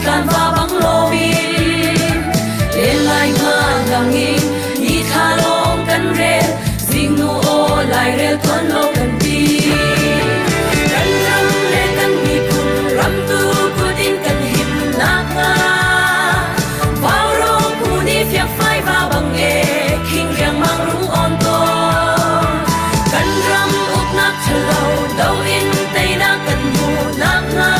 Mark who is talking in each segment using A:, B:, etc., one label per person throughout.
A: kan va bang lo mi le lai nga lang in ni tha long kan re sing nu o lai re ton lo kan ti kan ram le kan mi kun ram tu putin kan him na nga vào ro pu ni fiak phai va bang e king riang mang rung on to kan ram up nak chalo dau in tai na kan mu na nga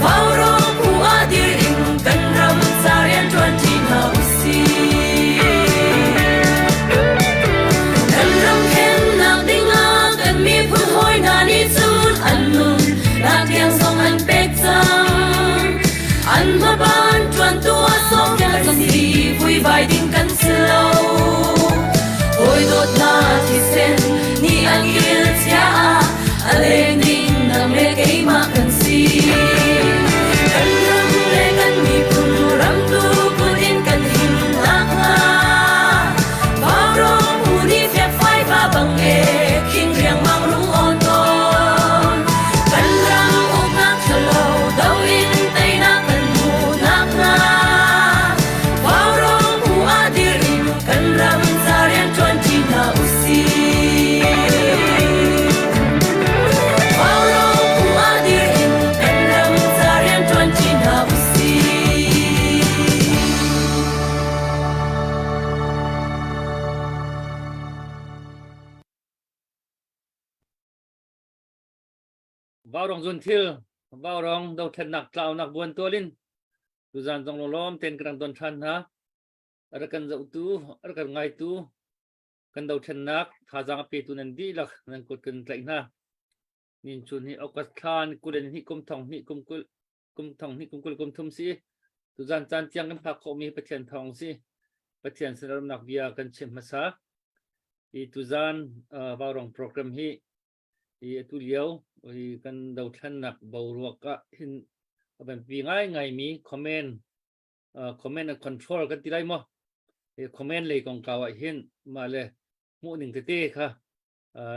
A: vào ro pu a dir in kan ram sa rian tuan ti na usi kan ram khen na ding a kan mi phun hoi na ni chun an nun na kyang song an pek chang an ma ban tuan tua song ya si vui vai ding kan slow oi dot na ti sen ni an gil chia a le ding na me ke ma kan si kan ram le kan mi pun ram tu putin kan him na nga ba ro pu ni fe phai ba bang e king riang mang rung on ton kan ram uk na chalo dau in tai na kan mu na nga ba ro pu a dir in kan ram sa rian tuan ti na usi ba ro pu a dir in kan ram sa rian tuan ti na usi
B: vào rong zun thil vào rong đâu thân nặc trào nặc buồn tua linh tu gian dòng lom tên cái don chan ha ở cần dậu tu ở cần ngay tu cần đâu thân nặc thà giang api tu nên đi lạc nên cột cần chạy ha nhìn chun hi okas khan kulen hi kum thong hi kum thong hi kum thum si tu gian chan chiang kan phak kho mi pathian thong si pathian salam nak bia kan chem masa i tu gian vào rong program hi i tu liao i kan dau than nak bau ruaka hin ban pi ngai mi comment and control kan tilai mo e comment le kong kawa hin ma le mu ning te te kha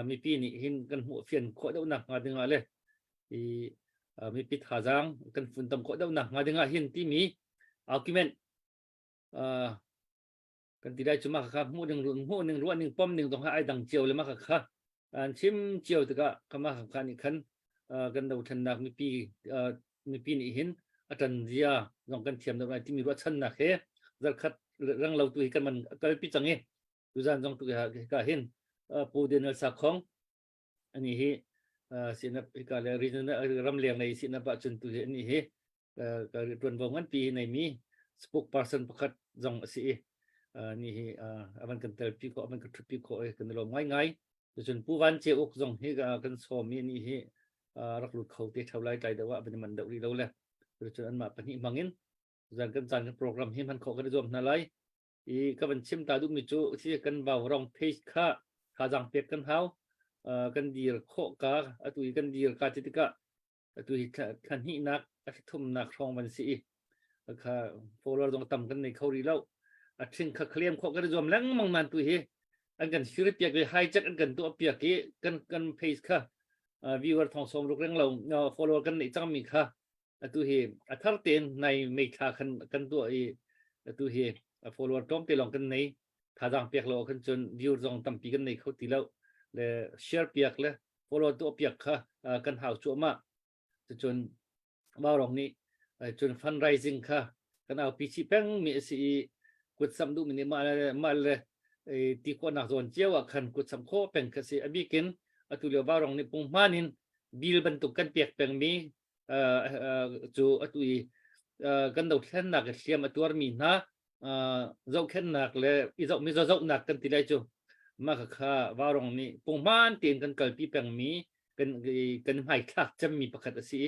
B: mi pi ni hin kan mu fian kho dau nak nga dinga le i mi pi tha jang kan fun tam kho dau nak nga dinga hin ti mi argument kan tilai chuma kha mu ning ruan ning pom ning dong ha ai dang chiao le ma kha an chim chiao ta ka ma kha ni khan kan dau than nak mi pi ni hin atan zia dong kan thiam dau ti mi ro chan nak he zal khat rang lau tu hi kan man kal pi change tu jan dong tu ka hin pu den sa khong ani hi sinap ka le reason ram leng nei sinap ba chun tu hi ani hi ka tuan vong an pi nei mi spokesperson pakhat jong si ni hi aban kan tel pi ko aban ka thupi ko kan lo ngai chun pu wan che uk jong hi kan so mi ni hi rak lut khau te thaulai tai da wa ban man dau ri lo le chun an ma pani mangin jan kan chan program hi man kho ka jom na lai i ka ban chim ta du mi chu si kan baw rong page kha jang pek kan hau kan dir kho ka atui kan dir ka titika atui khan hi nak thum nak rong ban si kha follower dong tam kan nei khori lo a thing kha klem kho ka jom lang mang man tu hi an kan sir piak le hai chak an kan tu piak ki kan page kha viewer thong som ruk reng lo follower kan nei chang mi kha atu hi athar ten nai me kha kan tu i atu hi follower tom te long kan nei tha jang piak lo kan chun view jong tam pi kan nei kho ti lo le share piak le follower tu piak kha kan hau chu ma chun ba rong ni chun fundraising kha kan au pi chi peng mi si kut sam du mi ma le ti ko nak zon chewa khan kut sam kho peng ka si abikin atu le ba rong ni pung manin bil ban tu kan piak peng mi chu atui kan dau thlen nak siam atur mi na zau khen nak le i zau mi zau nak kan ti lai chu ma kha wa rong ni pung man tin kan kal pi peng mi kan hai thak cham mi pakhat si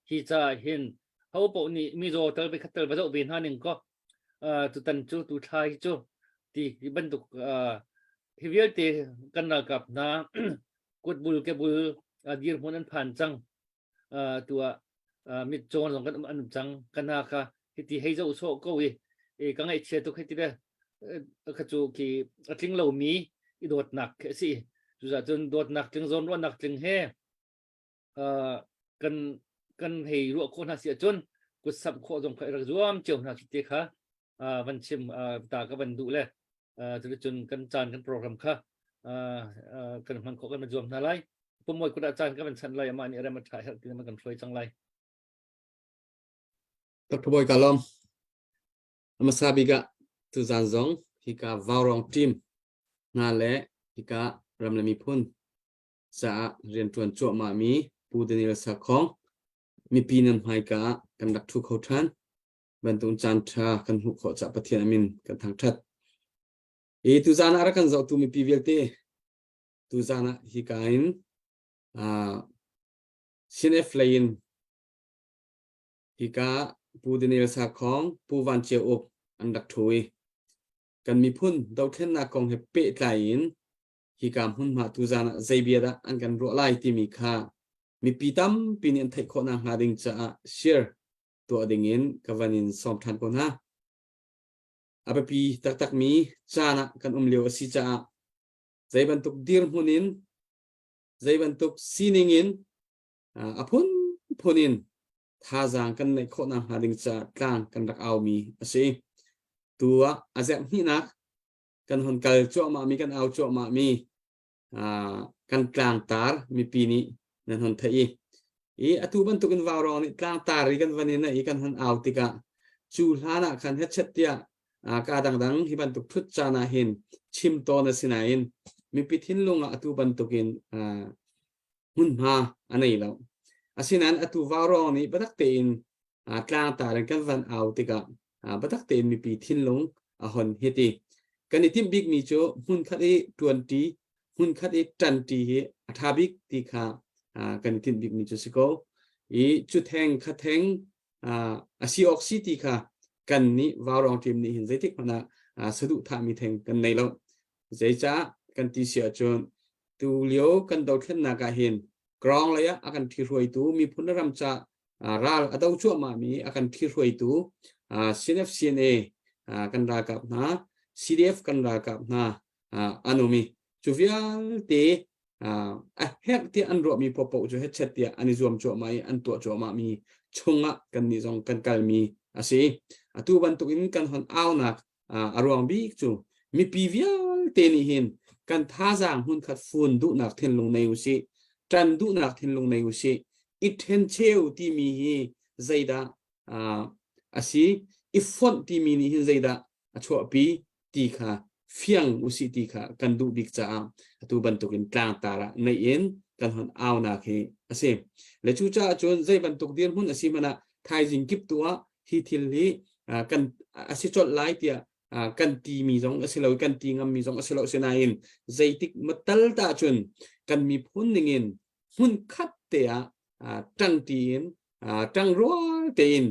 B: hi cha hin ho po ni mi zo tel be khatel ba zau bin ha ning ko tu tan chu tu thai chu ti ban tu hi vial te kan na kap na kut bul ke bul dir mon an phan chang tua mit chon long kan an chang kana kha ti hei zo so ko wi e ka ngai che tu khiti de kha chu ki atling lo mi i dot nak si chu za chun dot nak tling zon ro nak tling he kan hei ro ko na sia chun กุศลโคจงใครรักรวมเจียวนักที่ค่ะวันชิมตากับวันดูเลยจะได้จนกันจานกันโปรแกรมค่ะกันมันโคกันมาจวมนาไลผมมวยกุฎอาจารย์ก็เป็นชั้นไรมานี่อะไรมาถ่ายที่มันกันช่วยจังไร
C: Dr. Boy Kalom Amasabiga tu zanzong hika vaurong team nga le hika ramlami phun sa rian tuan cho ma mi pu denil sa khong mi pinan hai ka kan dak thu khau than ban tun chan tha kan hu kho cha pathian amin kan thang that e tu zana ara kan zo tu mi pi velte tu zana hika in sinef lain hika pu denil sa khong pu van che op an dak thui kan mi phun dau then na kong he pe tlain hi kam hun ma tu zana zaibia da an kan ro lai ti mi kha mi pitam pinin thai kho na ha ding cha share to dingin kavanin som than ko na apapi tak tak mi chana kan umleo si cha zaiban tuk dir hunin zaiban tuk siningin apun phunin thazang kan nei kho na ha ding cha tlang kan rak au mi ase tua azem hi nak kan hon kal cho ma mi kan au cho ma mi kan tlang tar mi pi ni nan hon thai atu ban tu kan vào ro ni tlang tar ri kan vanin na kan hon au tika chu hlana khan het chet tia ka dang dang hi ban tu thut cha na hin chim to na sinain mi pi thin lunga atu ban tu kin hun ha anei lo asinan atu vào ro ni badak te in tlang tar kan van au tika badak te mi pi thin lung hon heti kan itim big mi cho hun khat e 20 hun khat e 20 he athabik ti kha kan itim big mi cho siko chu theng kha theng asi oxy ti kha kan ni warong tim ni hin zaitik mana sadu tha mi theng kan nei lo zaicha kan ti sia chon tu lio kan dau then na ka hin grong la ya akan thi roi tu mi phunaram cha ral adau chu ma mi akan thi roi tu sinef cna kan ra kap na CDF kan ra kap na anumi chuvial te het ti an ro mi popo chu het chet tia ani zoom cho mai an to cho ma mi chunga kan ni jong kan kal mi ase atu ban tu in kan hon aw nak arwang bi chu mi pivial te ni hin kan tha jang hun khat fun du nak then lung nei usi tran du nak then lung nei usi it then cheu ti mi hi zaida asi ifon ti mi ni hin zaida achwa pi ti kha fiang usi ti kha kan du bik cha atu ban tukin tlang tara nei in kan hon aw na khe ase le chu cha chon zai ban tuk dir hun asi mana thai jing kip tua hi thil hi kan asi chot lai tia kan ti mi jong asilo kan ti ngam mi jong asilo senain zai tik matal ta chun kan mi phun ningin hun khat te tang tin tang ro te in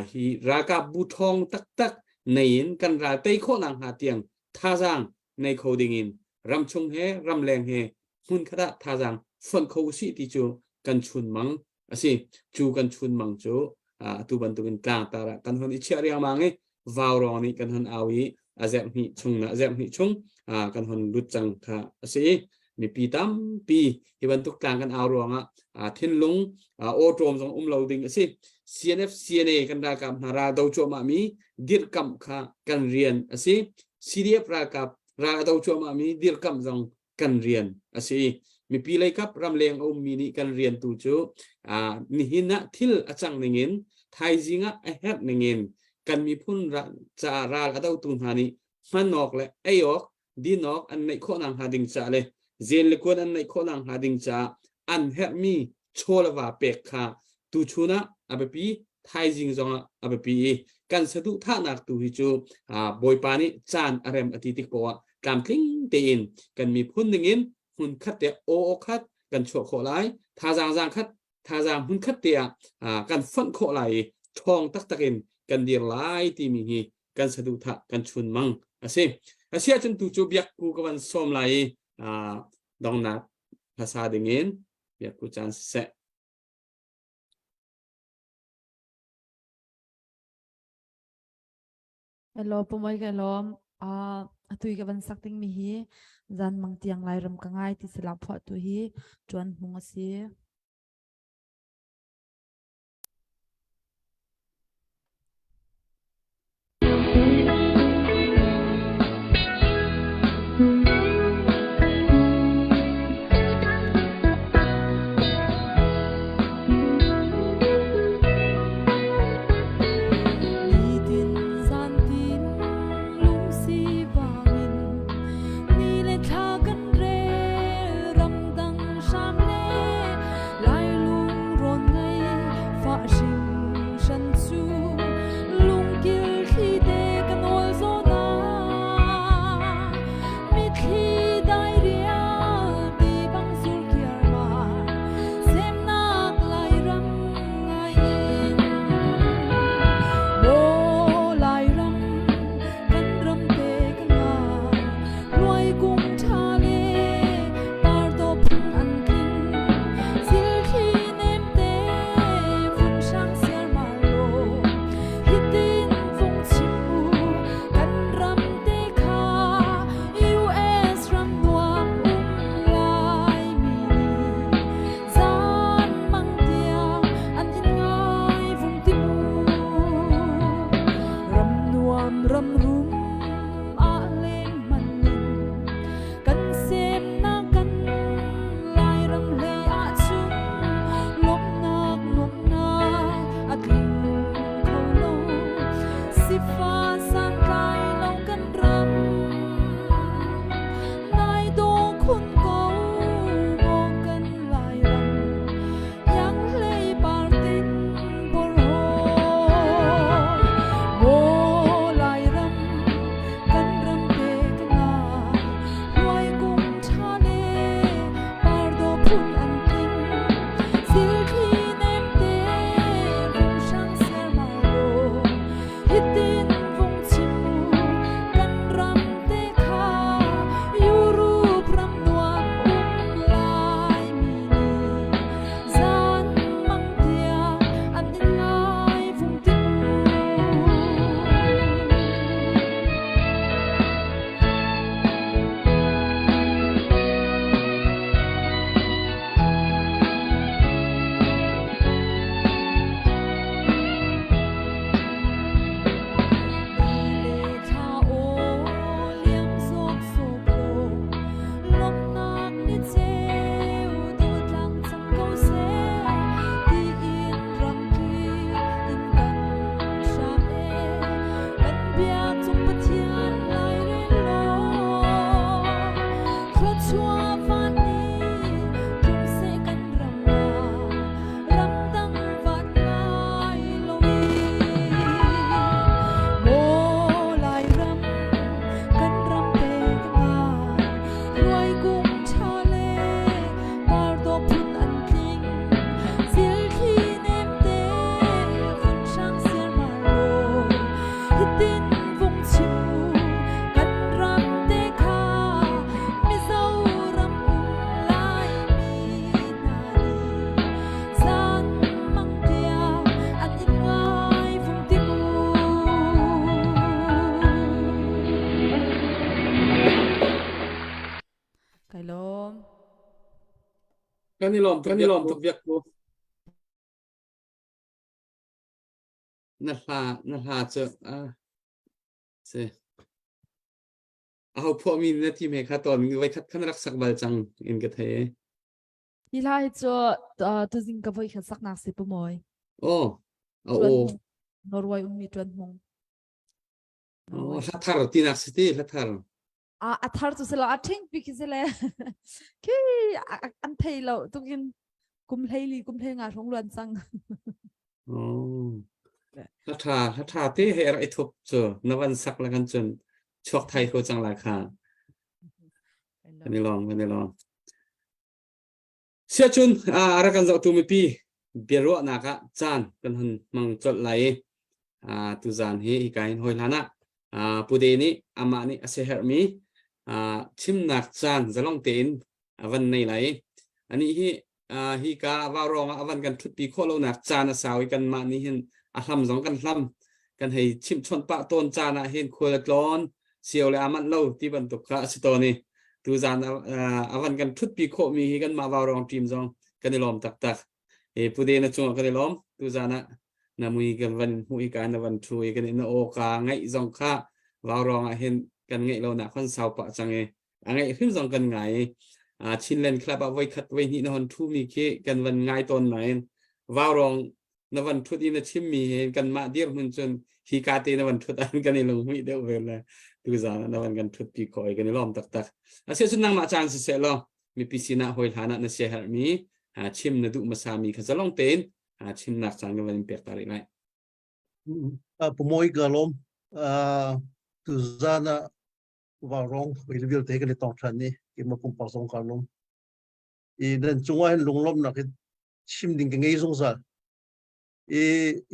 C: hi raka bu thong tak tak nein kan ra tei kho nang ha tiang tha jang nei coding in ram chung he ram leng he hun khada tha jang phon kho si ti chu kan chun mang asi chu kan chun mang chu tu ban tu kan tlang tara kan hon ichia ria mang e vaw ro ni kan hon awi azem hi chung na azem hi chung kan hon lut chang kha asi mi pi tam pi hi ban tuk tlang kan aw ro nga thin lung o trom jong loading asi CNF CNA kan ra kam hara do cho ma mi dir kam kha kan rian asi CDF ra kap ra do cho ma mi dir kam jong kan rian asi mi pi lai kap ram leng om mi ni kan rian tu chu ni hina thil achang ningin thai jinga a het ningin kan mi phun ra cha ra adaw tu hani manok le ayok dinok an nei kho nang hading cha le zen le kon an nei kho nang hading cha an het mi cholawa pek kha tu chuna abapi thai jing zonga abapi kan sadu tha nak tu hi chu boy pani chan arem atitik powa kam thing te in kan mi phun ningin hun khat te o khat kan cho kho lai tha jang jang khat tha jang hun khat te kan phon kho lai thong tak takin kan dir lai ti mi hi kan sadu tha kan chun mang ase asia chun tu chu biak ku kawan som lai dong na phasa dingin biak ku chan se
D: Hello, pumoy kalom. Atui ka ban sakting mi hi zan mang tiang lai ram kangai ti sila pho tu hi chuan hung asi
C: kan ni lom tu biak ko na ha che seเอาพอมีนาทีไหมคะตอนไว้คันรักสักบาลจังอินกะเท
D: hi lai cho tu jing ka voi kha sak nak se pu moi
C: โอ้โอ้
D: tuan mong Norway mi tuan mong
C: โอ้ลัทธาร์ตีนักสติลัทธาร์
D: athar tu sela athing pi ki sele ki an thei lo tukin kum hlei nga thong luan sang
C: โอ้ลัทธาที่ให้อะไรทุบเจอนวันสักละกันจนชกไทยเขาจังราคากันนี่ลองเสียจุนอะไรกันจะตัวมีปีเบียร์นักจานกันหันมังจดไหลตุจานเฮียกายหอยลานะปุเดนี้อามานี่เสียเหมีชิมนักจานจะลองเต้นวันในไหลอันนี้ฮีกาวารองวันกันทุกปีโคโลนักจานสาวกันมานี่เห็นลำสองกันให้ชิมชนปะต้นจานเห็นควรกลอนเสียวเลยอามันเล่าที่บรรทุกข้าสิตอนี่ตุจานวันกันทุกปีโคมีกันมาวารองทีมจองกันในล้อมตักปุเดนจงกันในล้อมตุจานะมุยกันวันมุยการวันช่วยกันในโอกาไงจงข้าวารองเห็นกันไงเราหนักคนสาวปะจังไงขึ้นจงกันไงชินเลนคลับไว้คัดไว้นี่นอนทูมีเคกันวันไงตอนไหนวารองนวันทุดีนชิมมีกันมาเดียร์มันจนฮีกาเตนวันทุดันกันในลงมีเดียวเวลาตุจานวันกันทุปีคอยกันในล้อมตักเสียสุดนั่งมาจานเสียแล้วมีปีศินาหอยฐานะนเสียหามีชิมนดุมาสามีขจรลงเต้นชิมนักจานกันวันเปียกตาลิไล
E: ปุโมยกะลมตุจานะวารองเวลวิลเตกันในตอนชันนี้กิมาปุมปัสสงกะลมอีนั่นจงว่าเห็นลงลมนักชิมดิ่งกันไงสงสาร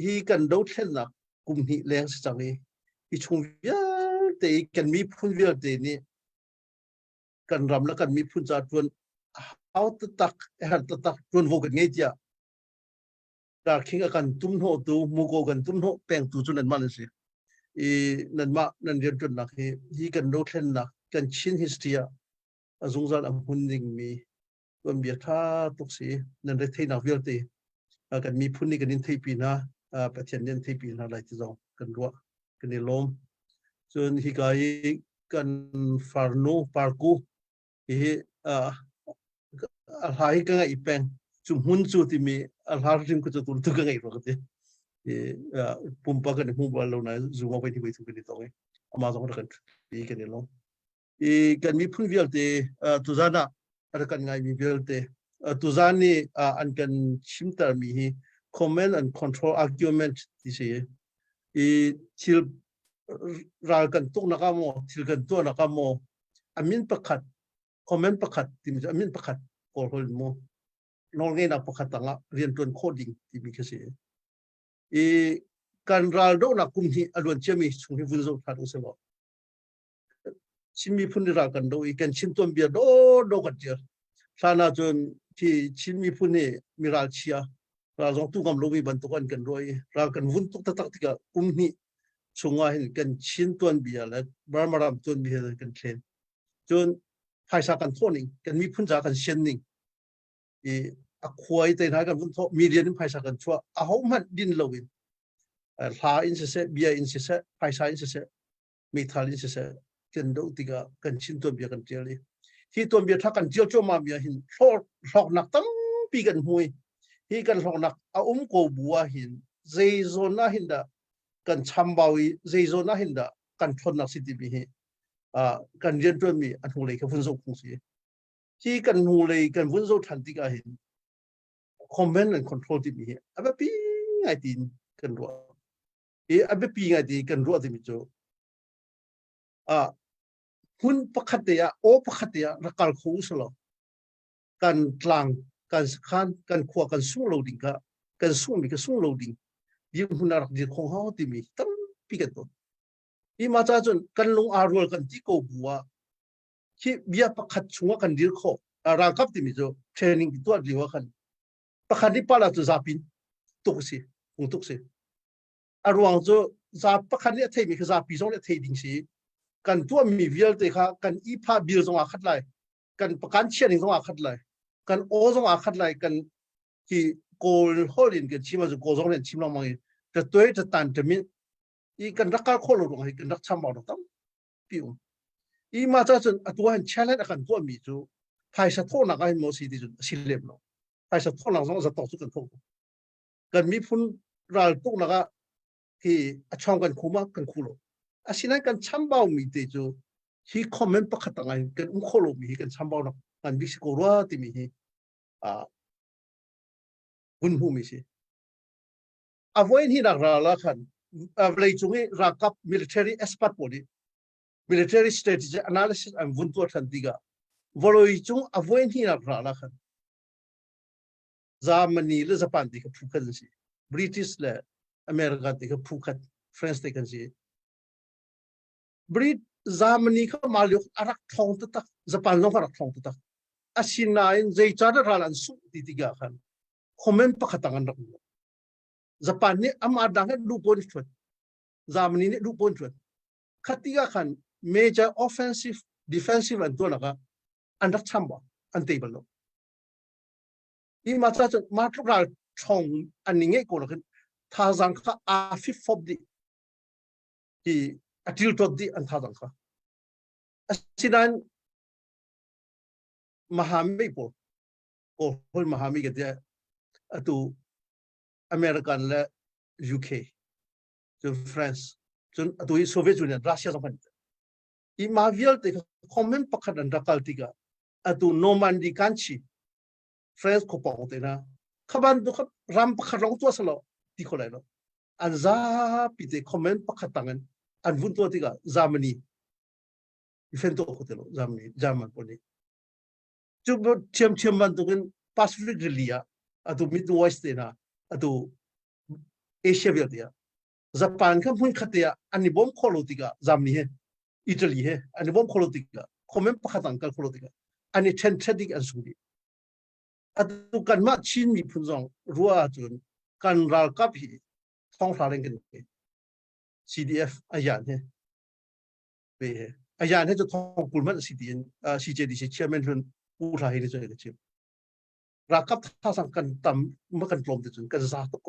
E: ฮีกันดูเช่นนักกุมหิแรงสังอีชงวิลเตกันมีพุ่นวิลเตนี่กันรำแล้วกันมีพุ่นจัดจวนเอาตักจวนโวกันไงจ้ะดาคิงกันตุ้มโหตูมูโกกันตุ้มโหแปลงตูจนนั้นมาเลยสินั่นเรียนจนนักฮีกันดูเช่นนักกันชินฮิสเตียสงสารหุ่นดิ่งมีตัวเบียท่าตุกสีนั่นได้เทนักวิลเตกันมีพุ่นนี่กันนินเทปีนะประเทศนินเทปีนะอะไรที่จงกันรัวกันในลมส่วนฮิกายกันฟาร์โนปาร์กูอะไรกันไงอีแปงจุ่มหุ่นจุดที่มีอะไรริมก็จะตัวตุกันไงหรอกที่ปุ่มปากกันหุ่นบอลเราเนี่ยซูมเอาไปที่ไปทุกันที่ตรงนี้อามาจงรักกันกันในลมกันมีพุ่นวิลเตตุจานะอะไรกันไงมีวิลเตตุจานี่อันกันชิมตามี command and control argument ที่เสียทิลรากันตุกนักโมทิลกันตัวนักโมอามินประคัด command ประคัดที่มีอามินประคัดโอโหโมน้องเงินนักประคัดต่างเรียนตัวโคดิ้งที่มีแค่เสียการราโดนักกุมที่อรวนเชื่อมีช่วงที่ฟุ้งซ่านอุตสาหชิมีพุ่นรากันโดยกันชิมตัวเบียโดกันเจอสานาจนที่ชิมีพุ่นนี่มีราเชียราจงตุกำลมีบรรทุกันกันด้วยรากันวุ่นตุกตักติกะกุมนี่ช่วงว่าเห็นกันชินตัวเบียและบารมารามตัวเบียกันเชนจนภายสากันโทนิงกันมีพุ่นจากกันเชนนิงควายแต่ท้ายกันวุ่นโทมีเรียนภายสากันชัวเอามันดินลวินลาอินเสเบียอินเสภายสาอินเสมีทาลินเสกันดูติกะกันชินตัวเบียกันเจริญที่ตัวเบียถ้ากันเจียวโจมาเบียหินโลกหนักตั้งปีกันหุยที่กันโลกหนักเอาโกบัวหินเจโซน่าหินดะกันชัมบาวีเจโซน่าหินดะกันทนนักสิทธิบิหิกันเรียนตัวมีอันหูเลยกับฟุ้งซ่านคงสิที่กันหูเลยกันฟุ้งซ่านทันติกะหิน command and control ที่มีอันแบบปีไงตีนกันรัวอันแบบปีไงตีกันรัวที่มีโจหุ่นประคัตเตียโอประคัตเตียรักการคู่สลอการกลางการสขานการขวาการสุ่งโหลดิ้งการสุ่งมีการสุ่งโหลดิ้งยิ่งหุ่นรักดีของเขาที่มีตั้งปีกันตัวมาจากจนการลงอารมณ์กันที่โกบัวที่เบียประคัตช่วงกันดีข้อร่างกับที่มีโจเทรนนิ่งตัวดีว่ากันประคัตที่ปาราตัวซาปินตุกสิคงตุกสิอารมณ์โจซาประคัตเนี่ยเทมีคือซาปีสองเนี่ยเทดิ้งสิกันตัวมีวิลเตค่ะกันอีพาบิลสงอาคัดไลกันประกันเชียนิงสงอาคัดไล กันโอซงอาคัดไลกันที่โกลฮอลินกันชิมาจะโกซงเล่นชิมลองมังจะตัวจะตันจะมีอีกันรักการโคลงให้กันรักชามบ่าวตั้มพิวอีมาจากจนตัวเห็นเชลเลนกันตัวมีจูไพ่สะท้อนนักไอ้โมซีดีจนสิเลมเนาะไพ่สะท้อนนักสองจะต่อสู้กันทุกกันมีพุ่นรัลตุกนักที่ช่องกันคู่มากันคู่โลอาศินันกันชามบ่าวมีดีจูที่คอมเมนต์ประคัตงานกันโคลมีกันชามบ่าวนักกันบิสโกรัวที่มีบุญภูมิสิอวัยนี้นักราละขันเลยจุงให้รักกับ military expert พอดี military strategy analysis อันวุ่นตัวทันทีกะวอลอยจุงอวัยนี้นักราละขันจามันนี่เลสปันติกับผู้กันสิ British และอเมริกันติกับผู้กัน France ติกันสิ Brit จามันนี่เขามาเลือกอารักทองตักญี่ปุ่นต้องอารักทองตักอาศินัยใจจาร์ราลันสุติติกะขันคอมเมนต์ประคัตังกันรักญี่ปุ่นนี่อามาดังให้ดูปนชวนจามนี่ดูปนชวนขัดที่กะขัน major offensive defensive อันตัวนะคะอันรักช่ำบ่อันเทเบิลโลอีมาจากมาทุกรายช่องอันนี้ไงกูนะคือท่าจังค่ะอาฟิฟอบดีที่อัติลทอดดีอันท่าจังค่ะสิ่งนั้นมหาไม่พอโอ้คนมหาไม่กันเดียตัวอเมริกันและ UK จนฝรั่งจนตัวโซเวียตยูเนียนรัสเซียสองพันอีมาวิลต์คอมเมนต์ประคันรักกันติกาตัวโนมันดีกันชีฝรั่งเขาบอกว่านะขบันตัวครับรำประคันร้องตัวสลอที่คนไหนเนาะอันซาปิดคอมเมนต์ประคันตั้งกันอันวุ่นตัวติกาจามันนี่อีเฟนตัวคนเดียวจามันนี่จามันคนนี้จุดเชื่อมมันตัวกันแปซิฟิกเรียตัวมิดเวสต์นะตัวเอเชียเวียดเนี่ยญี่ปุ่นเขาพูดขัดเนี่ยอันนี้บอมโคโลติกาจามันนี่อิตาลีอันนี้บอมโคโลติกาคอมเมนต์ประคันตั้งกันโคโลติกาอันนี้เทนเทดิกอันสุดีตัวกันมาชินมีพูดจงรัวจนกันรัลกับฮีท้องฟ้าเร่งกัน CDF อาญาเนี่ยเว้ยอาญาเนี่ยจะท้องกุลมัน CDN CJDC เชื่อมันจนผู้ชายนี่จะเกิดขึ้นรักกับท่าสังกันต่ำเมื่อกันกลมติดจนกันซาตโก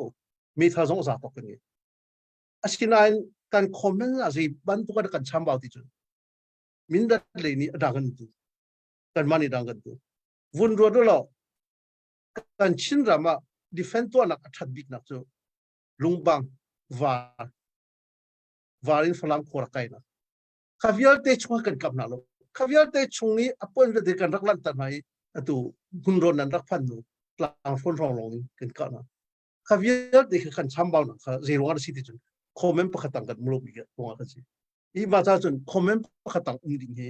E: มีท่าสองซาตกันนี่อาศินัยการคอมเมนต์อะไรบันทุกันกันช้ำบ่าวติดจนมินดัดเลยนี่ดังกันตัวกันมันนี่ดังกันตัววุ่นรัวด้วยหรอกันชินรามาดิเฟนตัวนักทัดบิกนักจูลุงบังวารินฝรั่งโครักไก่นะข้าวิลเตชงกันกับนาโลข้าวิลเตชงนี้อปนเรื่องกันรักลันตันไหนตัวหุ่นรนันรักพันนูกลางฝนร้องลงกันกันนะข้าวิลเตกันช้ำบ่าวนะข้าเจริญวันสิทธิ์จนคอมเมนต์ประคัตังกันมุลบิกตรงนั้นสิอีมาจากจนคอมเมนต์ประคัตังดิ่งเห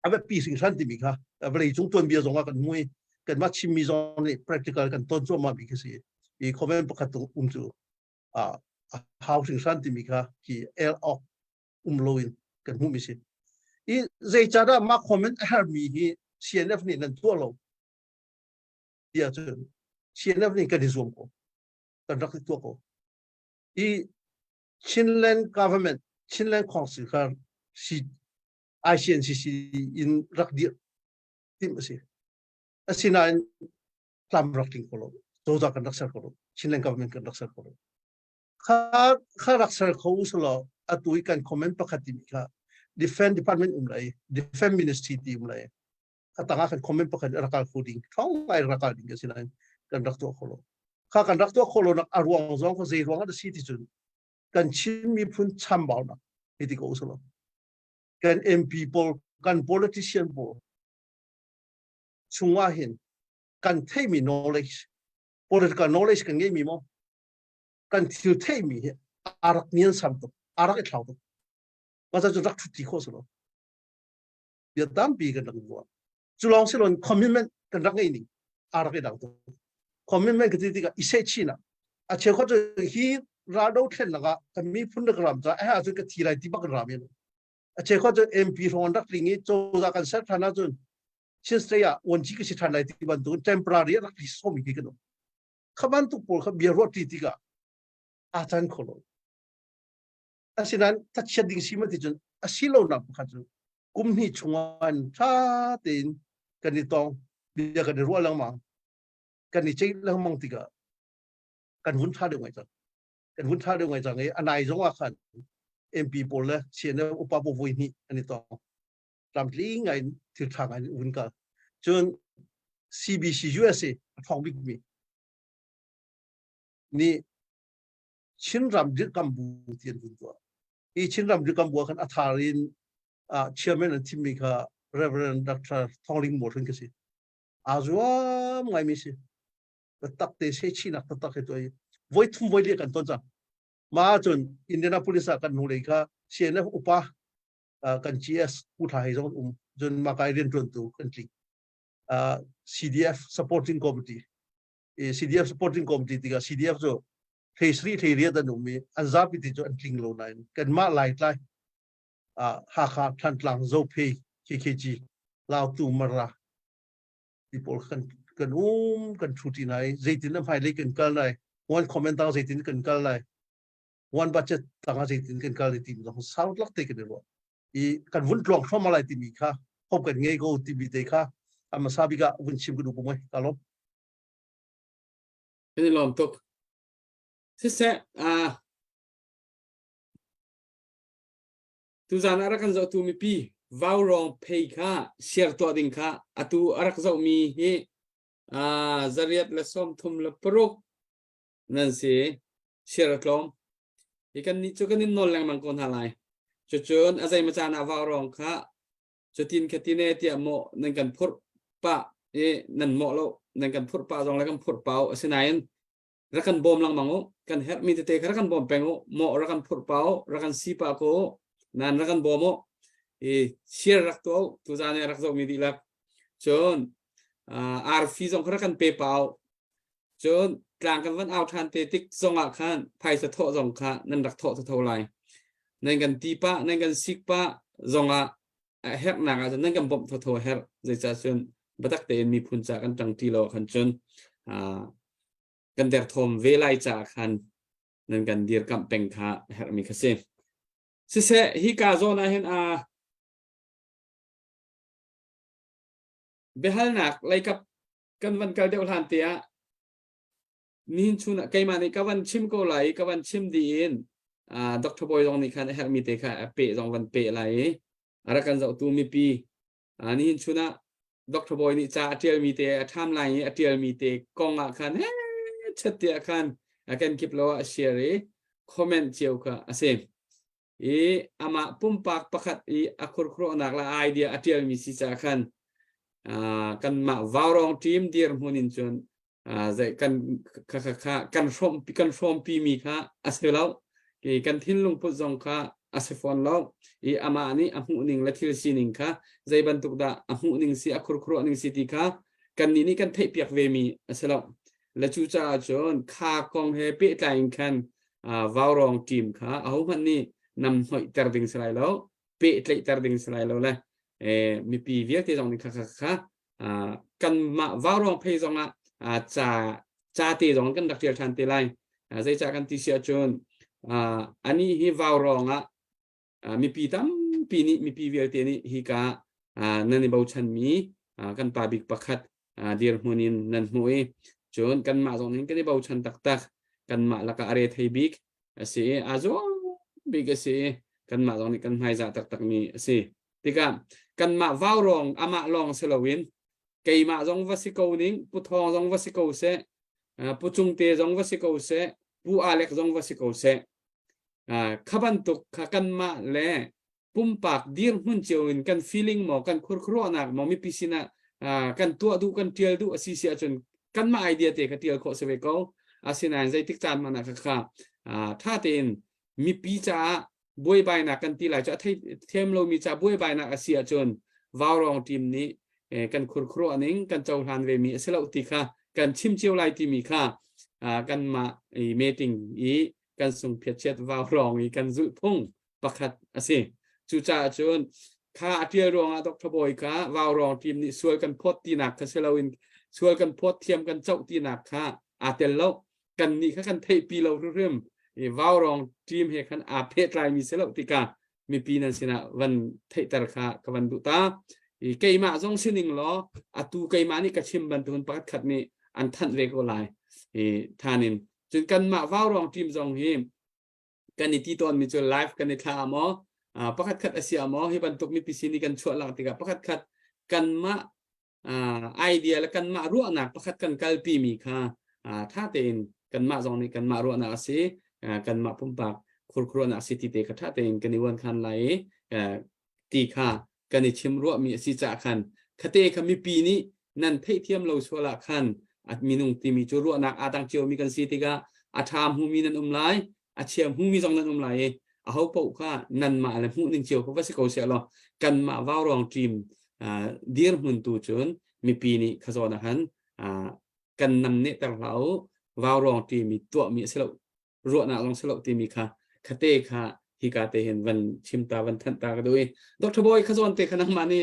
E: อาแบบปีสิ่งชั้นที่มีค่ะอาแบบจงตัวเบียร์จงว่ากันมวยกันมาชิมมีจงนี่ practical กันต้นชั่วมาบิกสิอีคอมเมนต์ประคัตังจูhousing ชั้นที่มีค่ะที่ออกลอยกันหูมิสิอีเจจาระมาคอมเมนต์มีที่ CNF นี่นั่นตัวเราเดียวจน CNF นี่กันดิสวมก็กันรักตัวก็อีชินแลนด์ government ชินแลนด์ council ค่ะสิ ICNCC อินรักเดียที่มันสิอาศินัยพลัมรักทิ้งคนละตัวจากกันรักษาคนละชินแลนด์ government กันรักษาคนละข้ารักษาเขาอุสละอัตุยกันคอมเมนต์ประคัติมิค่ะ defense department เลย defense ministry ทีเลยข้าตั้งกันคอมเมนต์ประคัติรักการโคดิ้งท้องไงรักการดิ้งก็สินัยกันรักตัวคนละข้ากันรักตัวคนละนักอารวงจงก็เจรวงก็สิทธิจุนกันชิมมีพุ่นช้ำบ่าวนักนี่ที่เขาอุสละกัน MP บอลกัน politician บอลช่วงว่าเห็นกันเทมี knowledge political knowledge กันยังมีมั้งกันที่เทมีอารักเนียนสัมตุอารักเอทาวตุว่าจะรักทุกที่ข้อสุดเดี๋ยวตามปีกันดังว่าจุลองสิลอน commitment กันรักไงนี่อารักเอดังตุ commitment กันที่อิเซชินะอาเชื่อเขาจะฮีราดเอาเทนนะคะกันมีพุ่นนักรำจะอาจจะทีไรที่บักรำเนี่ยอาเชื่อเขาจะ MP รอนรักลิงโจจากกันเสร็จท่านจนเช่นเสียวันที่ก็สิทันไรที่บันทุน temporary รักลิสโมมีกันข้าบันทุกปอลข้าเบียร์รถที่กะอาจารย์คนละอาศินันทัชดิ่งสิมันที่จนอาศิโลนับขัดจนกุมนี่ชงวันชาตินกันนี่ตอง dia kan ruang lang mang kan ni cei lang mang tiga kan hun tha de ngai cha kan hun tha de ngai cha ngai anai zong a khan MP pol la sian upa bo voi ni ani to ram li ngai thil thang ai un ka chun CBC USA thong big mi ni chin ram dir kam bu tian hun to I chin ram dir kam bu khan atharin chairman and team mi kha Reverend Dr. Thongling Morton kasi azwa ngai mi si tak te se chi nak tak he to voi thum voi le kan ton cha ma chun Indianapolis kan nu le kha sian upa kan GS pu tha hai jong jun ma kai ren tun tu kan klik CDF supporting committee CDF supporting committee tiga CDF jo phase 3 thei ria da nu mi anza pi ti jo an kling lo nine kan ma lai lai ha kha than tlang zo phe KKG lao tu mara people kan kan thuti nai zaitin na phai le kan kal nai one comment ta zaitin kan kal nai one budget tanga zaitin kan kal ti lo sound lak te kan ro I kan vun tlong from malai ti mi kha hop kan ngei go ti bi te kha ama sabi ga vun chim ku du mo kalom
C: ini lom tok sese tu zan ara kan zo tu mi pi vau rong pei kha share to ding kha atu arak zo mi hi zariat la som thum la prok nan se share klom ikan ni chu kan in nol lang mang kon halai chun azai ma chana vau rong kha chutin khatine ti mo nan kan phur pa nan mo lo nan kan phur pa jong la kan phur pau asinain rakan bom lang mango kan her mi te rakan bom pengo mo rakan phur pau rakan si pa ko nan rakan bomo share rak to tu zane rak zo mi dilak chon RF jong rakan pe pau chon tlang kan van out than te tik zonga khan phai sa tho jong kha nan rak tho tho lai nan kan ti pa nan kan sik pa zonga her na ga nan kan bom tho her zai cha chon batak te mi phun cha kan tang ti lo khan chon kan der thom ve lai cha khan nan kan dir kam peng kha her mi khase se hi ka zona hen behal nak lai kap kan van kal deu than tia nin chuna kai mani ka van chim ko lai ka van chim din Dr. Boy jong ni khan her mi te kha pe jong van pe lai ara kan zo tu mi pi nin chuna Dr. Boy ni cha atial mi te tham lai atial mi te kong a khan chatia khan akan kip lo share comment chiu kha ase ama pumpak pakhat akur khro nak la idea atial mi si cha khan kan ma vaurong team dir hunin chun zai kan from pi mi kha aselo kan thin lung pu jong kha asefon lo ama ni amu ning la thil sining kha zai bantuk da amu ning si akur khro ning si ti kha kan ni kan thei piak ve mi aselo la chu cha chon kha kong he pe tlain khan vaurong team kha au man ni nam hoi tar ding slai lo pe tlai tar ding slai lo la mi pi viet te jong ni kha kan ma vaurong phei jong cha te jong kan dak tir than te lai zai cha kan ti sia chon ani hi vaurong mi pi tam pi ni mi pi viet te ni hi ka nani bau chan mi kan pa big pakhat dir hunin nan hui chon kan ma jong ning kan bau chan tak tak kan ma la ka are thei big ase azo big ase kan ma jong ni kan mai za tak tak mi ase tika kan ma vaurong ama long selowin kei ma jong vasiko ning pu thong jong vasiko se pu chung te jong vasiko se pu alek jong vasiko se khaban tuk kan ma le pumpak dir hun chewin kan feeling mo kan khur khro nak mo mi pisina kan tua du kan tiel du asi sia chun kan ma idea te ka tiel kho se ve ko asinan zai tik chan mana kha tha ten mi pi cha boi bai na kan ti la cha thai them lo mi cha boi bai na asia chun vaurong team ni kan khur khro aning kan chau han ve mi selo ti kha kan chim chiu lai ti mi kha kan ma meeting kan sung phet chet vaurong kan zu phung pakhat ase chu cha chun kha atia rong Dr. Boy kha vaurong team ni sual kan phot ti nak kha selawin sual kan phot thiam kan chau ti nak kha atel lo kan ni kha kan thei pi lo rum vaurong team he khan phet lai mi selo ti ka mi pi nan sina van thei tar kha ka van du ta เกยมาจงสินิงล้ออตูเกยมานี่กระชิมบันทุนปักขัดนี่อันทันเรโกไลทานินจนกันมาว้าวรองทีมจงเฮมกันนี่ที่ตอนมีจุดไลฟ์กันในทามอปักขัดอาเซียมอให้บรรทุกมีพิสินีกันชวนหลังติกาปักขัดกันมาไอเดียและกันมารู้หนักปักขัดกันกัลปีมีค่ะถ้าเต็นกันมาจงนี่กันมารู้หนักสิกันมาพุ่มปากครัวหนักสิติเตะถ้าเต็นกันในวันคันไหลตีค่ะกันในชิมรัวมีสิจ่าคันคเตคมีปีนี้นั่นเทียมเราชัวละคันอาจมีนุ่งตีมีจุรัวนักอาตังเจียวมีกันสิติกาอาทามหูมีนันไลอาเชียมหูมีจงนันไลเขาบอกว่านันมาแล้วหูนึงเจียวเขาว่าสิเขาเสียหรอกันมาว่าวรองทีมเดียร์หุ่นตูจนมีปีนี้ขจรนะฮันกันนำเนตเราว่าวรองทีมมีตัวมีเสลรัวนักลองเสลทีมีค่ะคเตค่ะฮิกาเตเห็นวันชิมตาวันทันตากันด้วยดร.บอยขจรเตขนังมานี่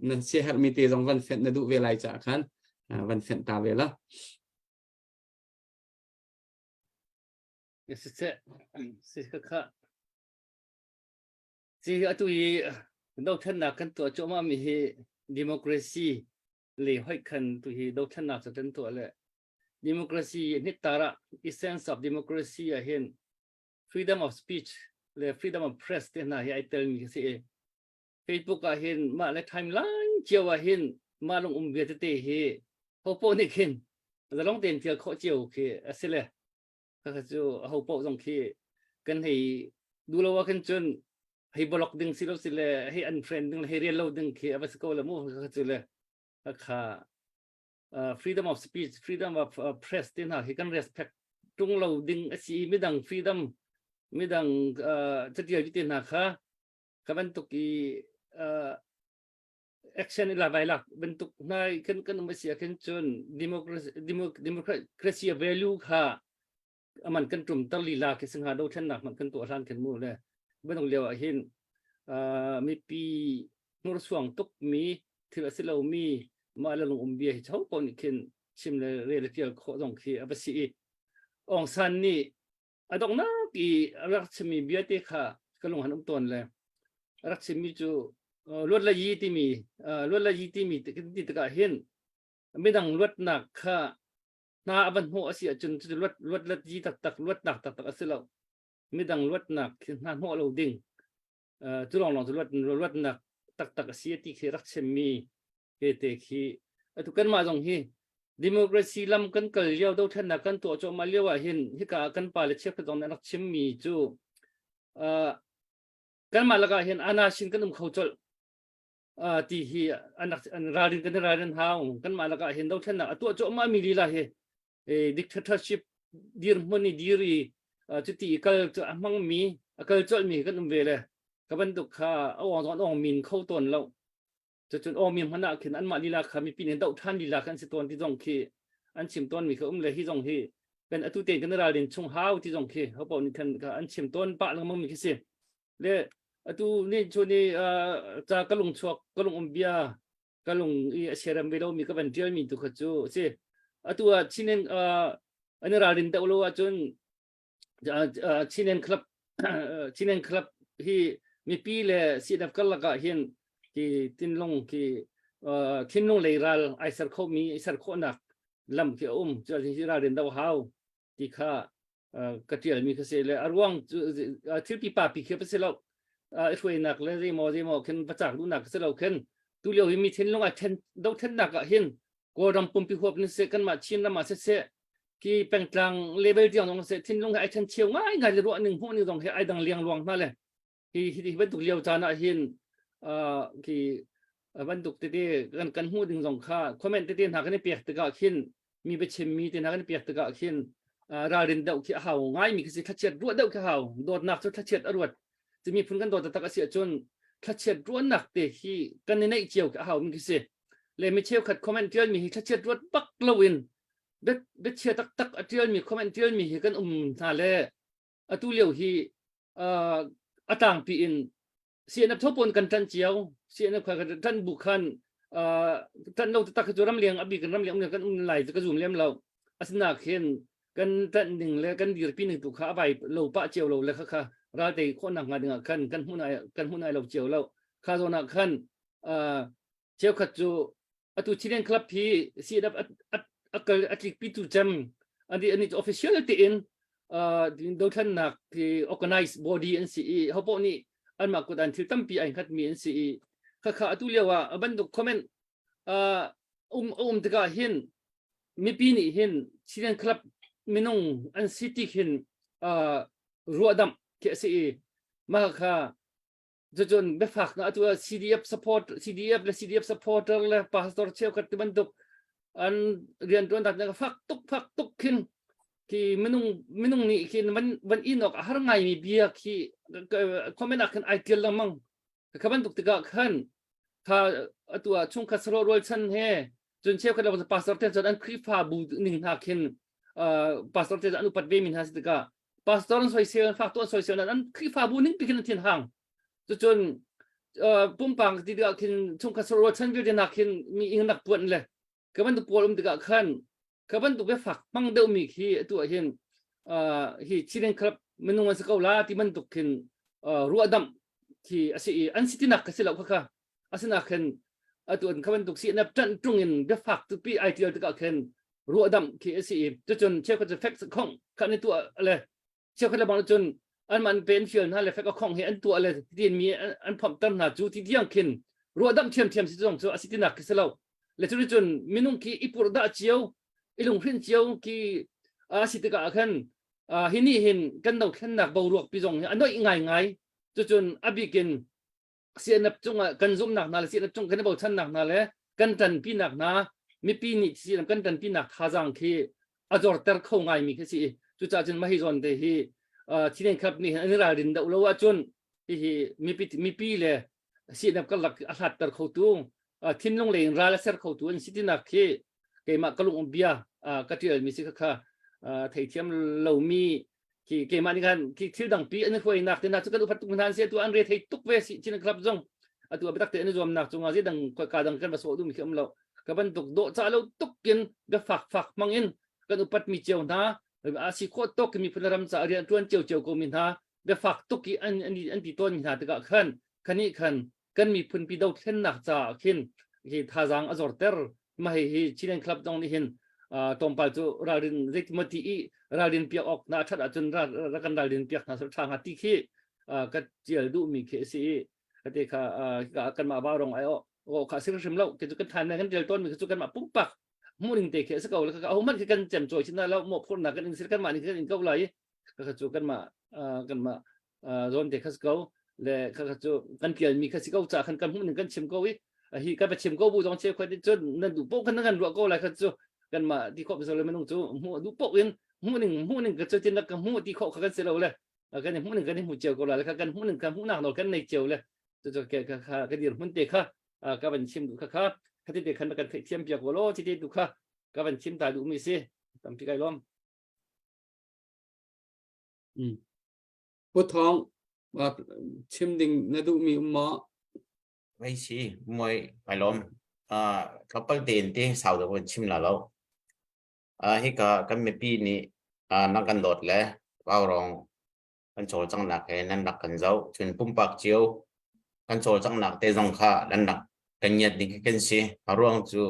C: นั่นเสียหายมีเตจงวันเฟนนดูเวลาจากคันวันเฟนตาเวลา
B: สิค่ะสิตุยดอกท่านนักกันตัวโจมามีดิโมคราซีเลยให้คันตุยดอกท่านนักจะเป็นตัวเลยดิโมคราซีนิตาระ essence of democracy เห็น freedom of speech และ freedom of press ที่น่าให้ไอเตลมีสิFacebook เห็นมาและ timeline เจียวเห็นมาลงเบียเตเฮเขาโปนี่เห็นแต่ลองเต็นเที่ยวเขาเจียวคือสิเลยก็จะเขาโปตรงคือกันให้ดูแล้วว่ากันจนให้บล็อกดึงสิเราสิเลยให้ unfriend ดึงให้เรียนเราดึงคือเอาไปสกอลละมู่ก็จะเลยค่ะfreedom of speech freedom of press ที่น่าให้กัน respect ตรงเราดึงสิไม่ดัง freedom ไม่ดังจะเดียวที่น่าค่ะก็เป็นตุกีaction อีกหลายหลักเป็นตุกนายกันไม่เสียกันจน democracy value ค่ะมันกันจุ่มตั้งลีลาคือสังหารโดยท่านหนักมันกันตัวท่านกันมู่เลยไม่ต้องเรียกว่าเห็นมีปีนรสวงตุกมีที่ว่าสิเรามีมาแล้วลงเบียให้เขาปนขึ้นชิมเลยเรียกเกี่ยวข้อตรงคือภาษีองซันนี่ตรงนั้นกี่รักจะมีเบียที่ค่ะก็ลงหันต้นเลยรักจะมีจูลวดละยีที่มีลวดละยีที่มีที่ตะกะเห็นไม่ดังลวดหนักค่ะนาบันหัวเสียจนลวดละยีตักลวดหนักตักสิเราไม่ดังลวดหนักนาหัวเราดิ่งจุลองลวดหนักตักเสียที่คือรักจะมีเกตที่ทุกคนมาตรงนี้ดิโมคราซีลำกันเกลียวดูท่านนักกันตัวโจมาเรียกว่าเห็นที่กากันป่าเลเชฟตรงนั้นรักจะมีจูกันมาแล้วก็เห็นอาณาชินกันเขาจดที่ฮีอันราดินกันราดินหาวกันมาแล้วก็เห็นดูท่านนักตัวโจมามีลีลาdictatorship ดีร์มันนี่ดีรีจุดที่กัลจะมั่งมีกัลจดมีกันเวลก็เป็นตุกข้าเอาองมินเข้าต้นแล้วจนองมินพนักขึ้นอันมาลีลาขามีปีนี้ดาวท่านลีลากันสิตอนที่ตรงที่อันชิมต้นมีเขาเลยที่ตรงที่เป็นอตุเตนกันราดินชงหาวที่ตรงที่เขาบอกนี่กันอันชิมต้นปะแล้วมันมีแค่สิเลยอตุนี่ช่วงนี้จากกะลงชวกกะลงอมเบียกะลงเชรัมเบโลมีก็เป็นเดียวมีตุกจูสิตัวชินเนอันราดินแต่ว่าจนชินเนคลับที่มีปีเลยสินับกันละก็เห็นที่ทินลงที่ทินลงเลยรัลไอสัร์เขามีไอสัร์เขาหนักลำที่จะที่ราดินดาวหาวที่ข้ากระเทียมมีเขาเสียเลยอารวงที่ปีป่าปีเขียวไปเสียแล้วช่วยหนักเลยที่มอขึ้นประจักษ์ดูหนักเสียแล้วขึ้นตัวเดียวมีทินลงเทนดาวเทนหนักเห็นก็รำปุ่มปีหัวเป็นเสกันมาชินแล้วมาเสียที่เป็นกลางเลเวลที่ตรงเสียทินลงไอเทนเชียวง่ายเลยรัวหนึ่งพวกนี้ตรงไอดังเลี้ยงลวงนั่นแหละที่เป็นตุกเลี้ยวจานะเห็นที่บรรทุกที่กันหูดึงสองข้าคอมเมนต์ที่หากันในเปียกตะกะขึ้นมีไปชิมมีที่หากันในเปียกตะกะขึ้นราดินเดาขี้เห่าง่ายมีคือสิทัชเชียดรัวเดาขี้เห่าโดดหนักจนทัชเชียดอรวดจะมีพุ่นกันโดดตะกะเสียจนทัชเชียดรัวหนักเตะที่กันในเจียวขี้เห่ามีคือสิเลยไม่เชี่ยวขัดคอมเมนต์เดียวมีทัชเชียดรัวปักลวินเด็ดเชียตักเดียวมีคอมเมนต์เดียวมีกันท่าเล่ตู้เลี้ยวที่ต่างปีอินเสียนับทบปนกันทันเจียวเสียนับกันท่านบุคคลท่านเราตักจุรำเลียงอบีกันรำเลียงกันไหลจะกระจุมเลี้ยมเราอาสนะเห็นกันท่านหนึ่งแล้วกันดีปีหนึ่งถูกขาไปเราปะเจียวเราแล้วค่ะเราแต่คนหนักงานหนึ่งกันหูนายเราเจียวเราข้าโซนักขัน เชียวขัดจูอตุชิเลนคลับพีสีดับอักอัตลิกปีตูจำอันนี้ official ที่อินดูท่านนักที่ organize body NCE เขาบอกนี่อันมากดอันที่ตั้มปีอันขัดมี NCE ข้าอตุเลียวว่าบันดุคอมเมนต์ตะกาหินมีปีนี้หินชิเลนคลับมินงอันซิตี้หินรัวดำเกสีมาค่ะจนแบบฝักนะตัว CDF support CDF และ CDF supporter และ pastor เชี่ยวกันที่มันตุกอันเรียนตัวนั้นก็ฝักตุกขึ้นที่มินงนี่ขึ้นวันอินออกหาไงมีเบียที่คอมเมนต์กันไอเดียละมั่งแต่มันตุกตะกะขันถ้าตัวช่วงคัสโรโรลชันเฮจนเชี่ยวกันเราจะ pastor เทจนอันคลิปาบูหนึ่งหักขึ้นpastor เทจอนุปัตเวมินหาสิตะกะ pastor สวยเสียฝักตัวสวยเสียนั้นคลิปาบูหนึ่งปีขึ้นทิ้งห่างจนปุ่มปังที่เดียวกินช่วงคัสโรชันวิวเดนักกินมีอิงนักปวดเลยก็มันตัวปวดติดกับขันก็มันตัวไปฝักมังเดิมมีที่ตัวเห็นที่ชิเลนครับมันนุ่งมันสกาวลาที่มันตุกกินรัวดำที่อันสิที่นักก็สิเราค่ะอันสินักกินตัวก็มันตุกสินับจันตรงเงินไปฝักตัวปีไอเดียติดกับกินรัวดำที่จนเชื่อก็จะแฟกซ์ของขันในตัวอะไรเชื่อก็จะบางจนอันมันเป็นเฟียนฮะเลยแฟก็คงเห็นตัวอะไรที่มีอันพร้อมตั้งหน้าจูที่เที่ยงขึ้นรัวดำเทียมสิจงอาสิตินักสิเราและจนมินุงคีอีปุรดาเจียวอีลุงพินเจียวคีอาสิติกะขันฮินี่เห็นกันเราขันหนักเบารวกปีจงอันน้อยง่ายจนอบิกินเสียนับจงกันซุ่มหนักนาเลยเสียนับจงกันเบาชันหนักนาเลยกันตันปีหนักนามีปีนี้เสียนับกันตันปีหนักท่าจังคีอาจอร์เตอร์เข้าง่ายมีแค่สิจ่าจนมาให้จนเดฮีที่นี่ครับนี่อันนี้เราเรียนได้แล้วว่าจนที่มีปีเลยสิ่งนั้นก็หลักอาหารตร์เขาตัวทิ้งลงเลยรายละเอียดเขาตัวสิ่งที่นักที่เกี่ยมากระลุงเบียก็ที่มีสิ่งค่ะไทยเทียมเรามีที่เกี่ยมานี่กันที่ดังปีอันนี้คุยนักแต่นักจะกระดูกพัดตุกนานเสียตัวอันเรียไทยตุกเวสิที่นะครับจงตัวไปตักเตะนี่จอมนักจงอาศัยดังการดังกันมาสู้ดูมีคำเราก็เป็นตุกโดดจ้าเราตุกกินก็ฝักมังอินกันอุปัตมีเจียวนะอาศิโคตกมีพลรำสาเรียนตัวเจียวก็มีนะเดี๋ยวฝักตุกอันที่ต้นมีนะแต่ก็ขันนี้กันมีพื้นปีดาวเช่นหนักจ่าขึ้นที่ท่าจังอจอร์เตอร์มาให้ชิเลนคลับตรงนี้เห็นตรงไปจู่ราดินเล็กมาที่ราดินเปียกออกน่าชัดจนรากันราดินเปียกน่าสุดทางหัดที่ขี้ก็เจียวดูมีเคสีก็เด็กกันมาบ้ารองไอ้โอ้ข้าศึกชิมแล้วก็จะกันทานกันเจียวต้นมีก็จะกันมาปุ๊บปักมูนิงเตะเคสก็แล้วก็เอามันคือกันแจ่มจ่อยชิ้นนั้นแล้วหมกพ้นหนักกันสิกันมานี่กันก็เลยก็จะกันมาโดนเตะคัสก็และก็จะกันเกี่ยวมีคัสก็จะกันมูนิงกันชิมก็วิฮีกันไปชิมก็บูจงเชี่ยวคนที่จนนั่นดูโป๊กันนั่นกันรัวก็อะไรก็จะกันมาที่เขาไปส่งเลยไม่ต้องจูหัวดูโป๊เองมูนิงก็จะจินตนาการหัวที่เขากันเสร็จแล้วเลยกันมูนิงกันที่หัวเจียวก็แล้วกันมูนิงกันหัวหนักหน่อยกันในเจียวเลยจะแกก็เดี๋ยวมันเตะค่ะก็เป็นชิมดูค่ะถ้าที่เด็กขันกันเทียมเปียกวัวโลที่ที่ดูค่ะก็เป็นชิมตาดูมีสิตามที่ไกลล้อม
C: พุทท้องว่าชิมดิ่งนาดูมีหมอ
F: ไม่ใช่มวยไกลล้อมเขาเปิดเต็นที่สาวตะวันชิมแล้วให้ก็มีปีนี้นักกันโดดแล้วว่ารองกันโจจังหนักนั้นหนักกันเจ้าจนปุ่มปากเจียวกันโจจังหนักเตะจงข้าดันหนักกันยัดดิ่งกันสิร่วงจู่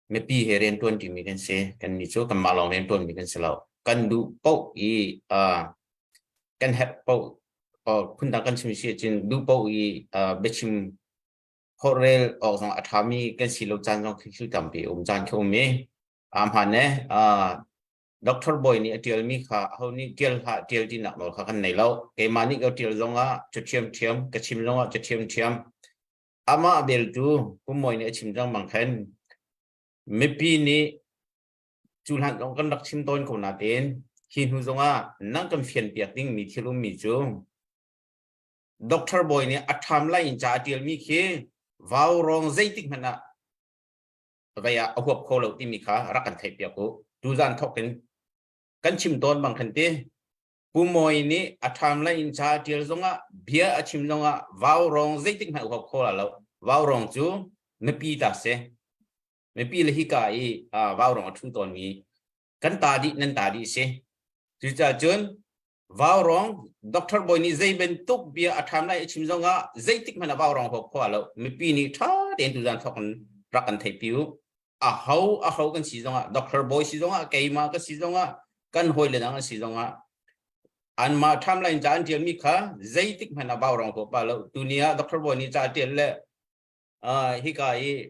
F: ไม่ปีเรียนตัวที่มีกันสิกันนี่จู่กันมาลองเรียนตัวมีกันสิแล้วกันดูโป๊กันเห็ดโป๊คุณตากันชิมสิจนดูโป๊เบชิมโคเรลออกจากอัฐามีกันสิลูกจานจงคิวจำปีจานคิวมีผ่านเนี่ยดร.บอยนี่เดียลมีค่ะเขานี่เดียลค่ะเดียลที่หนักหน่อยค่ะกันไหนแล้วเกมานี่ก็เดียลจงจะเทียมกระชิมจงจะเทียมอามาเบลตูผู้มวยเนี่ยชิมจังบางแห่งไม่ปีนี้จุลันต้องกันรักชิมต้นคนนาเดนคิดหูจงนั่งกันเฟียนเปียกดิ้งมีที่รู้มีจูดร.บอยเนี่ยอัฐามไล่จ่าเดียลมีคือว้าวรองใจติ๊กมันนะก็อย่าเอาหัวโคลที่มีค่ะรักกันไทยเปียกกูดูจานทอกกันชิมต้นบางคันตีผู้มวยนี่อัฐามไล่จ่าเดียลจงเบียชิมจงว้าวรองใจติ๊กมันหัวโคลแล้วว้าวรองจูไม่ปีตาเสไม่ปีเลยฮิกายว้าวรองทุกตอนนี้กันตาดีนั่นตาดีเสจุดจาน vào rong doctor boy ni dây bên tục bia ở tham lại chim rong á dây tích mà là vào rong học khoa lâu mình pi ni thá đến tu gian thọcรักกัน thấy piu à hậu cái xí rong á doctor boy xí rong á cái mà cái xí rong á cái hồi lên đó xí rong á anh mà tham lại chán tiền mi khá dây tích mà là vào rong học khoa lâu dunia doctor boy ni chán tiền lệ hi cái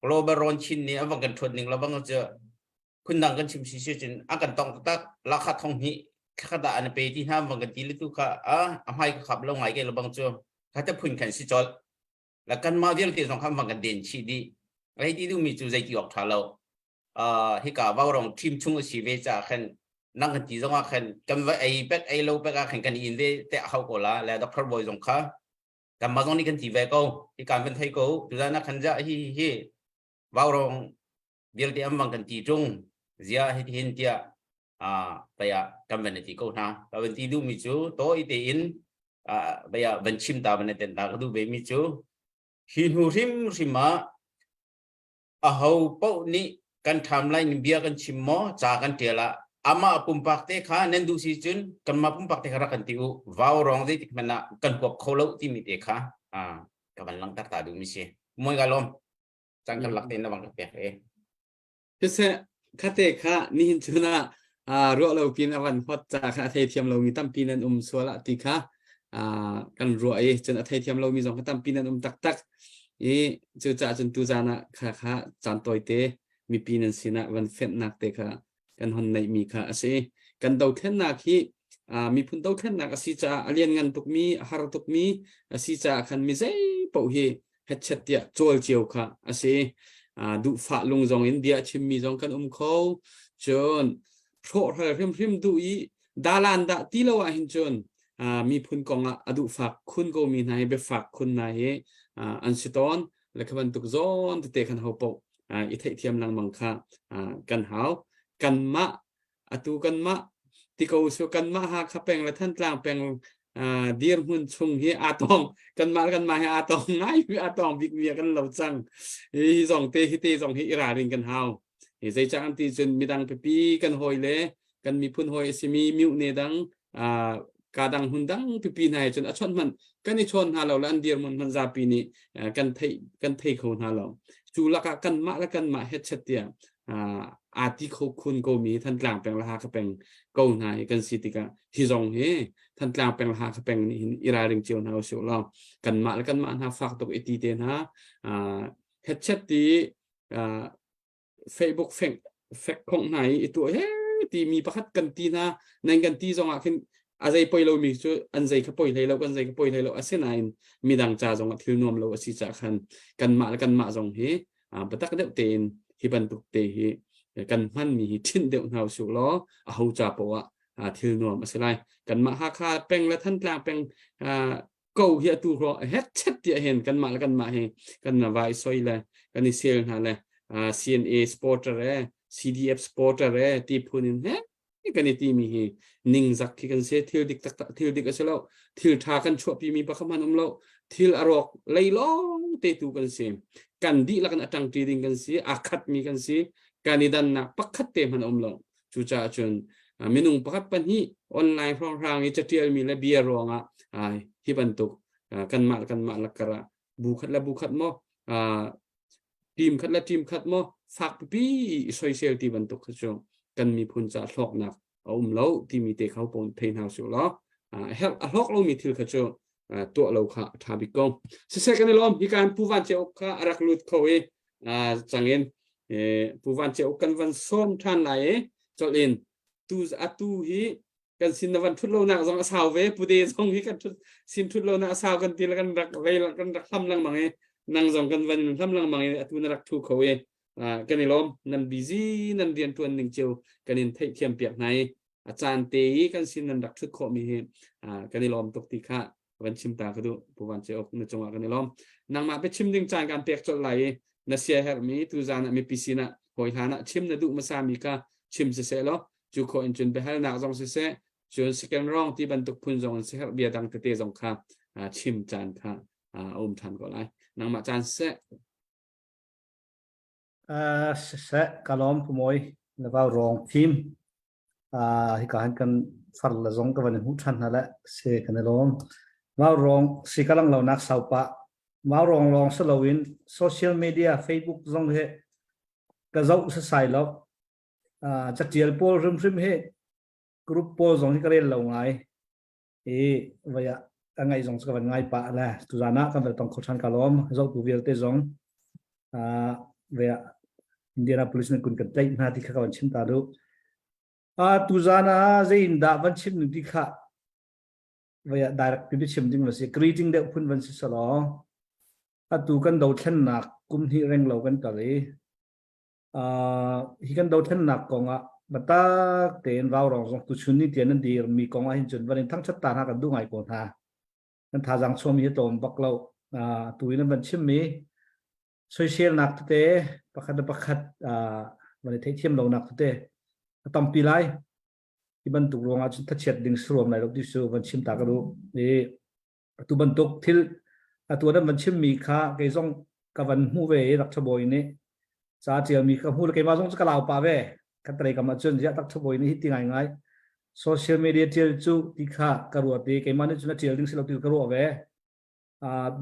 F: global ron chin ni avang kan thot ning labang cha kun dang kan chim si chin akan tong tak la kha thong hi khada an pe ti ham wang kan ti li tu kha amhai ka khap lo ngai ke labang chu kha ta phun kan si chol la kan ma vial ti song kham wang kan den chi di ai ti du mi chu zai ki ok tha lo hi ka wa rong team chung si ve cha khan nang kan ti zong a khan kan va ai pek ai lo pek a khan kan in ve te hau ko la la doctor boy zong kha kan ma zong ni kan ti ve ko hi kan ben thai ko tu na khan ja hi vào rong việc đi âm bằng cần tỷ trung zia hết hiện tia bây giờ cầm vấn đề thì câu nào và vấn đề du mi chú tối thì in bây giờ vấn chim ta vấn đề tiền ta du về mi chú hin hu rim mà hậu bao ni cần tham lại những bia cần chim mò trả cần tiền là ama pumpak te kha nên du si chun cần mà pumpak te khara cần tiu vào rong dây thì mình là cần cuộc khâu lâu thì mi te kha các bạn lăng ta du mi si mỗi cái lom chẳng cần lắc tên là bằng cái việc
C: thế sẽ khát tệ khá nín chú na rùa lâu pin avan hot cha khá thầy thiam lâu mi tam pin an xóa lại tì khá cần rùa ấy chân thầy thiam lâu mi dòng tam pin an tak ý chú cha chân tu ra na khá chán tôi tê mi pin an xin van phết nạc tê khá cần hòn này mi khá sẽ cần đầu thiên nạc hi mi phun đầu thiên nạc si cha alien ngan tuk mi har tuk mi si cha khan mi dây bầu hi hết chất tiệt trôi chiều khá sẽ du phá lung dòng India chim mi dòng kan khâu chôn pro rim du i dalan da ti lo hin chôn mi phun kong du phá khun go mi nai be phá khun nai an siton le khaban tuk zon te khan ho po i thei thiam lang mang kha kan hau kan ma atu kan ma ti ko so kan ma ha kha peng la than tlang peng dir hun chung hi atong kan ma hi atong ngai hi atong big mi kan lo chang hi zong te zong hi ra ring kan hau hi zai chang ti chun mi dang pi kan hoi le kan mi phun hoi simi miu ne dang ka dang hun dang pi nai chun a chon man kan ni chon ha lo lan dir mun man za pi ni kan thei khon ha lo chu la ka kan ma het chat tia ti khâu khun ko mi than tlang peng la ha ka peng ko ngai kan sitika hi zong he than tlang peng la ha ka peng ni ira ring chiu na so lo kan ma ha fak tok eti ten ha het chat ti Facebook fek khong nai itu he ti mi pakhat kan ti na nang kan ti zong a khin azai poilo mi chu anzai kha poi lei lo kan zai kha poi lei lo asenain mi dang cha zong thil nom lo asi cha khan kan ma zong he batak de ten hi ban tuk te hi kan man mi hi thin deuh nau su lo a ho cha po thil nom aselai kan ma ha kha peng la than tlang peng ko hi tu ro het chat ti hen kan ma he kan na vai soi la kan ni sel na le CNA sport re CDF sport re ti phunin he kan ni ti mi hi ning zak ki kan se thil dik aselo thil tha kan chho pi mi pa khaman lo thil arok leilong te tu kan se kan di la kan atang ti ding kan si akhat mi kan si kanidan na pakhat te man lo chu cha chun minung pakhat pan hi online rang ni chatial mi la bia ronga hi ban tuk kan ma la kara bu khat mo team khat mo fak pi social ti ban tuk chu kan mi phun cha thlok nak lo ti mi te khau pon thein house lo help a hlok lo mi thil kha chuตัวเราค่ะทาบิกงเสกกันในลมที่การผู้วันเจ้าค่ะรักลุดเขาจังเงินผู้วันเจ้ากันวันส้มท่านไหนจอลินตูฮีกันสินวันทุดโลนักสองสาวเวผู้เดย์สองฮีกันสินทุดโลนักสาวกันตีละกันรักเวลกันรักทำลังมังนางสองกันวันทำลังมังตูนรักทุกเขากันในลมนั่นบิซี่นั่นเรียนตัวหนึ่งเจ้ากันในเทียมเปียกไหนอาจารย์เตยกันสินนั่นรักทุกเขามีกันในลมตกตีค่ะวันชิมตาก็ดูผู้วันเจ้าในจังหวะกันในล้อมนางมาไปชิมดึงจานการเปียกจดไหลนัเสียเฮร์มีตูจานมีพิซินะหอยหานะชิมนะดูมาซามีกาชิมเสร็จแล้วจูโคอินจุนไปให้นักจงเสร็จจนสแกนร้องที่บรรทุกพุ่นจงเสร็จเบียดังเตะจงค่ะชิมจานค่ะอมทานก่อนเลยนางมาจานเสร็จ
G: เสร็จกะล้อมผู้มวยแล้วก็รองทีม hi ka han kan far la zong ka van hu than na la se kan lom mau rong sikalang lo nak sau pa mau rong long sa lowin social media Facebook zong he ka zau sa sai lo chắc chiel pol rim rim he group pol zong hi ka rel lo ngai vậy ngay dòng cái vấn ngay pa là tu zana kan ver tong khochan kalom zau tu vial te zong về Indianapolis na kun kan tai na ti kha kan chim ta do tu zana zein da van chim ni ti kha vậy direct ti chim ding la se greeting de phun van si salo tu kan do then nak kum hi reng lo kan ka le hi kan do then nak kong a bata ten vào rong zong tu chun ni tian nan dir mi kong a hin chun van thang chat ta na kan du ngai ko tha nan tha jang chom hi tom bak lo tu in van chim mi social nak te pakhat van thei thiam lo nak te tam pi lai i ban tu ronga chun tha chet ding srom lai lo ti su van chim ta ka ru tu ban tok thil tu dan van chim mi kha ke zong ka van hu ve rak thboi ni sa chial mi ka hu ke ma zong ka lao pa ve ka trai ka ma chun ja tak thboi ni ti ngai ngai social media til chu ti kha ka ru ti ke ma ni chun chial ding silo ti ka ru ve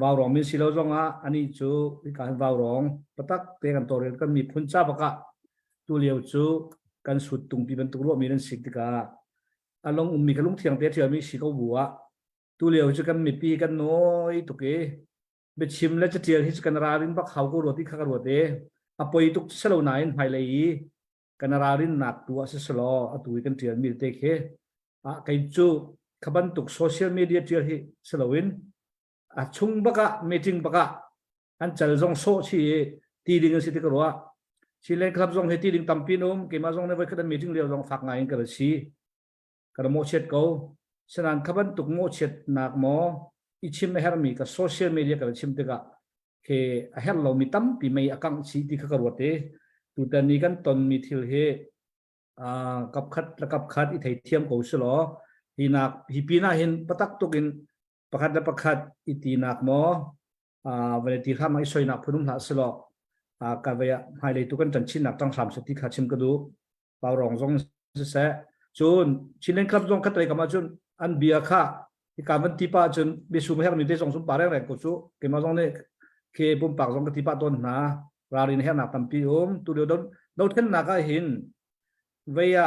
G: vào rong min silo zong a ani chu ti ka vào rong patak te kan torel kan mi phun cha baka tu liu chu kan sut tung pi ban tu ro mi ran sik ti ka along mi ka lung thiang te chial mi si ko bua tu liu chu kan mi pi kan noi tu ke be chim la cha chial hi kan ra rin bak hau ko ro ti kha ka ro te apoi tuk selo nain hai lei kan ra rin nak tu a se selo atu kan chial mi te khe kai chu khaban tuk social media chial hi selowin chung baka meeting baka an chal zong so chi ti ding si te ka ro chi le khlap zong he ti ding tampi nom ke ma zong ne vai khadan meeting le zong phak ngai ka si ka mo chet ko sanan khaban tuk mo chet nak mo i chim her mi ka social media ka chim te ka ke a her lo mi tam pi mai akang si ti kha ka ro te tu ta ni kan ton mi thil he kap khat i thei thiam ko su lo hi nak hi pi na hin patak tukin pakhat iti nak mo vele ti kha mai soi nak phunum la selo ka ve hai le tu kan chan chin nak tang sam se ti kha chim ka du paw rong zong se chun chinen khlap zong khatrai ka ma chun an bia kha ti ka ban ti pa chun be su me her mi te zong sum pare re ko chu ke ma zong ne ke bum pak zong ka ti pa ton na ra rin her nak tam pi tu do do then na ka hin ve ya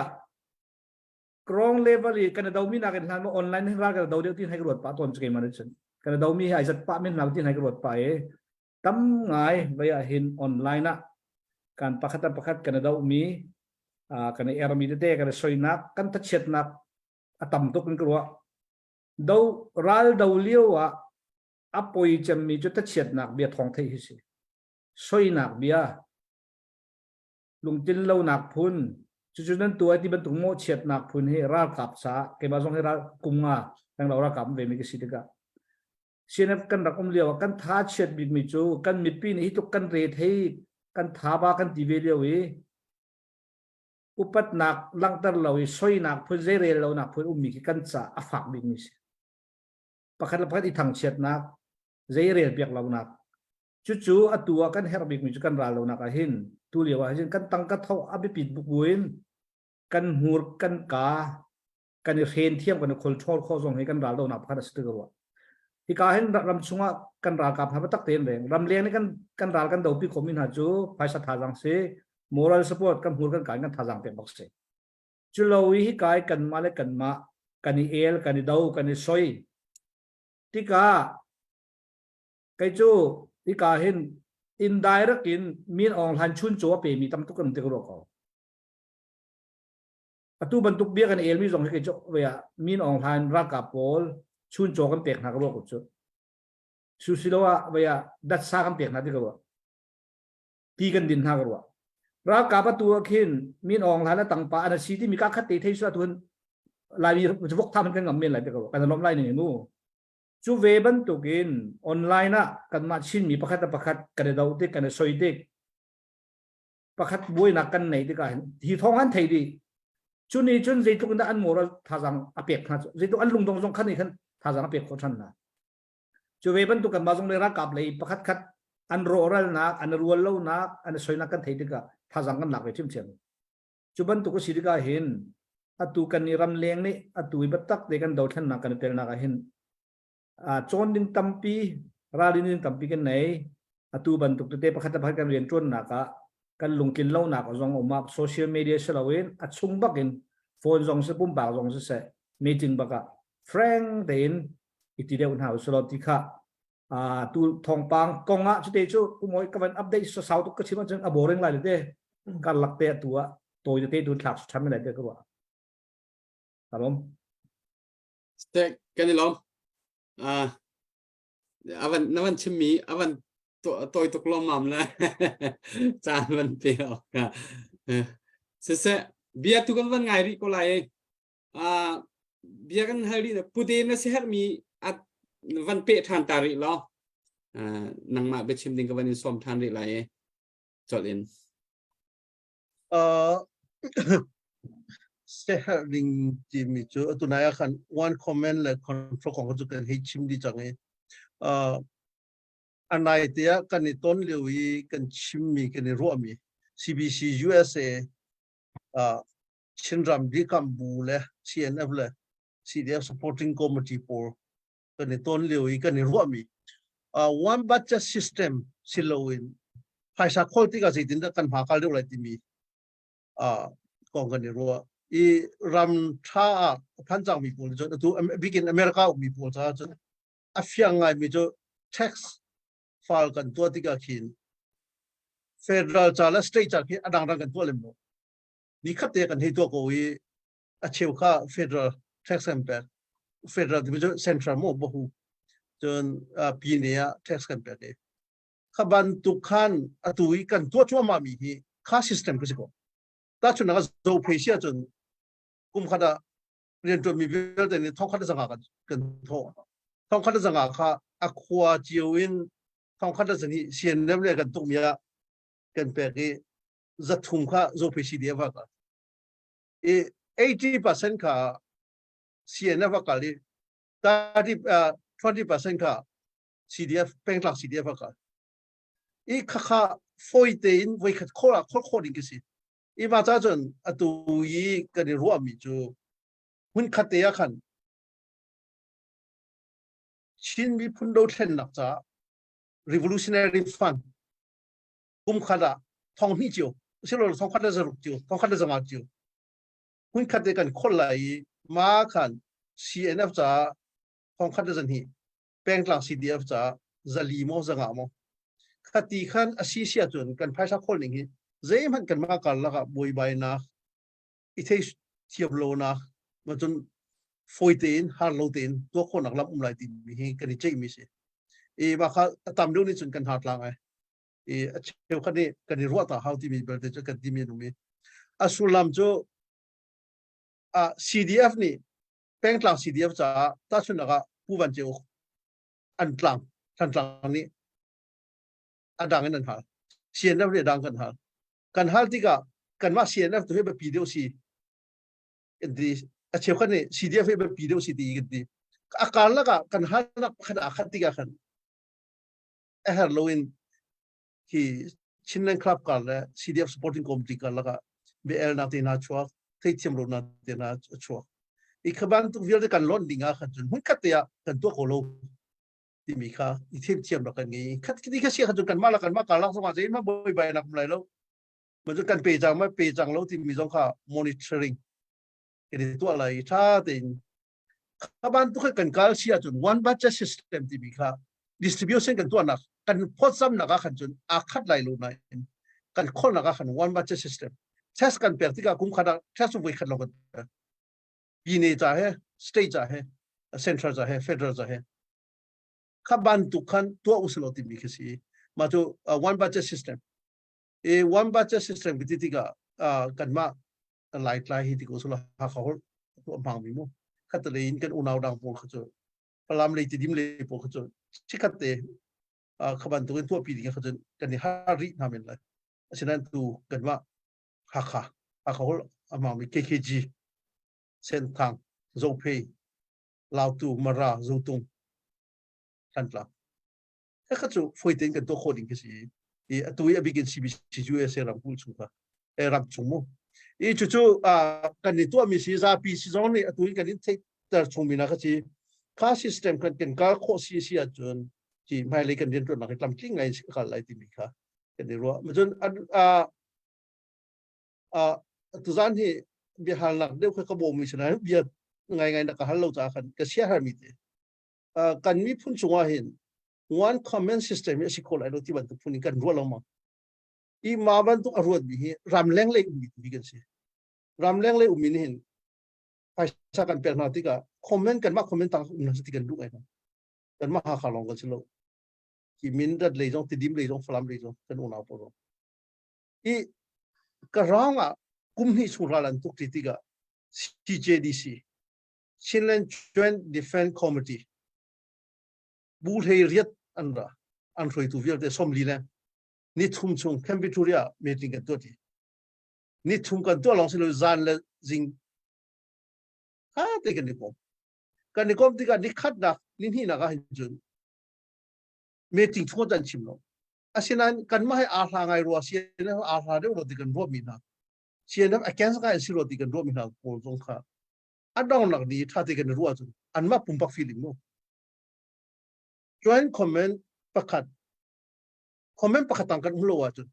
G: krong level i kan daw mi na kan mo online ra ka daw de tin hai rot pa ton che man chen kan daw mi hai sat pa min na tin hai rot pa tam ngai baya hin online na kan pakhat kan daw mi kan er mi de kan soi nak kan ta chet nak atam to kan kro daw ral daw liwa apoi chem mi chu ta chet nak bia thong thei hi si soi nak bia lung tin lo nak phun chu nan tua ti ban tung mo chet nak phun he ra kap sa ke ba zong he ra kunga tang lo ra kap ve mi ke si ka sinap kan rakom liaw kan tha chet big mi chu kan mi pi ni to kan re thei kan tha ba kan ti ve liaw upat nak lang tar lo soi nak phun ze re lo nak phun mi ki kan cha afak big mi pakhat i thang chet nak ze re piak lo nak chu atua kan her big mi chu kan ra lo nak a hin tu liaw hin kan tang ka tho abi pit bu buin kan hur kan ka kan ren thiam kan control kho zong he kan ra lo nak pakhat stu ka ti ka hen ram chunga kan ra ka phaba tak ten reng ram leng ni kan ral kan do pi khomin ha chu paisa tha jang se moral support kan hur kan tha jang pe box se chu lo hi kai kan ma le kan ma kan ni el kan ni dau kan ni soi ti ka kai chu ti ka hen indirect in min ong han chun cho pe mi tam tu kan te ro ko atu bantuk bia kan el mi zong ke cho we min ong han ra ka pol chun cho kan pek na ka ro ko chu su silowa we dat sa kan pek na ti ka ro ti kan din ha ka ro ra ka pa tu khin min ong han la tang pa ana si ti mi ka khat te thei su tun lai mi vok tham kan ngam men lai te ka ro kan lom lai ni nu chu ve ban tu kin online na kan ma chin mi pakhat kan dau te kan soi te pakhat boi na kan nei te ka hi thong an thei di chu ni chun zai tu kan an moral tha jang apek na zai tu an lung dong jong khan ni khan tha jang apek kho than na chu ve ban tu kan ma jong le ra kap lei pakhat khat an ro ral na an rual lo na an soi na kan thei te ka tha jang kan lak ve chim chen chu ban tu ko si ka hin atu kan ni ram leng ni atu i batak de kan do than na kan tel na ka hin chon din tampi ralin din tampi kan nei atu ban tuk te pakhat pakhat kan rian chon na ka kan lungkin lo na ka zong oma social media selawin achung bakin phone zong se pum ba zong se meeting baka frank den iti de un house lo ti kha tu thong pang konga chute chu moi ka ban update so sau tu ka chima chang boring lai de kan lakte tua toy te tu thak tham lai de ka ba Kalom.
C: Stek kanilom. Avan chimi avan toy to klom mam la. Chan van peo. Se bia tu kan van ngai ri ko lai. Bia kan hari na putin na sehat mi at van pe than tari lo. Nang ma be chim ding ka van som than ri lai. Cholin.
E: Sharing Jimmy Joe to Nayakan one comment like control Congress hit chim di change. An idea can it only we can chimney can romi. CBC USA Chinram Dikambule CNF CDF supporting committee for can it only we can romi. One budget system silowin. Paisa quality as it in the can hakal like me. Kongani roa. I ram cha panjang mi pol jo tu begin America mi pol cha jo afyang ngai mi jo tax file kan to tiga khin federal cha la state cha ki adang dang kan to lem no ni khate kan he to ko wi a cheu kha federal tax impact federal division central mo bo hu jon pinia tax impact de khaban tu khan atui kan to chwa ma mi hi kha system ko ta chu na zo phesia jon kum khada rian to mi bel de ni thong khada zanga kan tho thong khada zanga kha akwa jiwin thong khada zani sian nem le kan tuk mia kan pe ki zathum kha zo pe si de va ka 80% ka sian na va ka li 20% ka CDF pengklak CDF ka kha foi te in voi khat khola khol ding ki si I ma cha chon atu yi ka ni ro mi chu hun khate ya khan chin mi phun do thlen nak cha revolutionary fund kum khada thong hi chu silo thong khada zaruk chu thong khada zama chu hun khate kan khol lai ma khan CNF cha thong khada zan hi peng tlang CDF cha zali mo zanga mo khati khan asi sia chun kan phaisa khol ning hi zai man kan ma kal la boi bai na ithei thiam lo na ma chun foitin har lo tin to khon nak lam lai ti mi hi kan chei mi se ba kha tam do ni chun kan hat lang ai cheu khan ni kan ri ro ta how ti mi ber te kan ti mi nu mi asulam jo CDF ni peng tlang CDF cha ta chun na pu ban cheu an tlang ni adang en ha sien na le dang kan ha kan hal tiga kan ma CNF to hebe video si di a cheu khan ni CDF hebe video si di di akal la kan hal na khan akhat tiga khan her loin ki chinnan club ka la CDF supporting committee ka la BL na te na chwa thei thiam ro na te na chwa ikhaban tu vil kan lon dinga khan chun hun khat ya kan to ko lo ti mi kha I thiam ra kan ngi khat ki kha sia khan kan ma la kan ma ka la so ma jai ma boi bai na kum lai loมันจะกันเปจังไม่เปจังแล้วที่มีสองข้า monitoring เดี๋ยวตัวอะไรถ้าเด่นข้าบ้านทุกคนกันการเชียร์จน one budget system ที่มีข้า distribution กันตัวนักกันพอซ้ำนักขันจนอาคัดไหลลงในกันคนนักขัน one budget system test กันเปิดที่ก็คุ้มค่า test ไว้ขันลงกันปีนี้จะให้ state จะให้ central จะให้ federal จะให้ข้าบ้านทุกคนตัวอุศลที่มีคือสิมาดู one budget system one budget system วิธีการกันมาหลายที่ที่กูสุลหาเขาตัวบางมีมั้งขัดเลยกันอุณาวดังพวกเขาจะพลามเลยติดิมเลยพวกเขาจะชิคัดเตขบันตัวทั่วปีนี้เขาจะกันในฮาริทำเป็นไรฉะนั้นดูกันว่าหาเขาบางมี KKG เส้นทางโจเพย์ลาวตูมาราโจตุงกันละถ้าเขาจะฟื้นเต้นกันตัวคนอีกสิตัวบิกิน CBC USA รำพูดสุดรับจุ่ม Ichu kan itu misi zapi si zong ni atu kan take ter chungmina ka chi ka system kan ka kho si ajun chi mai le kan din tu na ka lam king ngai ka lai ti mi kha kan ni ro majun tu zan hi bi hal nak de ka bo mi sna bi ngai na ka hal lo cha kan ka sia har mi te kan mi phun chunga hin one comment system ya si ko lai lo ti ban tu phun kan ro lo ma I ma ban tu arwat bi hi ram leng le mi bi kan si ram leng le umin hin ai sa kan per na ti ka comment kan ma comment tang na ti kan du ai kan ma ha khalong kan silo ki min dat le jong ti dim le jong flam le jong kan una po I ka ranga kum hi sura lan tu ti ka CJDC Chinland Joint Defense Committee bu hei riat anra an roi tu vial de som li le ni thum chung Cambodia meeting kan tu ti ni thum kan tu long silo zan le jing ha te kan ni kom ti ka ni khat na ni hi na ka hin jun meeting thon dan chim lo asinan kan ma hai a hla ngai ro sia na a hla de ro ti kan ro mi na sia na against ka si ro ti kan ro mi na ko jong kha adong nak ni tha ti kan ro jun an ma pum pak feeling no joint comment pakhat tang kan mulo wa jun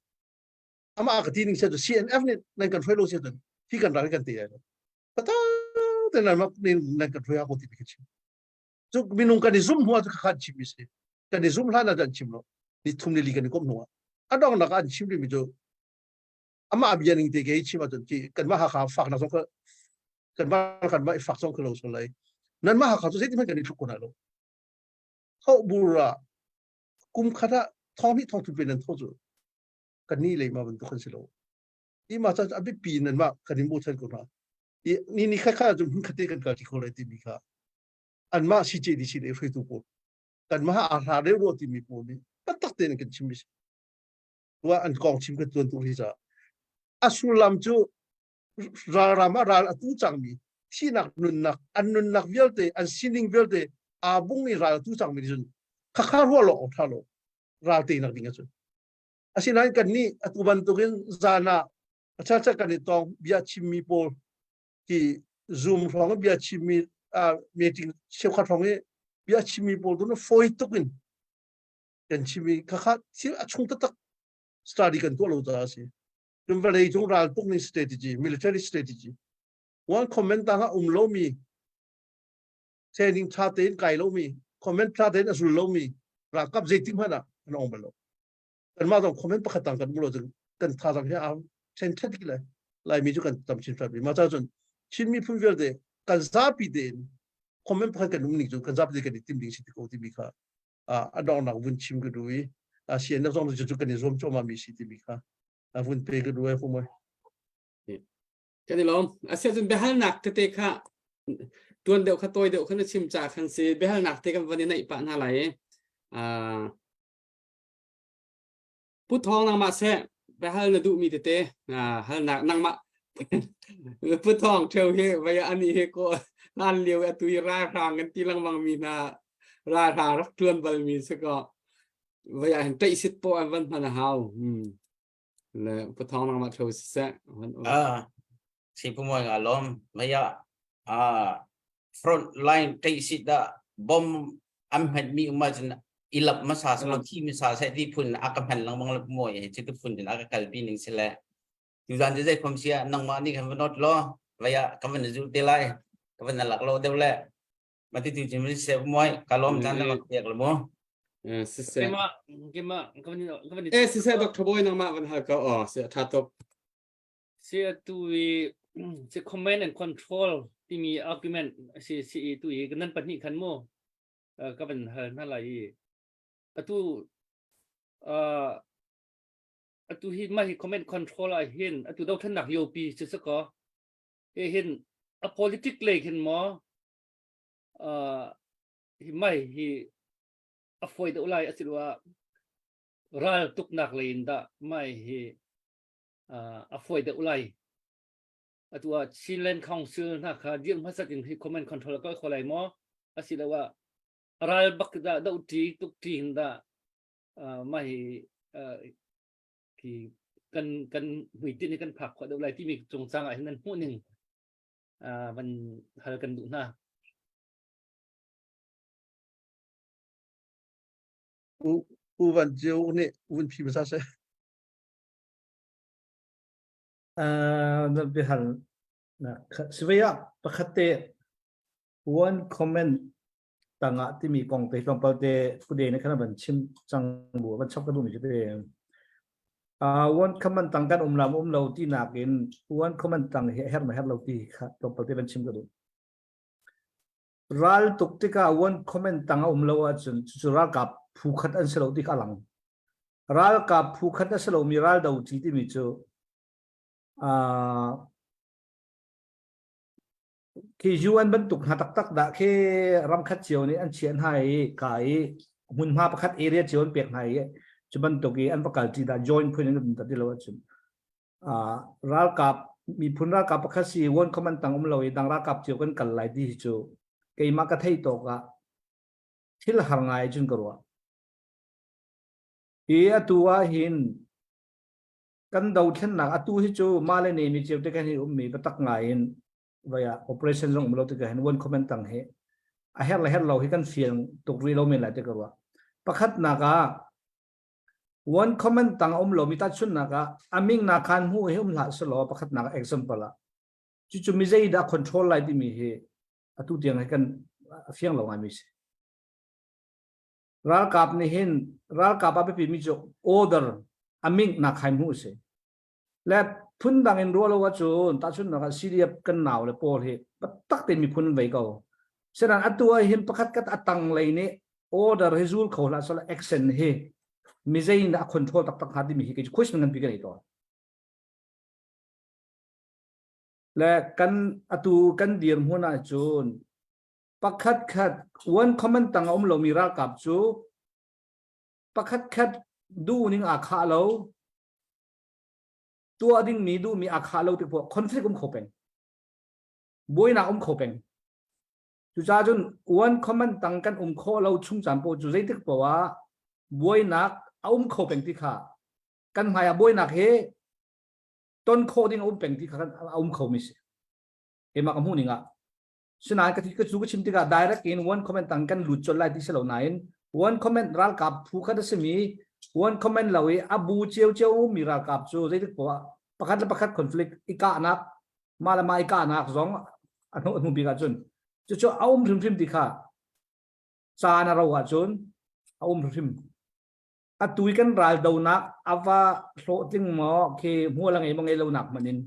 E: ama ka ti ning se CNF ni nan kan phelo se jun hi kan ra kan ti ya pata te nan ma ni nan kan phya ko ti bi chi chu minung kan zoom huwa ka khat chi mi se kan zoom la na dan chim lo ni thum ni li kan kom no adong nak an chim mi jo ama abian ning te ge chi ma jun ti kan ma ha kha fak na so ka kan ma fak song ka lo so lai nan ma ha kha so se ti man kan ni thu ko na lo ho bura kum khada thong ni thong tu pe nan tho jo kan ni le ma ban tu kan si lo I ma cha abi pi nan ma kan ni mo chen ko na ni kha ju hun khate kan ka ti ko le ti mi kha an ma si che di si le fai tu ko kan ma a ha de ro ti mi po ni pa tak te kan chim mi wa an kong chim ka tuan tu ri sa asulam chu ra ma ra tu chang mi si nak nun nak vial te an sining vial te a bung ni ra tu chang mi jun kha ro lo tha lo ra te nak ding chu asinan kan ni atu ban tu kin zana cha kan ni tong bia chim mi po ki zoom rong bia chim mi meeting se kha rong e bia chim mi po du no foi tu kin kan chim mi kha si a chung ta tak study kan to lo za si dum va le jong ra tuk ni strategy military strategy one comment ta lo mi training cha te kai lo mi comment cha te asul lo mi ra kap je tim hana no ong lo kan ma dong comment pakhat tang kan mulo jeng kan tha jang ya synthetic lai mi ju kan tam chin fa bi ma cha jun chin mi phun vel de kan za pi de comment pakhat kan ni ju kan za pi de kan tim ding si ko ti mi kha adong nak vun chim ga dui sien na zong ju kan ni zom cho ma mi si ti mi kha vun pe ga dui fu mo
C: kan ni lom asia jun behal nak te kha tuan deuh kha toy deuh khan chim cha khan si behal nak te kan van nei pa na lai pu thong nang ma se behal na du mi te hal nak nang ma pu thong theu he wa ya ani he ko lan liu a tui ra rang kan ti lang wang mi na ra rak tuan bal mi se ko wa ya hen tai sit po an van na hau le pu thong nang ma theu se
F: si pumoy nga lom maya front line tay sit da bom am had mi umajin ilap masa sa ti mi sa sa di phun akapan lang mang pumoy chi tu phun din akal pi ning sila tu jan je khom sia nang ma ni kan not lo maya kaman ju te lai kaman lak lo de le mati tu jim se pumoy kalom tan na yak lo mo
C: si se
B: kema
C: si se dr boy nang ma van ha ka se tha top
B: si tu si command and control ti mi argument si tu nan pat ni khan mo ka ban ha na lai atu hi ma hi command control a hin atu dau than nak yo pi se se ko e hin a politic le hin mo hi mai hi avoid ulai asilwa ral tuk nak le inda mai hi avoid ulai atua Chinland Council na kha diang masa kin hi command control ko kholai mo asilawa ral bak da tuk ti hinda mai ki กันหุยตินี่กันผักขอดอะไรที่มีจงสร้างอะไรนั้นหูหนึ่งมันหากันดูหน้า
E: u van jeu ne un pi sa se
G: นั่นเป็นหันนะสิวยะประคติวันคอมเมนต์ต่างที่มีกองเตะลงไปเตะผู้เดนในขณะบันชิมจังบัวบันชอบกันดูมีจุดเองวันคอมเมนต์ต่างกันเราที่นักเองวันคอมเมนต์ต่างเฮร์มาเฮร์เราที่ครับลงไปเตะบันชิมกันดูรัลตุกติกาวันคอมเมนต์ต่างเราว่าจุดรัลกับผู้ขัดอันเสลที่กำลังรัลกับผู้ขัดอันเสลมีรัลดาวที่มีจูคือยูอันบรรทุกหาตักด่าแค่รำคัดเจียวนี่อันเชียนให้ขายหุ่นมาประคัดเอเรียเจียวเปียกให้จะบรรทุกอันประกาศที่ด่าจอยน์พูดอย่างนั้นตัดที่เราจุดรัลกับมีพูนรัลกับประคัดสีวันเขามันตั้งเราดังรัลกับเจียวกันกันหลายที่จูเกี่ยมากระเทยตกที่ละหางไงจุนกรัวตัวหินกันดาวเช่นนักตัวที่จูมาเลยเนี่ยมีเจ้าที่กันที่มีประตักไงน์ว่า operation ของเราที่กันวันคอมเมนต์ต่างเหตุเฮเราให้กันเสียงตกรีเราไม่หลายที่กรัวประคัดนักวันคอมเมนต์ต่างเรามีตัดชุนนักอามิงนักขันหูให้หลักสโลประคัดนัก example ละจู่มีใจได้ control อะไรที่มีเหตุตัวเดียงให้กันเสียงเราไงมีสิรัลกับนี่เห็นรัลกับไปมีจุด order อามิงนักขันหูสิและพุ่นดังอินรัวเราว่าจูนตัดชุนนักซีเรียกันหนาวเลยพอเหตุตักเต็มมีพุ่นไว้ก็ฉะนั้นตัวเห็นประคัดกัดตังเลยนี่ order ให้จูลเขาละสละ action เหมีใจนัก control ตักหาที่มีเหตุคุยกันกันปีกันอีกตัวและกันตัวกันเดียร์หัวหน้าจูนประคัดขัดวันคอมเมนต์ต่างเรามีรักกับจูประคัดขัดดูนิ่งอาคาเราตัวดิ่งมีดูมีอาคาเราที่พวกคอนฟ lict ขบเป็นบ่อยนักขบเป็นจุจ้าจุนวันคอมเมนต์ต่างกันขอเราชุ่มจันโปจุใจที่บอกว่าบ่อยนักขบเป็นที่ข้ากันหายบ่อยนักเฮต้นโคดิ่งเป็นที่ข้ากันขบมิสเอ็มากำหูนิ่งอ่ะฉะนั้นก็ที่ก็จูก็ชิมที่ก็ direct in one comment ต่างกันหลุดจนไล่ที่เสลาไหน one comment รัลกับผู้ขัดสมี one comment เราอาบูเจียวมีรัลกับจูได้ที่บอกว่าประคัด conflict อีกานักมาละมาอีกานักสองอันนู้นปีกันจนจู่เอาพริมที่ข้าซานาเราว่าจนเอาพริมตุยกันรัลดาวนักอาวาโสติงหมอเคหัวลังมังเราหนักมันนิน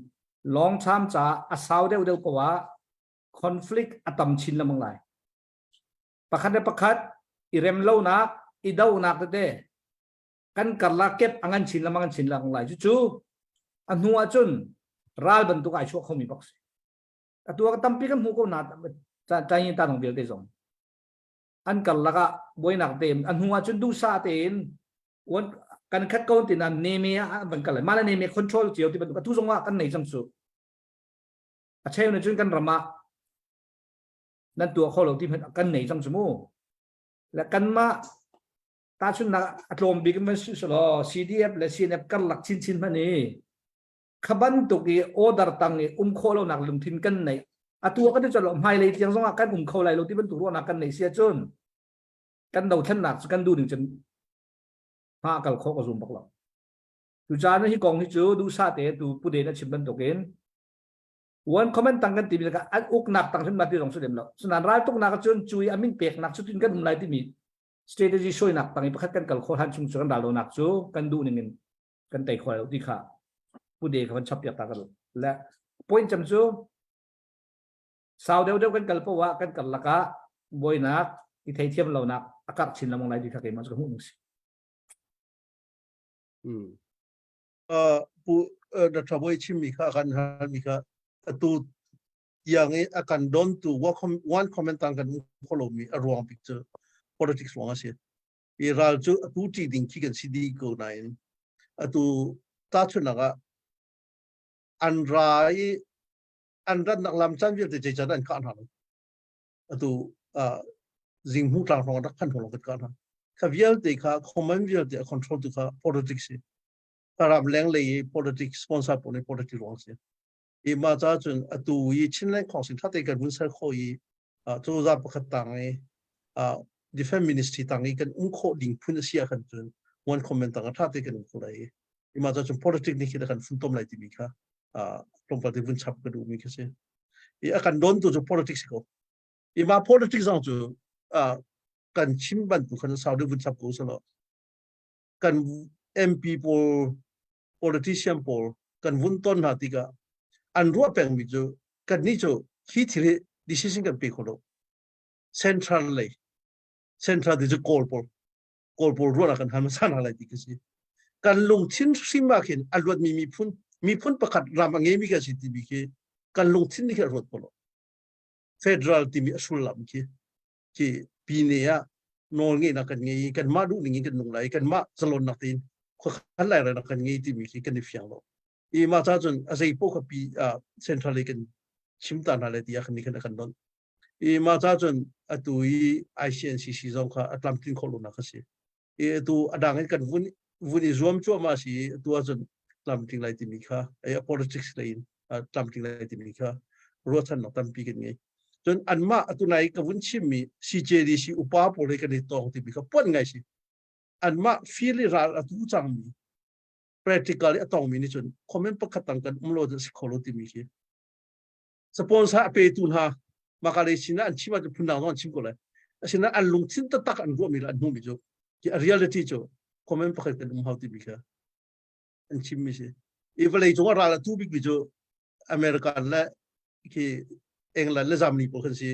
G: ลองช้ำจ่าอาสาวเดียวกว่าconflict อัตมชินละมังไลประคัดอิเรมเล่านักอิดาวนักเด้กันกัลลาเก็บอังชินละมังไลจู่อันหัวจุนรัลบรรทุกไอชัวเขามีปักษตัวก็ตั้มปีกันหูก็นัดใจยินตาของเดียวได้ส่งอันกัลลาก็บ่อยนักเต็มอันหัวจุนดูซาเต็นวันกันคัดก้นตินันเนเมียบังกันเลยมาแล้วเนเมีย control เจียวที่บรรทุกทุกสงว่ากันไหนจังสุอาเชลในจุนกันรำมานั่นตัวเขาเราที่เป็นกันไหนจังสมูและกันมาตาชุนนักอัตโนมัติกันมันสุดสโล CDF และ CNF กันหลักชินพันนี้ขบันตุกีออเดอร์ตังนี้เขาเราหนักลุมทินกันไหนตัวก็จะจะลงไฮไลท์ยังสงว่ากันเขาไล่เราที่เป็นตัวรัวนักกันไหนเสียจนกันเราท่านหนักกันดูหนึ่งจนพากันเขาก็ซุ่มปักหลังดูจานนี้กองที่จูดูซาเตะดูผู้เดนชิมบันตุกินวันคอมเมนต์ต่างกันที่มีกันอุกหนักต่างขึ้นมาที่ตรงสุดเด่นแล้วสนานร้ายตุกหนักจนจุยอามิงเปียกหนักสุดที่กันอะไรที่มี strategy ช่วยหนักต่างประคัดกันกับคนหันชุมชนกันดาวหนักจูกันดูหนึ่งกันเตะคอยที่ขาผู้เดนเขาชอบอยากตากันและ point จำจูสาวเดียวกันกันเพราะว่ากันกันละกะบ่อยนักที่ไทยเทียมเราหนักอากาศชินละมองไรที่ขาเกมันจะหุ่นสิ
E: ผู้ดัชนีชิมีค่ากันมีค่าตัวอย่างนี้อาการโดนตัวว่าวันคอมเมนต์ต่างกันคนเรามีรวม picture politics ว่าเสียอีเราจะตัวจีดิ้งที่กันซีดีก็ได้ตัวตัดชุนละอันร้ายนักลำจันวิร์จะจะได้การหาตัวจิงหูต่างของนักขันของเรากันข้าวิร์เด็กข้าคอมเมนต์วิร์เด็ก control ตัวข้า politics Arab leng lei politics sponsor pone politics wrong se e ma cha chun atu yi chin lai khong sin thate kan bun sar kho yi to za pakhat tang e defense ministry tang i kan kho ding phun sia kan chun one comment tang thate kan ko lai e ma cha chun politics ni khida kan fun tom lai ti mi kha tom pa de bun chap ka du mi kha se e akan don to politics ko e ma politics ang chu kan chim ban tu kan sa de bun chap ko so lo kan MP politician kan vun ton na tiga an ruwa peng mi jo kan ni jo hi thire decision kan pe kholo central de jo call por ruwa kan han san hala ti kasi kan lung thin sima khin alwat mi phun pakhat ram nge mi ka si ti bi ke kan lung thin ni ka rot polo federal ti mi asul lam ki pi ne ya no nge na kan nge kan ma du ni kan nung lai kan ma salon na tin khan lai ra kan nge ti mi ki kan fiang lo e ma cha chun asai po ka pi central kan chimta na le ti ya kan ni kan don e ma cha chun atui ICNCC zong kha atlantic kholo na khasi e tu adang kan vuni zoom chu ma si tu chun atlantic lai ti mi kha e politics lai atlantic lai ti mi kha ro chan no tam pi kan nge chun anma atunai ka vun chim mi CJDC upa pole kan ni tong ti mi kha pon ngai si anma feel ra atu chang mi practically atong mi ni chun comment pakhatang kan umlo de kholo ti mi ki sponsor pe tun ha makale sina an chima de phunang non chim ko la asina an lung thin ta tak an go mi la nu mi jo ki reality jo comment pakhat kan um how ti mi ka an chim mi se evalai jo ra la tu bi jo American la ki England la zamni po kan si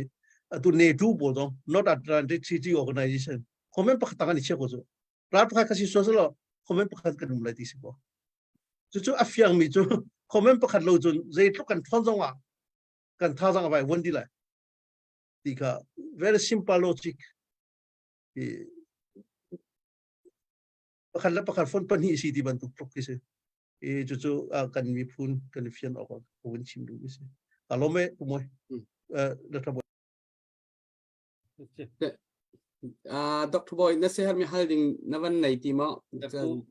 E: atu ne tu bo do not Atlantic Treaty Organization comment pakhatang ni che ko jo ra pakhat kasi so lo comment pakhat kan um la ti si bo chu afiang mi chu comment pakhat lo chun zai tlok kan thon jong wa kan tha jang bai won di la ti ka very simple logic e pakhat phone pan hi si ti ban tu tlok ki se e chu kan mi phun kan fian ok won chim du se alo me moi da ta
C: Dr. Boy na se har mi halding na van nei ti mo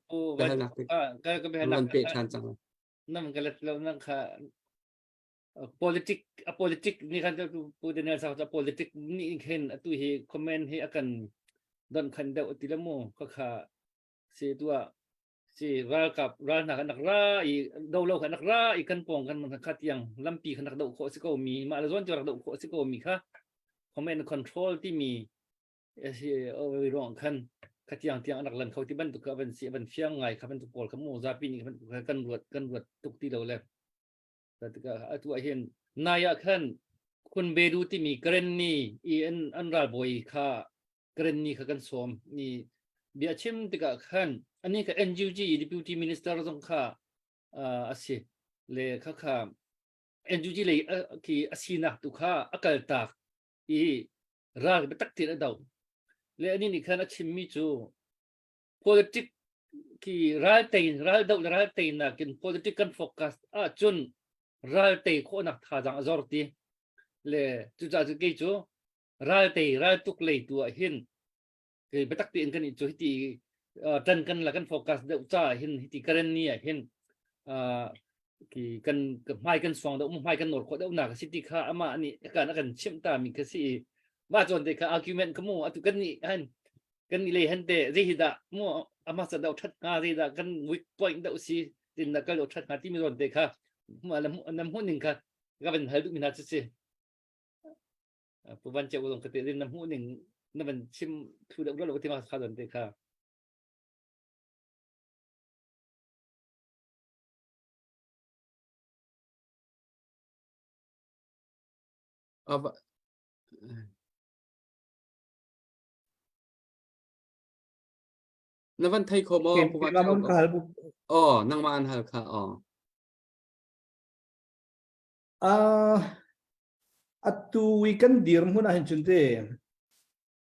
B: pu
C: behal nak
B: ka behal
C: van
B: nak
C: pe chan chang
B: nam galat lo nang kha politic ni kan pu de na sa politic ni khen atu hi comment hi akan don khan da utilamo ka kha se tua si ral kap ral nak ra I do lo kan nak ra I kan pong kan man khat yang lampi kan nak do kho si ko mi ma la zon jor do kho si ko mi kha comment control ti mi si wrong kan khat yang tiang anak lan kho ti ban tu ka ban si ban fiang ngai kha ban tu pol kamu za pi ni kan ruat tuk ti lo le ta ka atu hen naya kan kun bedu ti mi kren ni I an ral boy kha kren ni kha kan som ni bia chim ti ka kan ani ka NUG deputy minister zong kha asi le kha NUG le ki asina tu kha akal tak I ral betak ti daw le ani ni khan achim mi chu politic ki ral te na kin political focus chun ral te kho nak tha jang azor ti le chu cha chu ke chu ral tuk le tu hin ke betak ti kan chu ti tan kan la kan focus de cha hin ti karen ni hin ki kan mai kan song da mai kan nor kho da na ka city kha ama ani kan chim ta mi ka si ma chon de ka argument kamu atu kan ni han kan ni le han de ri da mo ama sa da that nga ri da kan weak point da si tin da ka lo that nga ti mi ron de kha ma nam hu ning kha ga ban hal du mi na chi pu ban che ulong ka te rin nam hu ning na ban chim thu da lo ti ma kha ron de kha
C: na van thai kho mo pu
G: Kila mon ka halbu
C: nang ma an hal kha
G: atu weekend dir mun a hin chunte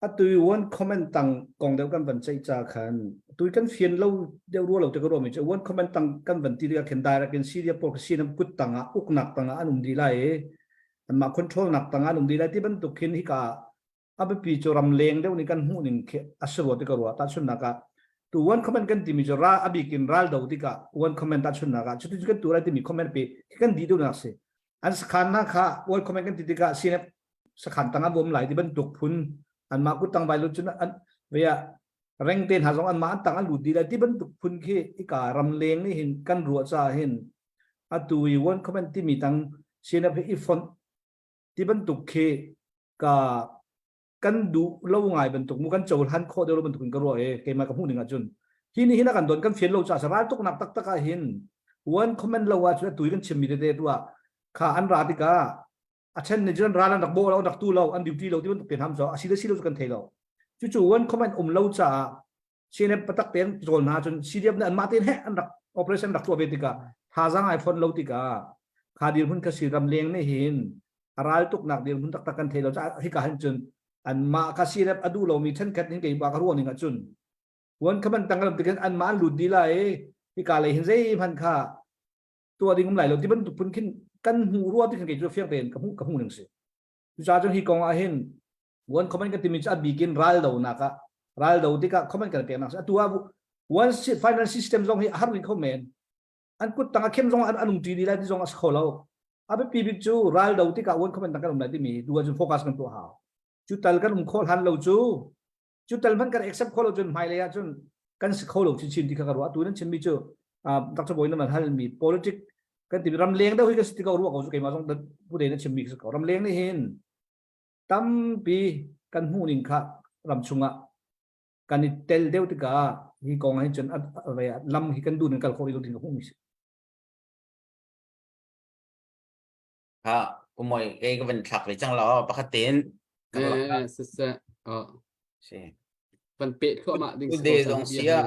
G: atu won comment tang kong deu kan ban chai cha khan tu kan fian lo deu ro lo te ko ro mi che won comment tang kan ban ti ria ken dai ken si dia por si nam kut tanga uk nak tanga anum di lai an ma control nak tanga anum di lai ti ban tu khin hi ka abe pi cho ram leng deu ni kan hu nin khe asro te ko ro ta chun naka tu one comment kan timi jo ra abi kin ral do tika one comment ta chun na ga chu tu kan tu ra timi comment pe kan di do na se an skhan na kha one comment kan tika sinep skhan tanga bom lai ti ban tuk phun an ma ku tang bai lu chun an veya reng ten ha jong an ma tang an lu di la ti ban tuk phun khi ika ram leng ni hin kan ruwa cha hin atu i one comment timi tang sinep i font ti ban tuk khi ka kan du lo ngai ban tuk mu kan chol han kho de lo ban tuk kan ro e ke ma ka hu ninga chun hi na kan don kan fian lo cha sa ral tuk nak tak tak a hin one comment lo wa chu tu kan chim mi de tua kha an ra ti ka a chen ni jan ra lan dak bo lo dak tu lo an duty lo ti ban tuk pen ham zo a si de si lo kan thei lo chu one comment lo cha sine patak pen jol na chun cdf na an ma ten he an dak operation dak tu be ti ka ha jang iphone lo ti ka kha dir hun ka si ram leng ne hin ral tuk nak dir hun tak tak kan thei lo cha hi ka han chun an ma kasi rep adu lo mi chen kat ni ke ba ka ro ni nga chun won khaman tangal tikan an ma lu di la e pi ka le hin zai phan kha tua ding um lai lo ti ban tu pun kin kan hu ro ti kan ke jo fiak ten ka hu ning se tu cha chon hi kong a hin won khaman ka ti mi cha bi kin ral do na ka ral do ti ka khaman ka pe na sa tua one final system zong hi har wi khomen an kut tanga khem zong an anung ti di la ti zong as kholo abe pi bi chu ral do ti ka won khaman tangal um lai ti mi du wa ju focus kan tu ha chu tal kan khol han lo chu tal man kan accept khol chun mai le ya chun kan se khol chin chin ti kha ro tu nan chin mi chu dak cha boy na man hal mi politic kan ti ram leng da hui ka sti ka ro ko chu ke ma song pu de na chin mi ka ram leng ni hin tam pi kan hu ning kha ram chunga kan ni tel deu ti ka hi kong hai chun lam hi kan du nan kal khori lo tin hu mi
F: ha umoi cái vấn thắc về chẳng lo bác tiền
C: sa
F: si
C: pan pe kho ma ding
F: de dong sia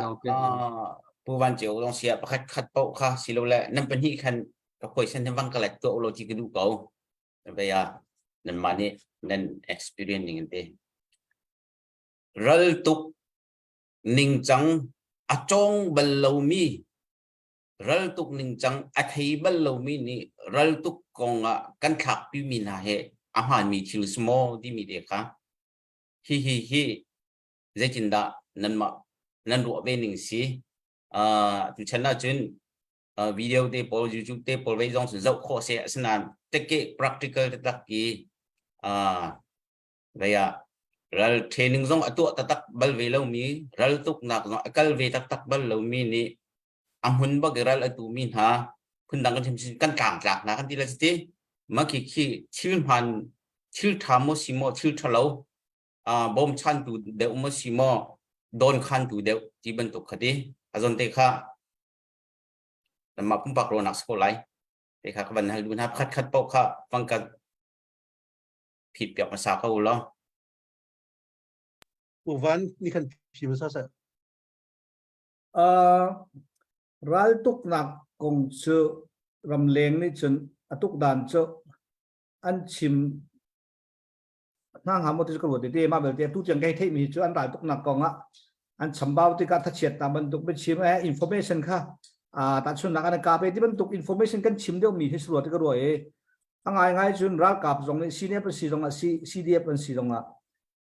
F: pu van chiu dong sia bác khát bộ kha si lo le nam pen hi khan ka koi sen vang ka let to lo chi du ko bây giờ nan mani nan experiencing te ral tuk ning chang a chong bal lo mi ral tuk ning chang a thei bal lo mi ni ral tuk kong kan thak pi mi na he a han mi thil small di mi de kha hi zai chin da nan ro be ning si tu chana chun video te pol youtube te pol ve jong zau kho se snan te ke practical ta ki veya ral training jong atu tak bal ve lo mi ral tuk nak no akal ve tak bal lo mi ni hun ba ral atu min ha kun dang kan kang tlak na kan ti la ti ma ki chil han chil thamo simo chil thalo bom chan tu de mo simo don khan tu de ti ban tu khati azon te kha ma pum pak ro nak sko lai te kha ban hal du na khat po kha pang ka phit pyak ma sa ka u lo
E: u van ni kan pi ma sa
G: ral tuk nak kong chu ram leng ni chun atuk dan chu an chim nang ham ti ko de ma bel te tu chang kai thei mi chu an ral tuk nak kong a an chambao ti ka tha chet ta ban tuk be chim information kha ta chun nak an ka pe ti ban tuk information kan chim deu mi hi sro ti ko ro e angai chun ral kap jong ni senior pa si jong a cdf an si jong a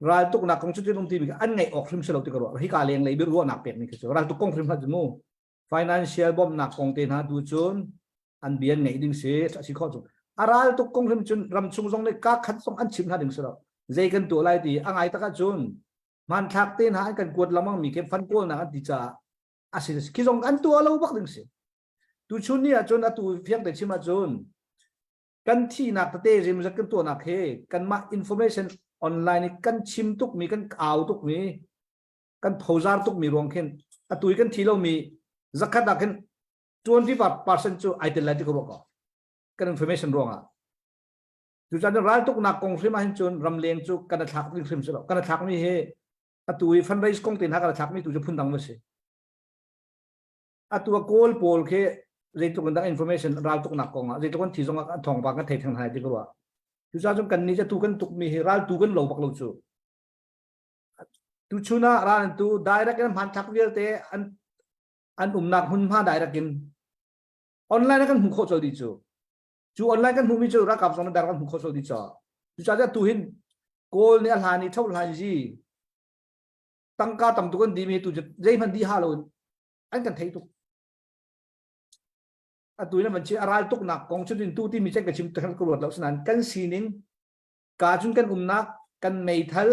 G: ral tuk nak kong chu ti dong ti bi an ngai ok hrim se lo ti ko ro hi ka leng lei bi ro nak pek ni chu ral tuk kong hrim ha ju financial bom nak kong ten ha du chun an bian nei ding se cha si kho chu aral tuk kong hrim chun ram chung jong ne ka khat song an chim ha ding se lo zai kan tu lai ti angai ta ka chun man thak ten ha kan kuat lamang mi ke fan ko na ti cha asis ki jong an tu lo bak ding se tu chun ni a chun a tu fiang te chima chun kan thi nak ta te rim za kan tu nak he kan ma information online kan chim tuk mi kan aw tuk mi kan phozar tuk mi rong khen a tu kan thi lo mi zakat da kan 25% chu item la ti ko ko kan information wrong a tu chan ral tuk nak kong rim han chun ram leng chu kan thak ni rim se lo kan thak mi he atui fundraise kong tin ha kan thak mi tu chu phun dang ma se atua call pol ke re tu kan information ral tuk nak kong a re tu kan thi jong a thong ba kan thei thang hai ti ko wa tu cha jong kan ni cha tu kan tuk mi he ral tu kan lo bak lo chu tu chuna ran tu direct kan han thak wel te an nak hun ma direct kin online kan hu kho chol di chu online kan hu mi chu ra kap song da kan hu kho chol di chu cha ja tu hin call ni al hani thau han ji tăng ca tầm tu kan di mi tu dây man di ha lo anh kan thấy tu tu na man chi aral tuk nak kong chun tu ti mi chen ka chim tan ko lot lo sanan kan sinin ka chun kan nak kan mei thal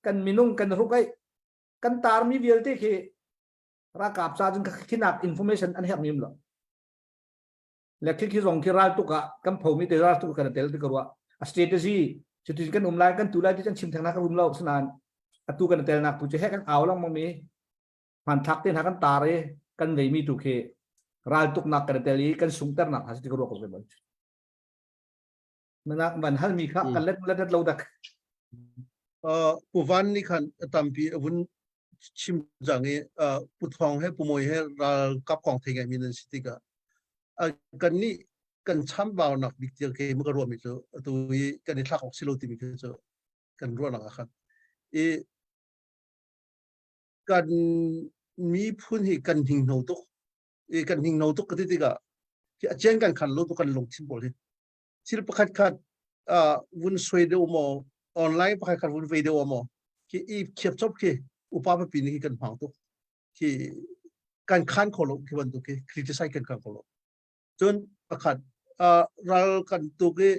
G: kan minung kan rukai kan tar mi vial te ke ra kap sa chun ka khinak information an hek mim lo le khi rong khi ral tuk ka kan phau mi te ral tuk kan tel te ko wa strategy chu ti kan lai kan tu lai ti chan chim thang na ka lo sanan tu kan tel nak tu che hek kan aw lang mong mi han thak te na kan tare kan vei mi tu ke ral tuk nak kan teli kan sungtar nak has ti ko ro ko be ban nak ban hal mi kha kan let lo dak
E: puvan ni khan tampi avun chim jangi puthong he pumoi he ral kap kong thei ngai min city ka kan ni kan cham baw nak big deal ke ma ro mi chu tu i kan ni thak ok silo ti mi chu kan ro nak khan e kan mi phun hi kan hing no to e kan hing no to ka ti ga ki achen kan khan lo to kan long chin bol hi sil pakhat khat vun soi de mo online pakhat khat vun video mo ki i khep chop ki upa pa pi ni kan phang to ki kan khan kholo ki ban to ki criticize kan kan kholo chon pakhat ral kan to ki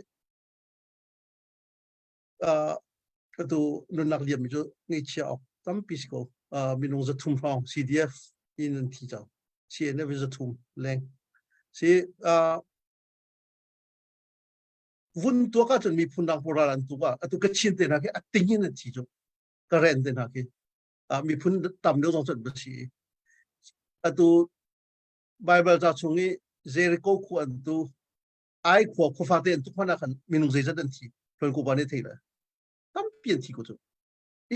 E: tu nun nak liam mi chu ngi chia ok tam pi ko minung za thum phang CDF in thi chao CNF za thum leng si vun to ka chon mi phundang poralan tu ka atu ka chin te na ke ating in thi chu ka ren te na ke mi phun tam do jong chon ba si atu bible za chungi Jericho khu an tu ai khu fa te tu phana khan minung zai za dan thi thol ku ba ne thei la tam pian thi ko chu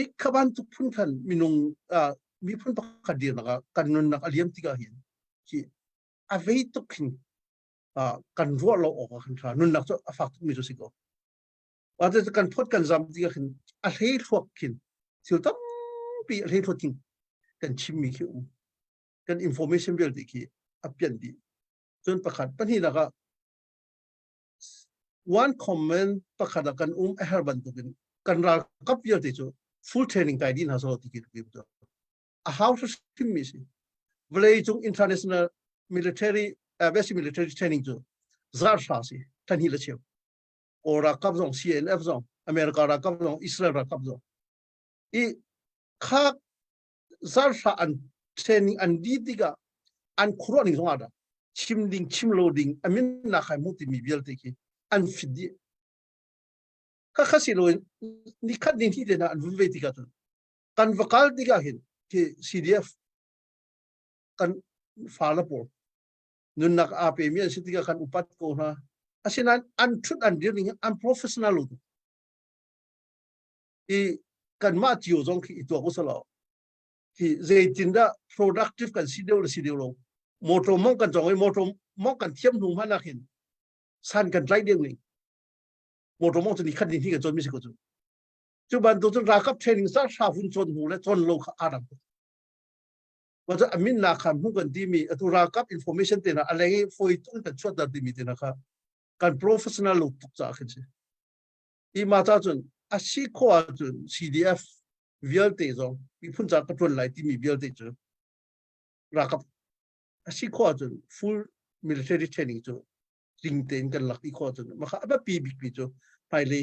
E: ik khaban tu phun khan minung mi phun pa khadir na kan nun na aliam ti ga hin ki avei tu khin kan ro lo o kan tra nun nak chu afak mi chu siko wa te kan phot kan zam ti ga khin a hlei thok khin sil tam pi a hlei thok king kan chim mi ki kan information bel ti ki apian di chon pakhat pani na ka one comment pakhat kan herban tu kan ra kap yer ti chu full training kai din ha so ti ki to a how to sim mi si vlei chung international military basic military training chu zar sha si tan hi la cheu ora kap zong CNF zong America ra kap zong Israel ra kap zong I kha zar sha an training an di tiga an khuro ning zong ada chim loading amin na khai mu ti mi bial te ki an fidi ka khasi lo ni khat ni thi de na an vun ve ti ka tu kan vakal ti ga hin ki CDF kan fala por nun nak ape mi si ti ga kan upat ko na asinan an thut an dealing an professional lo I kan ma chiu zong ki to ko salo ki zaitinda productive kan sideu lo motor mong kan jong motor mong kan thiam nu ma na hin san kan trai ding ni motor mong tu ni khat ni thi ka chon mi si ko chu ban tu ra kap training sa sha fun chon hu le chon lo kha adam wa za amin na khan hu kan di mi tu ra kap information te na alai foi tu kan chot da di mi te na kha kan professional lo tu cha khin si I ma ta chun a si ko a chun CDF vial te zo I phun cha ka chon lai ti mi vial te chu ra kap a si ko a chun full military training chu ring ten kan lak I ko chun ma kha ba pi bi chu pai le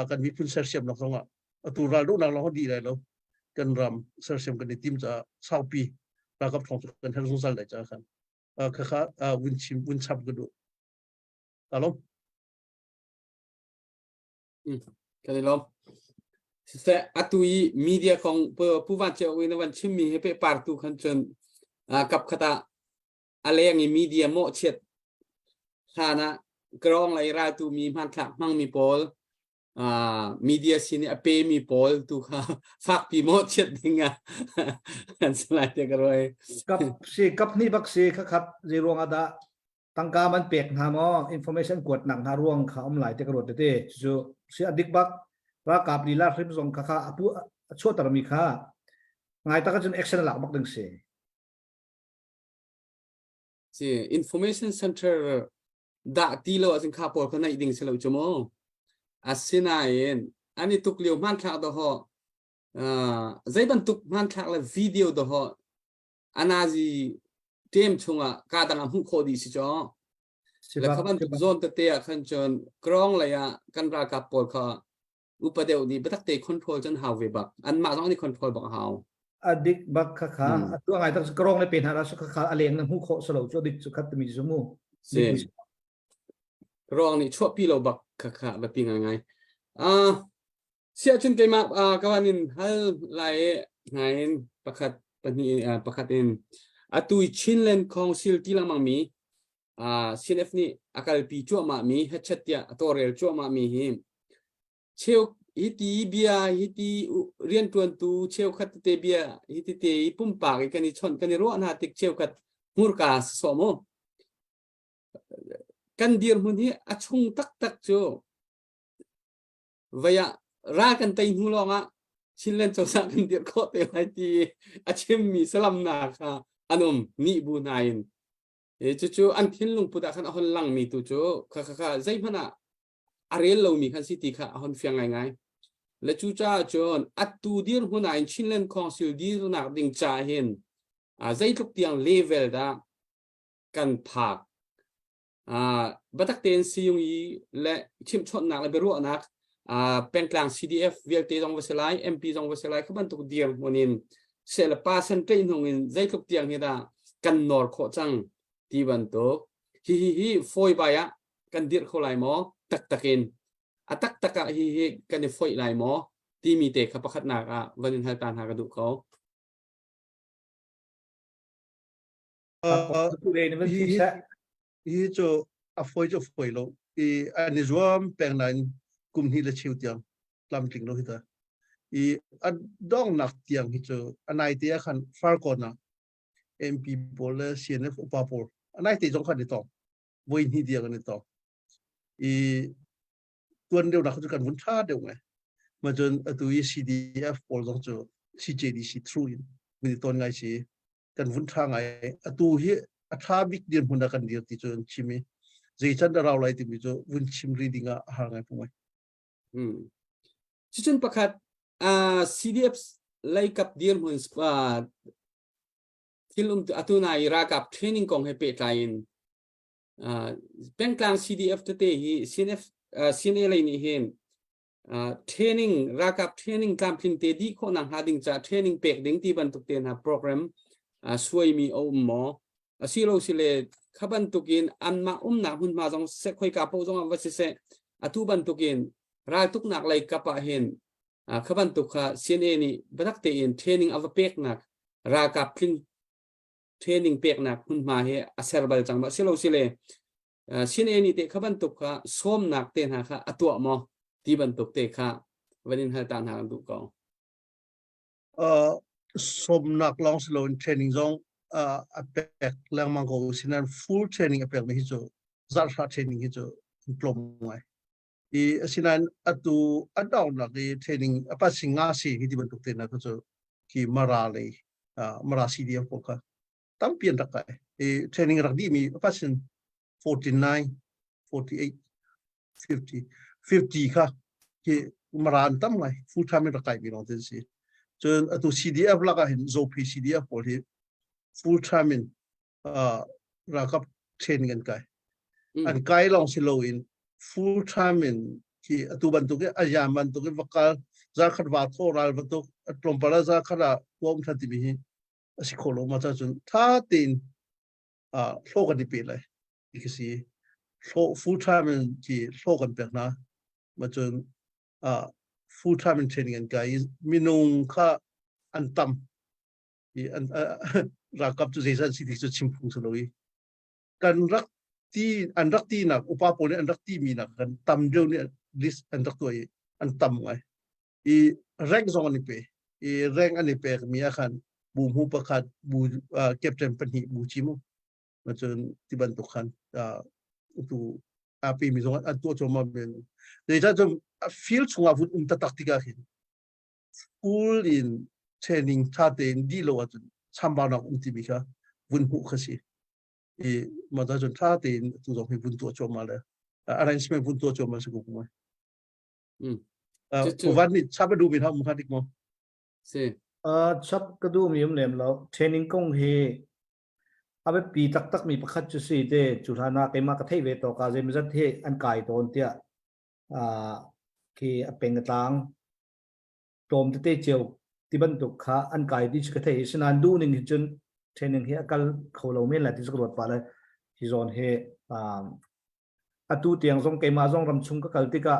E: kan mi phun ser siam nak zonga tu ra lu nak lo di lai lo kan ram ser siam kan tim cha sau pi ra kap thong kan hel sung sal lai cha khan kha win chap ga do alo
C: kan ni lo se atui media kong pu van che wi na van chim mi he pe par tu khan chen kap khata aleng I media mo chet khana grong lai ra tu mi man kha mang mi pol media sin ape mi pol tu kha fak pi mo chet dinga kan slai te garoi
G: kap ni bak se kha khat zero ada tangka man pek na mo information kuat nang ha ruang kha lai te garot te chu si adik bak ra kap ni la rim zong kha apu cho tar mi kha ngai ta ka chun action lak bak ding se
C: information center da ti lo asin kha por khana iding selo chomo asina yen ani tuk liu man kha do ho zai ban tuk man thak la video do ho anazi tem chunga ka dang am kho di si cho la khaban tuk zone te te khan chon krong la ya kan ra ka pol kha upadeu ni batak te control chan how we bak an ma zong ni control bak how
G: adik bak kha kha tu ngai tak krong le pen ha su kha kha aleng na hu kho solo cho dik su khat mi su mu
C: se krong ni chho pi lo bak kha kha ba pi ngai sia chun ke ma kawanin hal lai ngain pakhat pani pakhatin atui chinlen council tilang mang mi CNF ni akal pi chu ma mi hechatia atorel chu ma mi hi cheu hiti bia hiti rian tuan tu cheu khat te bia hiti te pum pa ke kani chon kani ro na tik cheu khat murka somo kan dir mun hi achung tak tak chu vaya ra kan tai hu longa chinlen cho sa kan dir ko te hai ti achim mi salam na kha anum ni bu nain chu an thin lung puta khan hon lang mi tu chu kha zai phana arel lo mi khan city kha hon fiang ngai ngai le chu cha chon atu dir hunain chinlen council dir na ding cha hin zai tuk tiang level da kan phak batak ten siung yi le chim chot nak le beru nak pengklang CDF VLT dong waselai MP dong waselai khaban tuk dir monin sel pasan train hongin zai tuk tiang hida kan nor kho chang ti ban to hi foi ba ya kan dir kholai mo tak takin atak taka hi kan foi lai mo ti mi te kha pakhat nak vanin hal tan ha ka du ko
G: tu le ni ban ti sa
E: hi cho a foi lo ani zuam peng nan kum hi la chiu tiang lam ting lo hita dong nak tiang hi cho anai te khan far ko na MP bol CNF upapol anai te jong khan ni to voi ni dia kan ni to tuan deu nak kan mun tha deu ngai ma jon atu CDF pol jong cho CJDC through in mi ton ngai chi kan mun tha ngai atu hi atha big din hun da kan dir ti chon chimi zai chan da raw lai ti mi cho wun chim reading a har ngai pumai
C: chichun pakhat CDF lai kap dir mun thilum atu na ira kap training kong he pe tain pengklang CDF te hi CNA lai ni hen training rakap training camping te di kho nang hading cha training pek ding ti ban tuk ten ha program suai mi o mo asilo sile khaban tukin anma na hun ma jong se khoi ka po jong wa se atu ban tukin ra tuk nak lai kapa hen khaban tukha CNA ni badak te in training of pek nak rakap training pek nak hun ma he aserbal chang ba silo sile CNA ni te khaban tukha som nak ten ha kha atwa mo ti ban tuk te kha vanin hal tan ha du ko
E: som nak long slow training zong apek lang mang ko sinan full training apek me hi cho zar training hi cho diploma ngai sinan atu adaw na ki training apa singa si hi ban tuk te na ko cho ki marale mara CDF ko ka tam pian tak kai training rak di mi apa sin 49 48 50 kha ki maran tam ngai full time rak kai bi no ten si chon atu CDF la ka hin zo p CDF pol hi full time in rakap training an kai an kai long si low in full time in ki atu ban tu ke ayam ban tu ke vakal za khat wa tho ral ba tu atlom para za khara wom thati bi hi asi kholo ma cha chun tha tin hlo kan di pe lai ikisi full time in ki hlo kan pe na ma chun full time in training and guys minung kha antam rakap tu season city tu chimpung soloi kan rakti anrakti nak upapol ni anrakti mi nak kan tam deu ni list anraktoi antam ngai rank zong ni pe rank ani pe mi akan bu hu pakhat bu captain pani bu chimu macam tiban tukhan tu api mi zong atu choma ben deja jom feel chunga vut taktika hin full in training chaten di lo atun chamba na ti kha vun hu khasi ma da jon chaten tu jong vun to choma le arrangement vun to choma se ko kuma ko van ni chabe du bin ha mu khadik mo
C: สิ
G: ชับกระดูมีมเนมแล้วเทรนนิ่งกงเฮอาไปปีตักมีประคัตจุสีเดจุฬานาเกมากระเทยเวตอกาเจมิจัดเทอันกายตอนเตียคือเป็นกระตังโจมเตเจียวที่บรรทุกขาอันกายที่กระเทยสนานดูหนึ่งจนเทรนนิ่งเฮกัลเขาเราไม่แหละที่สกรวดไปเลยที่โซนเฮตูเตียงทรงเกมาทรงรำชุงก็กัลติกะ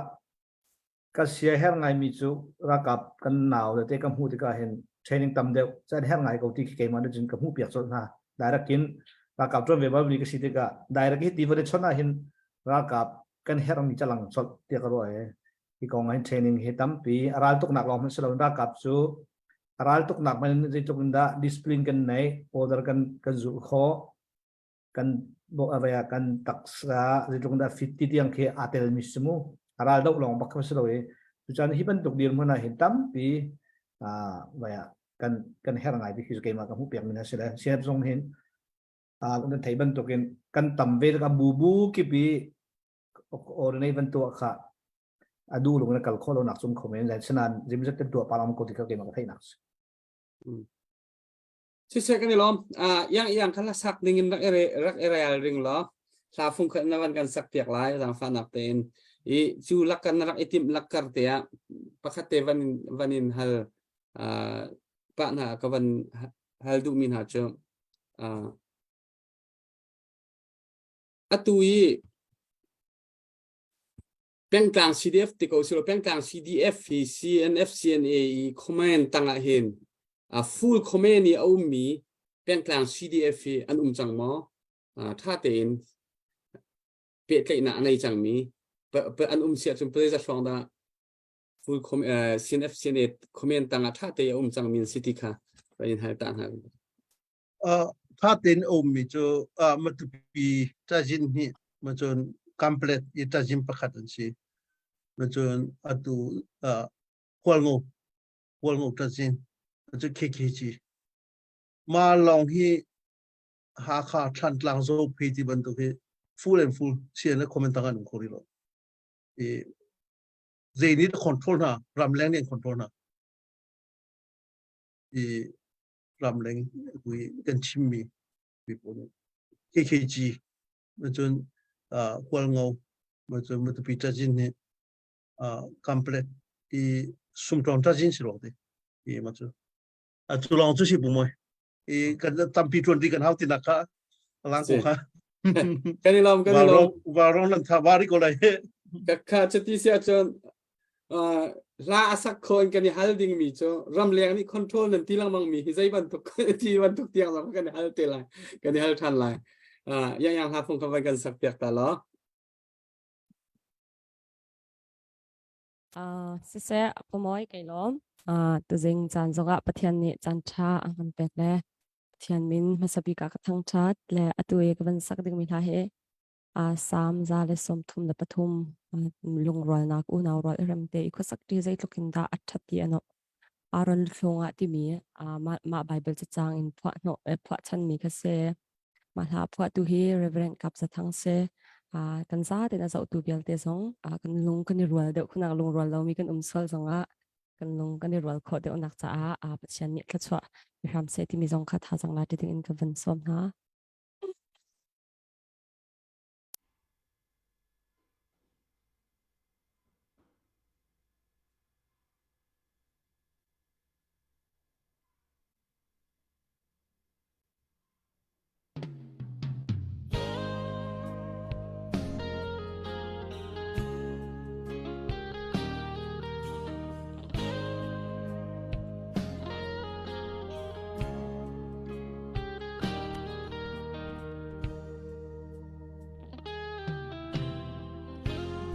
G: ก็เสียแห่งไงมีจูรักกับกันหนาวแต่กัมพูติกะเห็นเทรนนิ่งตำเดียวจะแห่งไงเขาที่เกมาด้วยจนกัมพูเปียกโซนฮะได้รักกินรักกับจนเว็บมีก็สิติกะได้รักที่ตีวันเดชนะเห็นรักกับกันแห่งมีจะหลังสดเตียกร้อยที่กองให้เทรนนิ่งเฮตั้มปีอาราลตุกหนักลองมันสลับรักกับจูอาราลตุกหนักมันจะตุกนดาดิสซิปลินกันไหนโอเดอร์กันจูโคกันบอกอะไรกันตักษาจะตุกนดาฟิตที่ยังเคอาเตลมิสมูอาราลตุกลองบักมันสลับจุดนั้นที่เป็นตุกเดียร์มันเห็นตั้มปีว่ากันแห่งไงที่คือเกมากับผู้เปียกมันนะเสียเสียทรงเห็นกันไทยบรรทุกกันต่ำเวลกับบูกี่ปีโอในบรรทุกค่ะดูลงในกัลโคลนักซุ่มคอมเมนต์แต่ฉะนั้นจิมจะเป็นตัวปาลามกุฏิเขาเกมากับไทยนัก
C: สิเสกันนี่ล้อมอย่างคันละสักหนึ่งรักอะไรริงล้อลาฟุงกันวันกันสักเปียกหลายทางฟันนับเต็นจูลักกันรักไอติมลักกันเตียประคัตเตวันินฮัลปะนะกับวันฮัลดูมินฮาเจอตุยเป็นกลาง CDF ติโกสิโลเป็นกลาง CDF CNF CNA คอมเมนต์ตั้งเห็นfull คอมเมนต์นี่เอามีเป็นกลาง CDF อันจังมอถ้าเต็นเปิดกันในจังมีเปิดอันเสียจนเปิดจะช่องได้ full CNF CNA คอมเมนต์ตั้งถ้าเต็นจังมีสิทธิค่ะไปยินให้ตั้งให้
E: ถ้าเต็นมีจะมันตุปีจะจินนี่มันจนcomplete ita jim pakatan si macam atu kualngo tajin macam KKG ma long hi ha kha than tlang zo phiti ban to he full and full sian la comment tangan ko ri lo they need control na ramleng ni control na ramleng we kan chimmi people KKG macam kualngo macam betul pita jin ni complete sumtong tajin silo de macam tulang tu si bumoy kan tampi 20 kan hau tinaka langko ha
C: kanilom
E: warong lan thabari ko lai
C: kakha chati sia chon la asak kon kan halding mi cho ramleng ni control nan tilang mang mi hizai ban tuk ti ban tuk tiang lam kan hal telai kan hal than lai yang ha phung kan kan sak piak ta lo
H: sise pomoy kai lom tu jing chan zonga pathian ni chan tha angkan pek le pathian min masabi ka thang chat le atui ka ban sak ding mi tha he sam za le som thum le pathum lung rol nak u naw rol ram te ko sak ti zai lokin da athati ano aron thonga ti mi ma bible cha chang in phwa no phwa chan mi ka se ma tha phwa tu hi reverend kap sa thang se kan za te na zau tu bial te zong kan lung kan ni rual de khuna lung rual lo mi kan sol zonga kan lung kan ni rual kho de onak cha pathian ni tla chwa ram se ti mi zong kha tha jang la te in ka van som na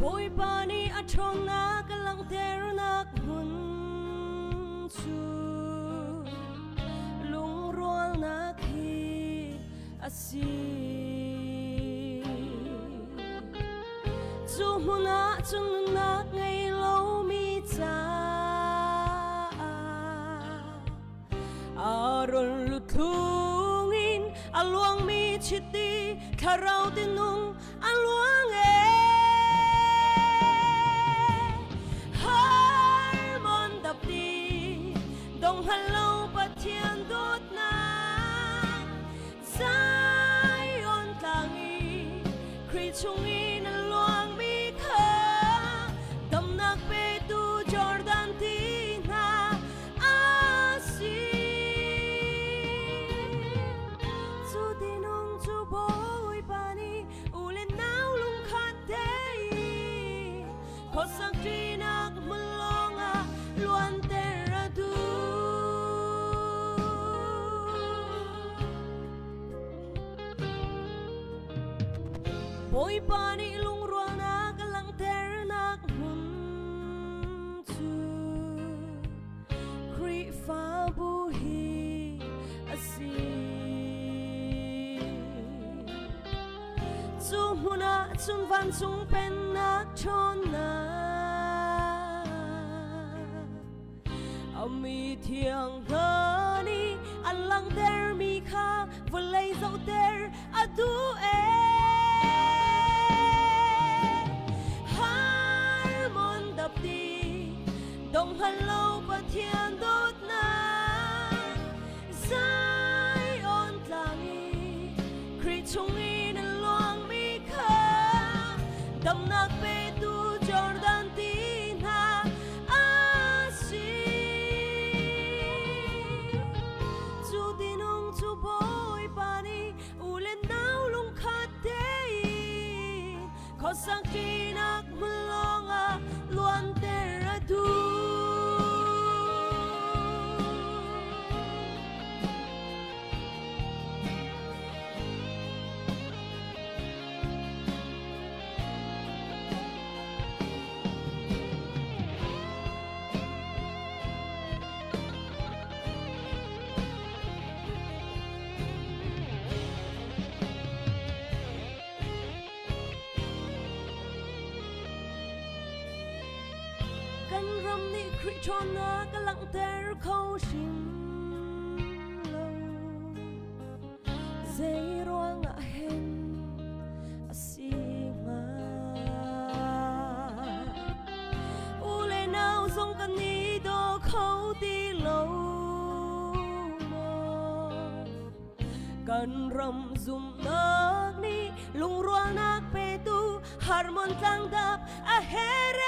A: Boy pani atong na kalang tero na hun su lung roal na ki asi zu huna chung na ngay lo mi cha aron lutungin alwang mi chiti karau tinung alwang dong bôi pani lung ruang na kalang ter nak hun chu kri fa bu hi asi chu huna chun van chung pen na chon na ami thiang gani alang der mi kha volay dấu der adu e harmon đập đi đồng hành lâu và thiên đốt na sai on tlangi kri chung in luang mi kha đầm nạc pe tu Jordan tin ha asi chu dinong chu boy pani ulen nau lung khat dei kho sang kinak mulonga luan teraduกันรำนี่คริชอนนะกำลังเตอร์เขาชิมโลเซรวงอะเห็นสิงาอูเลนาวทรงกันนี้ดอเขาตีโลมอกันรำซุ่มนักนี่ลุงรวงนักเปตูฮาร์มอนตั้งดับอะเฮเร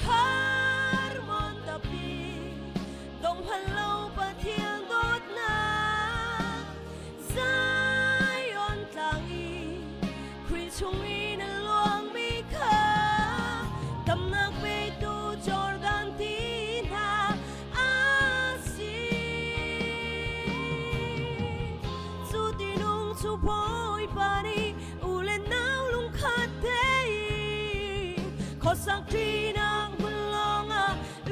A: harmon tapi dong halau pathiang dot na Zion tlangi kri chung in luang mi kha tam nak pe tu Jordan tin ha asi chu tinung chu boy pani ulen nau lung khat dei kho sang trina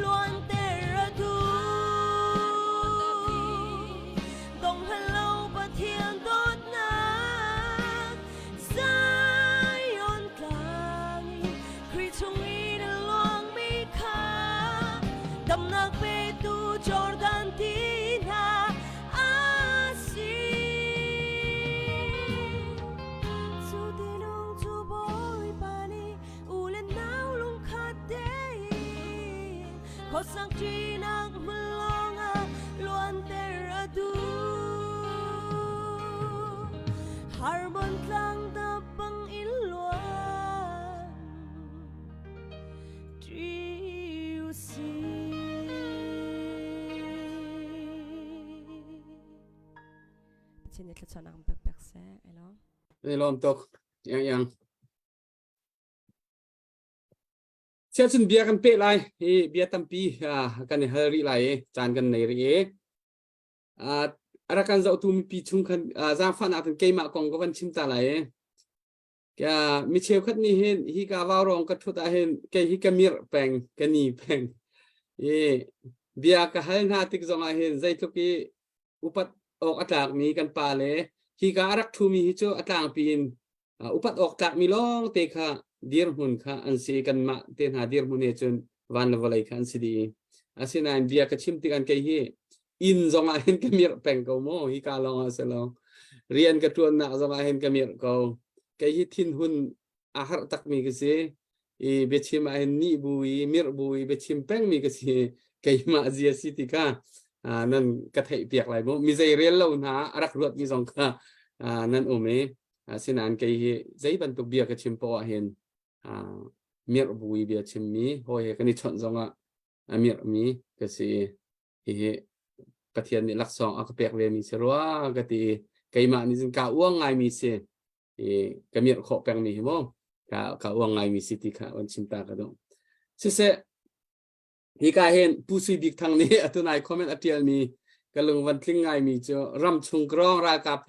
A: luan teradu dong halau pathian dot na Zion tlangi kri chung in luang mi kha dam nak pe tu Jordan tin ha asi chu dinong chu boy pani ulen nau lung khat dei kho sang trinak mulonga luan teradu harmon tlang tapang ilwan triusi Chinit la chon ang pek se elo
C: Ni lom tok yangเชื่อชนเบียกันเป๊ะเลยเบียตั้มปีกันเฮริเลยจานกันในเรียอะไรกันจะเอาตัวมีปีชุ่มกันจางฟันอาจจะเกยมากองก็วันชิมตาเลยแกมิเชลคัดนี่เห็นฮิกาวารองกัดทุตาเห็นแกฮิกามีร์แปงกันนี่แปงเบียก็ให้หน้าติกจงเห็นใจทุกีอุปัตออกอัตากมีกันปาเลยฮิการักทูมีฮิโจอัตางปีนอุปัตออกจากมีล้องเตะค่ะดีร์มุนค่ะอันซีกันมาเต็นหาดีร์มุนเนี่ยจนวันละวันเลยค่ะอันซีดีอาศัยนั้นเบียก็ชิมติกันแกฮีอินจงเห็นกันมีร์แปงก็โม่ฮิกาลองอาศัยลองเรียนกระตุ้นนะจงเห็นกันมีร์ก็แกฮีทินหุนอาหารตักมีก็สิเบชิมาเห็นนี่บุยมีร์บุยเบชิมแปงมีก็สิแกฮีมาเจียสิติค่ะนั่นกระเทยเปียกไหลบ่มีใจเรียนแล้วนะรักรวดมีสองค่ะนั่นโอเมสินันแกฮีใจบรรทุกเบียก็ชิมพอเห็นมีร์บุยเบียชิมมีโหเฮกันนี่ชนจงมีร์มีก็สิกระเทียนนี่ลักษณ์อักเปียกเวมีเสรัวกะตีไกมานี่จึงกะอ้วงไงมีเสกะมีร์ขอแปงมีบ่กะอ้วงไงมีสิติค่ะวันชิมตากะดงสิเสฮีกาเห็นผู้สิบิกทางนี้อตุนายคอมเมนต์อเทียลมีกะลงวันทลิงไงมีเจอรำชุงกรองรากาเพ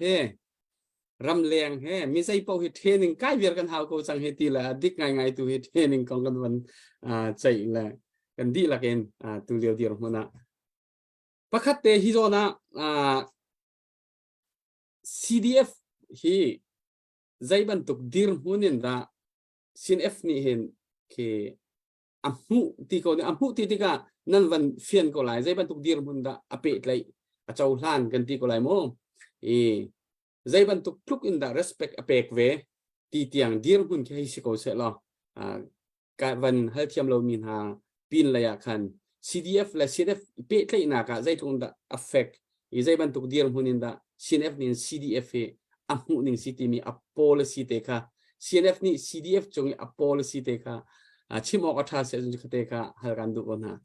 C: rầm leng he mi sai po hi training kai ver kan hau ko sang he ti la dik ngai ngai tu hi training kong kan van chai la kan di la ken tu leo dir hona pakhat te hi zona CDF hi zaiban tuk dir hunin da sin F ni hen ke amhu ti ko ni amhu ti ka nan van fian ko lai zaiban tuk dir hun da ape lai a chau hlan kan ti ko lai mo zai ban tuk tuk in da respect apek ve ti tiang dir hun ke hi siko se lo ka van hal thiam lo min ha pin la ya khan CDF la CDF pe tlai na ka zai tung da affect zai ban tuk dir hun in da CNF nin CDF he amu ning city mi a policy te kha CNF ni CDF chong a policy te kha chimok atha se jun khate kha hal kan du on ha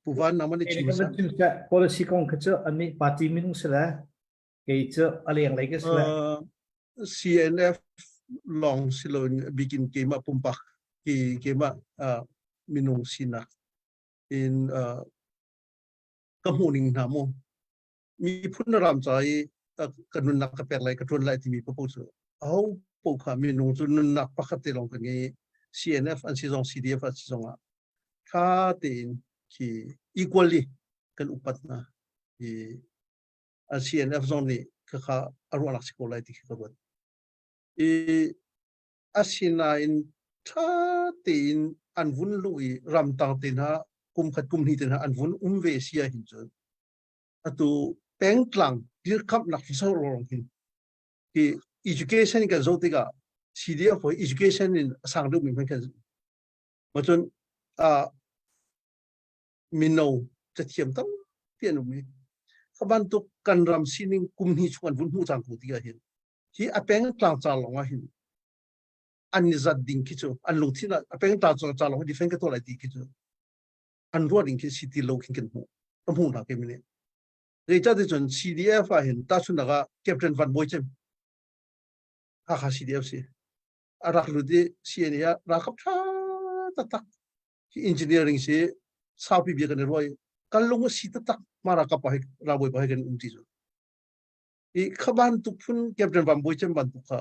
E: puvan namani
G: Ini
E: chimsa
G: kan macam policy kong kecil ani parti minung sila kecil aliang lagi sila.
E: CNF long silon bikin kema pumpak ki kema minung sina in kamuning namo mi pun ram chai kanun nak kapek lai katun lai timi proposal au poka minung chun nak pakate long kangi CNF an sisong CDF an sisong ka tin ki equally kan upat na CNF zone ni kaka arwalak sekolah di kekabuat asina in ta tin anvun lui ram tang tin ha kum khat kum ni tin ha anvun umve sia hinjo atu pengtlang dir kap nak so rong hin ki education ka zotiga CDF for education in sangdu min kan macam minno cetiam tam pianu mi kabantu kan ram sining kum ni chuan vun hu chang ku tiga hin hi apeng tlang chalong a hin an zat ding ki chu an lu thina apeng ta chalong di fen ka to lai ti ki chu an ro ding ki city lo kin kan hu am hu na ke mi ne re cha de chon CDF a hin ta chu na ga captain van boy chem ha CDF si arak lu di CNA ra kap tha ta ta engineering si sao pi bi kan roi kan lu si ta tak mara ka pa ra boy ba kan ti chu i khaban tu phun captain van boy chem ban tu kha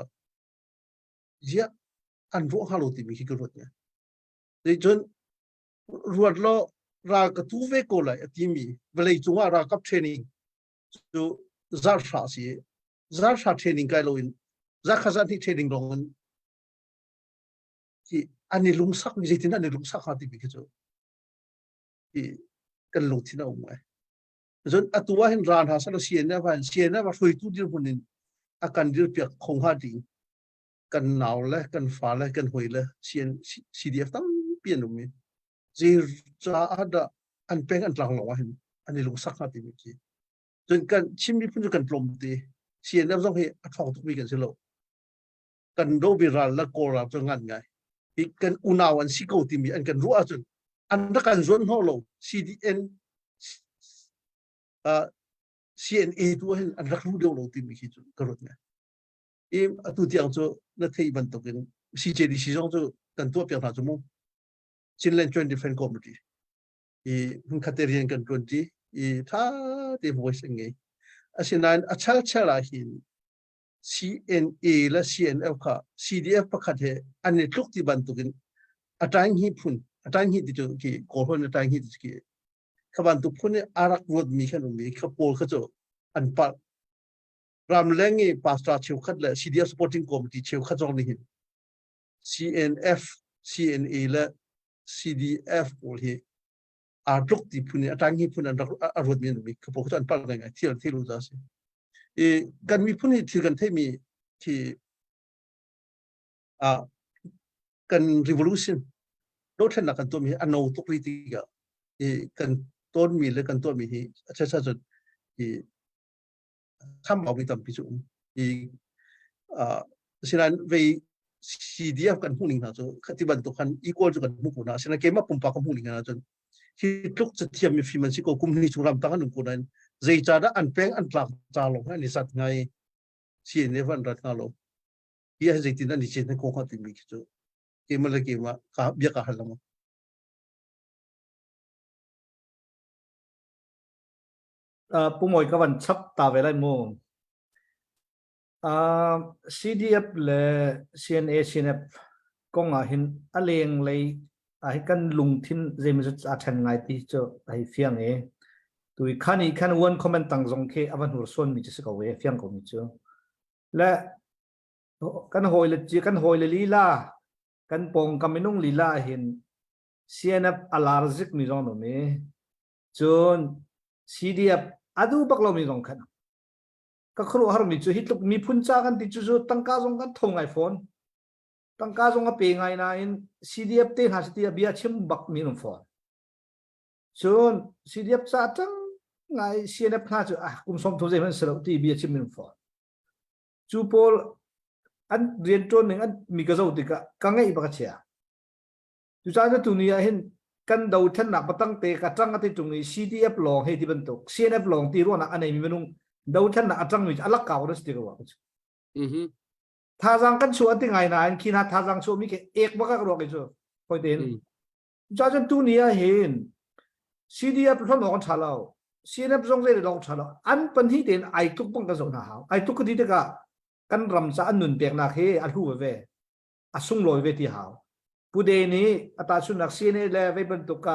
E: ya an ro halo ti mi ki ko rot ne de jon ruat lo ra ka tu ve ko lai ti mi velai chunga ra kap training to zar sha training kai lo in za khaza ti training dong ki ani lung sak mi jitin ani lung sak ha ti bi ki chu ki kan lu thi na umai jon atuwa hin ran ha sa lo siena ba foi tu dir hunin akan dir pia khong ha ding kan naw le kan fa le kan hoi le CDF tam pian umi zir cha ada an peng an tlang lo hin ani lung sak ha ti mi ki jon kan chimmi pun kan plom ti CNF zong he a thong tu mi kan selo kan do bi ral la ko ra cho ngan ngai i kan unaw an si ko ti mi an kan ru a chun an da kan zon ho lo CDN CNA tu hin an rak lu do lo ti mi ki chu karot ngai im atu tiang cho na thei ban to ken CJD si jong cho kan to pya tha chu mo Chinland Joint Defense Committee hun khaterian kan 20 tha te voice ngai asinan achal chala hin CNA la CNF kha CDF pakhat he ani tluk ti ban to ken atang hi ti chu ki ko hon atang hi ti ki khaban tu phun arak wod mi khan mi khapol kha cho an pa ram lengi pastor chiu khat la CDF supporting committee chiu khat jong ni hin CNF CNA la CDF ol hi atluk ti phun atang hi phun an arod mi mi khapol kha an pa ngai thilu za se kan mi phun hi thil kan thei mi ki kan revolution do then na kan to mi anau to kriti ga kan ton mi le kan to mi hi acha cha cha tham bảo bị tầm ví dụ xin về CDF kan huning na so khati ban to kan equal to kan mu ko na sina ke ma pumpa kan huning na chon hi tluk cha thiam mi fiman si ko kum ni churam ta kan ko nan zai cha da an peng an tlak cha lo ni sat ngai CNF an rat na lo hi zai tin ni chen ko khati mi ki cho ke ma le ke ma ka bia ka halam
G: ปุ่มอยกับวันชับตาเวลาโมCDF และ CNA CNF ก็งาเห็นอะไรอย่างไรให้กันลุงทิ้นเจมิสุดอาชันไงที่จะให้เฟียงตัวขันอีขันวันคอมเมนต์ต่างจงเคอวันหัวส่วนมีจะสักเอาเฟียงก็มีเจอและกันหอยเลยจีกันหอยเลยลีลากันปองกันไม่นุ่งลีลาเห็น CNF อลาร์ซิกมีรอนมีจน CDF อดูบักเรามีรองขันก็ครัวฮาร์มิจูฮิตลุกมีพุ่นจ้ากันติจูจูตั้งก้าจงกันทงไอโฟนตั้งก้าจงกันเปย์ไงนะอิน CDF เต้หาสติอาเบียชิมบักมีนุ่มฟอนจน CDF จ้าจังไง CNF น่าจะกุมสมทุเรศมันสลับที่เบียชิมมีนุ่มฟอนจูโพลอันเรียนจนหนึ่งอันมีกระโจติกะกังไงอีกบักเชียจูจ้าจะตุนี้เห็นกันดาวทันนักปตั้งเตะกัจังกันที่ตรงนี้ CDF ลองให้ที่บรรทุก CNF ลองที่รู้นะอันไหนมีมันนุ่งดาวทันนักจังมีอัลลักเก่าด้วยสติกว่าท่าจังกันชัวร์ที่ไงนะอันคีนัดท่าจังชัวร์มีแค่เอกบักกระโดดกันชัวร์พอเด่นจ้าจะตุนี้เห็น CDF พร้อมลองชาลาว CNF จงใจลองชาลาวอันเป็นที่เด่นไอทุกปังกันส่งหาไอทุกคนที่เด็กกันรำซาอันนุนเปียกนักเฮอันหูเวอสุ่งลอยเวที่หาวผู้เดนี้อัตราสุนัข CNA เลเวบรรทุกะ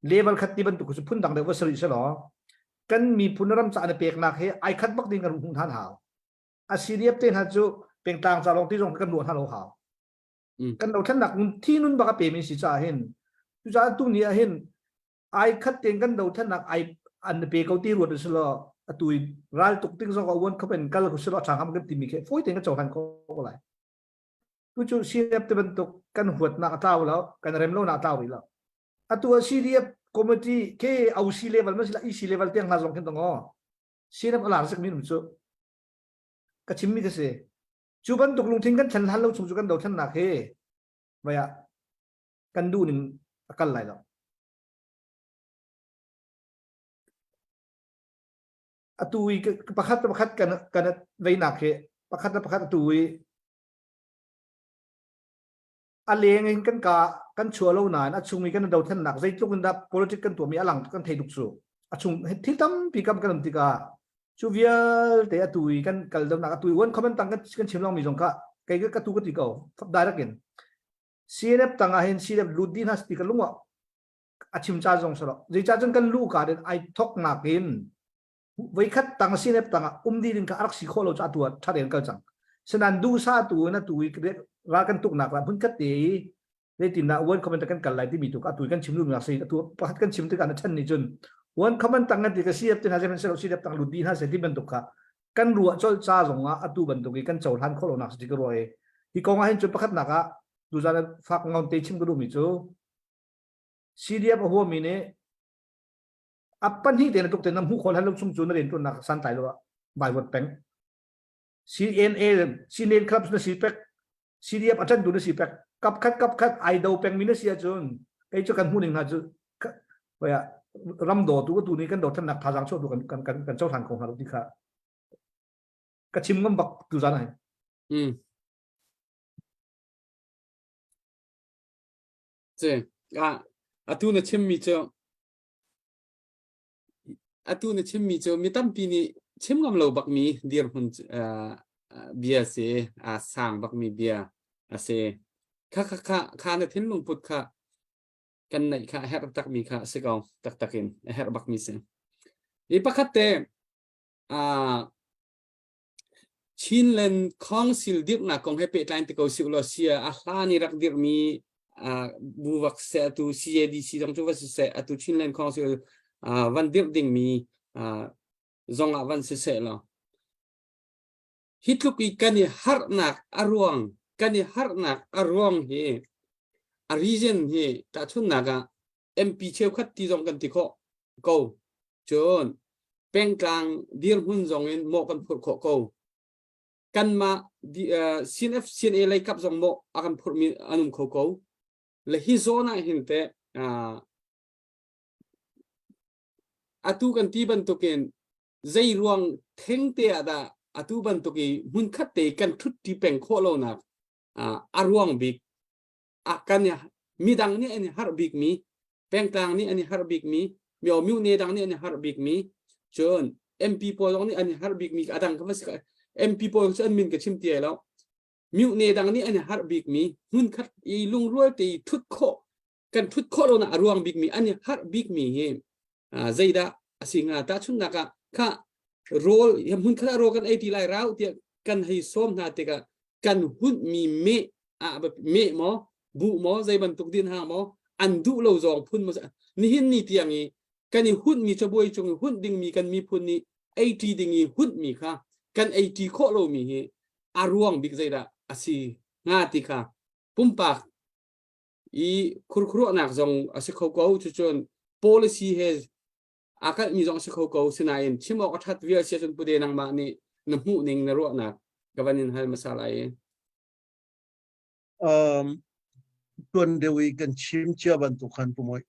G: เลเวลขัดที่บรรทุกสุพุ่นดังเดวสริสลอกันมีผู้นรำซาอันเปียกนักเฮไอขัดบักดิ่งกันหุ่นท่านหาวอาซีเรียบเต้นฮัจูเปียงต่างจากลงที่ตรงกันหนวดฮัลโหลหาวกันเราท่านหนักที่นุ่นบักเปียมีสิจ่าเห็นจุจ่าตุ้นี้เห็นไอขัดเตียงกันเราท่านหนักไออันเปียเขาตีรวดสลอตุยรัลตุกติ้งสองเอาวันเขาเป็นกันเราสลอช่างทำกันตีมีแค่ฟุ้ยเตียงกันเจ้าทันก็อะไรกูจูซีเรียบที่บรรทุกกันหัวหน้าเต้าแล้วกันเริ่มเล่าหน้าเต้าอีกแล้วตัวซีเรียบคอมมิตี้แค่เอาซีเลเวลไม่ใช่ละอีซีเลเวลเตียงหาส่งขึ้นตรงอ๋อซีเรียบอะไรสักมินุจุก็ชิมมีก็เสียจูบันตกลงทิ้งกันฉันหันเราสุ่มจุกันเดาฉันหนักเฮ้ไปอ่ะกันดูหนึ่งกันไหลแล้วตุยประคัดกันไว้หนักเฮ้ประคัดตุยอะไรเงี้ยกันชัวร์เล่านานชุ่มมีกันเดาท่านหนักใจทุกคนดับ politic กันตัวมีอลังกันเทดุกสูชุ่มที่ตั้มปีกกันติกาชูเวียเตะตุยกันกัลดำหนักตุยวันคอมเมนต์ต่างกันชิมลองมีจงกะใครก็ตุกติกาฟับได้ละกัน CNF ต่างกันเห็น CNF ลุดดินฮัสติกันลุงว่าชิมจ้าจงสระใจจ้าจงกันลูกการไอทอกหนักเห็นไว้คัดต่าง CNF ต่างดีดินกับอารักสิโคโลจ้าตัวชัดเจนกันจังฉะนั้นดูซาตัวนะตุยรักกันตุกหนักละพุ่งคัดเตะได้ติดนะวันคอมเมนต์กันกันไหลที่มีตุกตุยกันชิมลุงหนักสิตัวพัดกันชิมที่กันนั่นนี่จนวันคอมเมนต์ต่างกันที่ก็ CNF ที่น่าจะเป็นเซลล์ CNF ต่างลุดดินฮัสที่บรรทุกกันรัวจนจ้าจงอ่ะตุบรรทุกกันเจ้าทันโคโลหนักสิก็รวยที่กองเห็นจนประคัดหนักดูจานฟักเงาเตชิมก็ดูมิจูCDF หัวมีเนี่ยปันที่เด่นตุกเด่นน้ำหูคนให้ลูกชุ่มจูนเรียนตัวหนักสันไตเลยว่าใบวัดแปง CNA ครับสุดสีเป็ก CDF อาจารย์ดูสีเป็กกับคัดไอเดาแปงมีเนี่ยเสียจนไอ้เจ้ากันหูหนึ่งนะจูว่า รำโดดตัวตัวนี้กันโดดท่านนักทาจังโชว์ดูกันเจ้าทางของฮารุติค่ะกระชิมกันบักตัวจานไหน
C: เจ้อาตูเนี่ยชิมมีเจ้าอาตูเนี่ยชิมมีเจ้ามีตั้มปีนี้ชิมกันเราบักมีเดียร์หุ่นเบียเสสร้างบักมีเบียเสข้าเนี่ยทิ้งลงพุทธค่ะกันในค่ะแฮร์ตักมีค่ะสิกเอาตักอินแฮร์บักมีเสอีปักขัดเตชินเลนคองซิลดิบนักของเฮเปตไลน์ติโกซิลโลเซียลานี่รักดิบมีบูวักเซตุซีเอดีซีตรงจุดว่าเซตุชินเลนคองซิลวันดิบดิ่งมีจงวันเซลฮิตลุกีกันนี่ฮาร์นักอารวงกันนี่ฮาร์นักอารวงเฮอารีเจนเฮตาชุนนักMP เชื่อขัดที่จงกันติโคกูจนเป็นกลางดิบหุ่นจงเงินโมกันพูดกูกันมาCNA เลยกับจงโมอากันพูดมีอนุมกูและฮิโซน่าเห็นแต่อาตุกันที่บันทุกินใจรวงเทงเตียดาอาตุบันทุกิมุนขัดเตกันทุกที่เป็นโคโลนักอารวงบิกกันเนี่ยมีดังนี้อันนี้ฮาร์บิกมีเป็นกลางนี้อันนี้ฮาร์บิกมีมีเอามิวเนดังนี้อันนี้ฮาร์บิกมี จน MP พอลงนี่อันนี้ฮาร์บิกมีอดังก็ไม่ใช่ MP พอลจะอันมินกับชิมเตียแล้วมิวเนดังนี่อันนี้ฮาร์บิกมีหุ่นคัดอีลุงรวยตีทุดโคกันทุดโคเราหน้ารวงบิกมีอันนี้ฮาร์บิกมีเฮใจดาสิงห์ตาชุนนักค่ะโรลยังหุ่นคัดโรกันไอทีไลเราเตียกันให้ส้มนาเตกะกันหุ่นมีเมแบบเมหมอบุหมอใจบรรทุกดินหางหมออันดูเราจองพุ่นมานี่เห็นนี่เตียงนี้กันนี่หุ่นมีจะบวยจงหุ่นดิ่งมีกันมีพุ่นนี่ไอทีดิ่งนี้หุ่นมีค่ะกันไอทีโคเรามีเฮอารวงบิ๊กใจดาสิงาติค่ะปุ่มปากอีครุนักจงสิเขาเกาจน policy has อาการมีจงสิเขาเกาสินายนชิมอกทัดวิอาเซียจนประเด็นนังมานี่น้ำหูนิ่งนรวนักกับวันนี้ให้มาสลาย
E: tuan dewi kan chim chia bantu kan pumoi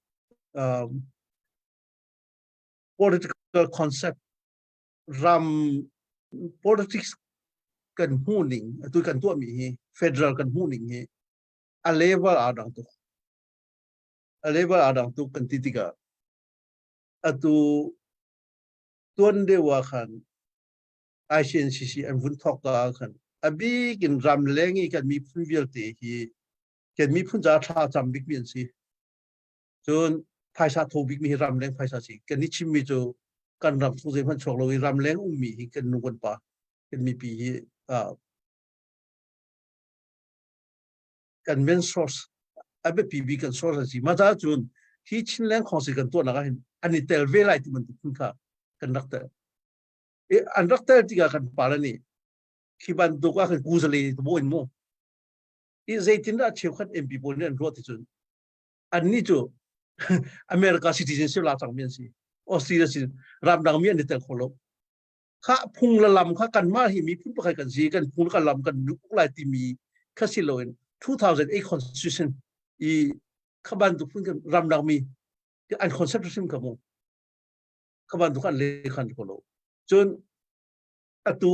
E: political concept ram politics kan huning tu kan tu mi hi federal kan huning hi a level adang tu kan titiga atu tuan dewa kan ICNCC an vun thok ka kan abi kin ram lengi kan mi previal te hi kan mi phun ja tha cham big min si chon phaisa tho big mi ram leng phaisa si kan ni chim mi jo kan ram su je phan chok lo ram leng mi hi kan nu kon pa kan mi pi hi kan men source abe pb kan source si ma ja chun hi chin leng khong si kan to na ga hin ani tel ve lai ti man tu kha kan rak ta an rak ta ti ga kan pa la ni khi ban tu ka kan ku zali to bo in mo i zaitin da cheu khat mp pol ne an ro ti chun an ni chu America citizenship la chang men si Australia si ram dang mi an tel kholo kha phung la lam kha kan ma hi mi phun pa khai kan si kan phung kan lam kan lu lai ti mi kha si lo in 2008 constitution i khaban tu phun kan ram dang mi an constitution ka mo khaban tu kan le khan ko lo chun atu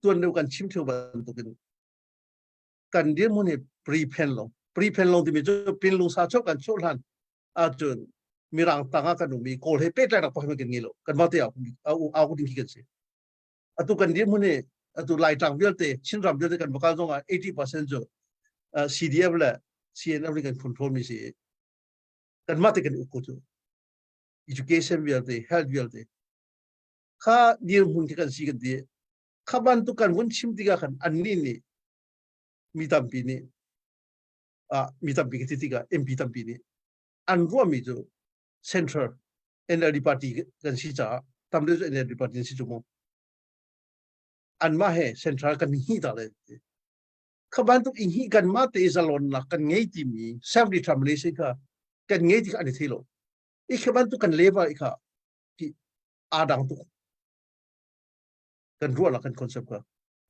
E: tuan lu kan chim theu ban tu kan dia mo ne pre-pen long ti mi jo pin lu sa chok kan chol han a chun mirang tanga kan mi kol he pe ta rak pa me kan ngilo kan ma te a ku ding ki kan se atu kan dia mo ne atu lai tang vel te chin ram vel te kan bakal jong 80% jo CDF la CNF kan control mi se kan ma te kan ku chu education vel te health vel te kha dir mun ki kan si kan di khaban tu kan won chim diga kan anni ni mi tampi ni mi tampi ki tiga MP tampi ni an ro mi jo central NLD party kan si cha tamde jo NLD party si mo an ma he central kan hi ta le khaban tu hi kan ma te zalon la kan ngei ti mi self determination ka kan ngei ti ani thilo I khaban tu kan leva I kha ki adang tu kan ro la kan concept ka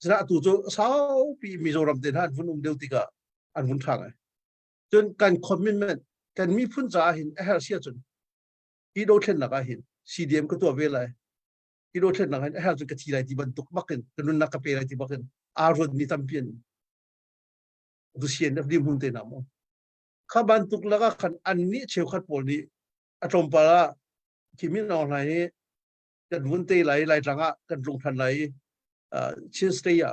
E: sira tu jo sao pi Mizoram den han vun deu tika an vun thang ai chun kan commitment kan mi phun cha hin a hel sia chun I do thlen la ka hin CDM ko to ve lai I do thlen la hin a hel chun ka thi lai ti ban tuk bakin kan na ka pe lai ti bakin a rod ni tampian du sien da dim hun te na mo kha ban tuk la ka khan an ni cheu khat pol ni atom para kimin na lai kan vun te lai tanga kan rung than lai chin stay ya